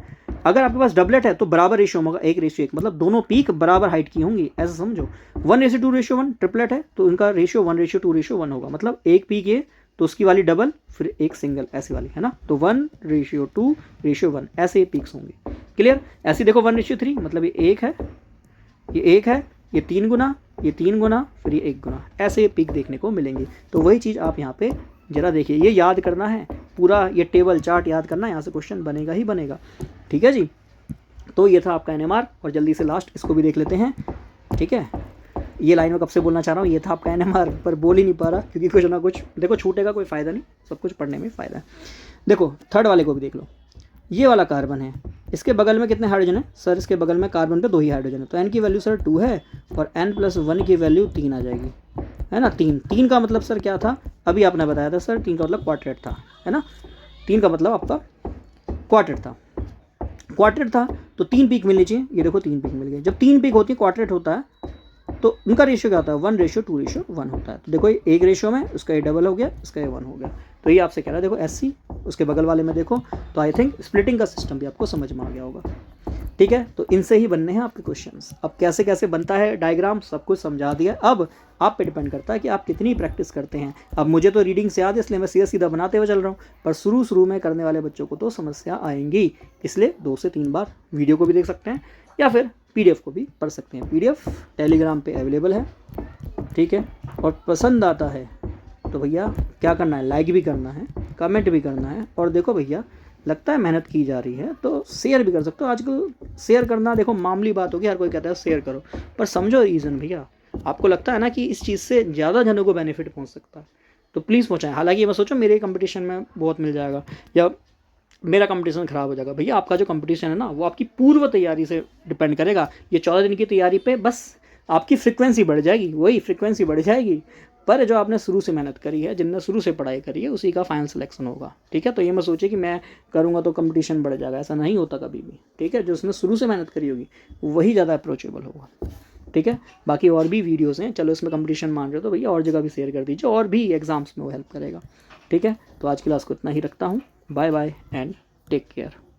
अगर आपके पास डबलेट है तो बराबर रेशियो होगा, 1:1, मतलब दोनों पीक बराबर हाइट की होंगी, ऐसा समझो। 1:2:1 ट्रिपलेट है तो इनका रेशियो 1:2:1 होगा, मतलब एक पीक ये तो उसकी वाली डबल, फिर एक सिंगल ऐसी वाली, है ना, तो 1:2:1 ऐसे पीक्स होंगे। क्लियर? ऐसे देखो 1:3, मतलब ये 1 है, ये 1 है, ये 3 गुना, ये 3 गुना, फिर ये 1 गुना, ऐसे पिक देखने को मिलेंगे। तो वही चीज़ आप यहाँ पे जरा देखिए, ये याद करना है पूरा, ये टेबल चार्ट याद करना है, यहाँ से क्वेश्चन बनेगा ही बनेगा। ठीक है जी, तो ये था आपका NMR, और जल्दी से लास्ट इसको भी देख लेते हैं। ठीक है, ये लाइन में कब से बोलना चाह रहा हूँ, ये था आपका NMR, पर बोल ही नहीं पा रहा क्योंकि कुछ ना कुछ देखो छूटेगा, कोई फ़ायदा नहीं, सब कुछ पढ़ने में फ़ायदा है। देखो थर्ड वाले को भी देख लो, ये वाला कार्बन है, इसके बगल में कितने हाइड्रोजन है सर, इसके बगल में कार्बन पे 2 ही हाइड्रोजन है, तो n की वैल्यू सर 2 है, और n+1 की वैल्यू 3 आ जाएगी, है ना। 3 का मतलब सर क्या था, अभी आपने बताया था सर, 3 का मतलब क्वार्टेट था, है ना, 3 का मतलब आपका क्वार्टेट था, तो 3 पीक मिलनी चाहिए, ये देखो 3 पीक मिल गए। जब 3 पीक होती है, क्वार्टेट होता है, तो उनका रेशियो क्या होता है, 1:2:1 होता है। तो देखो ये एक रेशियो में, उसका ये डबल हो गया, इसका ये 1 हो गया, तो ये आपसे कह रहा है देखो SC, उसके बगल वाले में देखो, तो आई थिंक स्प्लिटिंग का सिस्टम भी आपको समझ में आ गया होगा। ठीक है, तो इनसे ही बनने हैं आपके क्वेश्चंस। अब कैसे कैसे बनता है डायग्राम सब कुछ समझा दिया, अब आप पे डिपेंड करता है कि आप कितनी प्रैक्टिस करते हैं। अब मुझे तो रीडिंग से याद है, इसलिए मैं सीधा सीधा बनाते हुए चल रहा हूँ, पर शुरू में करने वाले बच्चों को तो समस्या आएंगी, इसलिए 2 से 3 बार वीडियो को भी देख सकते हैं, या फिर PDF को भी पढ़ सकते हैं। PDF टेलीग्राम पे अवेलेबल है, ठीक है, और पसंद आता है तो भैया क्या करना है, लाइक भी करना है, कमेंट भी करना है, और देखो भैया लगता है मेहनत की जा रही है तो शेयर भी कर सकते हो। आजकल शेयर करना देखो मामूली बात होगी, हर कोई कहता है शेयर करो, पर समझो रीज़न भैया, आपको लगता है ना कि इस चीज़ से ज़्यादा जनों को बेनिफिट पहुंच सकता है तो प्लीज़ पहुंचाएं। हालांकि मैं सोचो मेरे कंपटीशन में बहुत मिल जाएगा या मेरा कंपटीशन ख़राब हो जाएगा, भैया आपका जो कंपटीशन है ना वो आपकी पूर्व तैयारी से डिपेंड करेगा। ये 14 दिन की तैयारी पे बस आपकी फ्रिक्वेंसी बढ़ जाएगी, वही फ्रिक्वेंसी बढ़ जाएगी, पर जो आपने शुरू से मेहनत करी है, जिनने शुरू से पढ़ाई करी है, उसी का फाइनल सिलेक्शन होगा। ठीक है, तो ये मत सोचिए कि मैं करूँगा तो कंपटीशन बढ़ जाएगा, ऐसा नहीं होता कभी भी। ठीक है, जो उसने शुरू से मेहनत करी होगी वही ज़्यादा अप्रोचेबल होगा। ठीक है, बाकी और भी वीडियोज़ हैं, चलो इसमें कंपटीशन मान रहे हो तो भैया और जगह भी शेयर कर दीजिए, और भी एग्ज़ाम्स में वो हेल्प करेगा। ठीक है, तो आज की क्लास को इतना ही रखता हूँ। Bye bye and take care.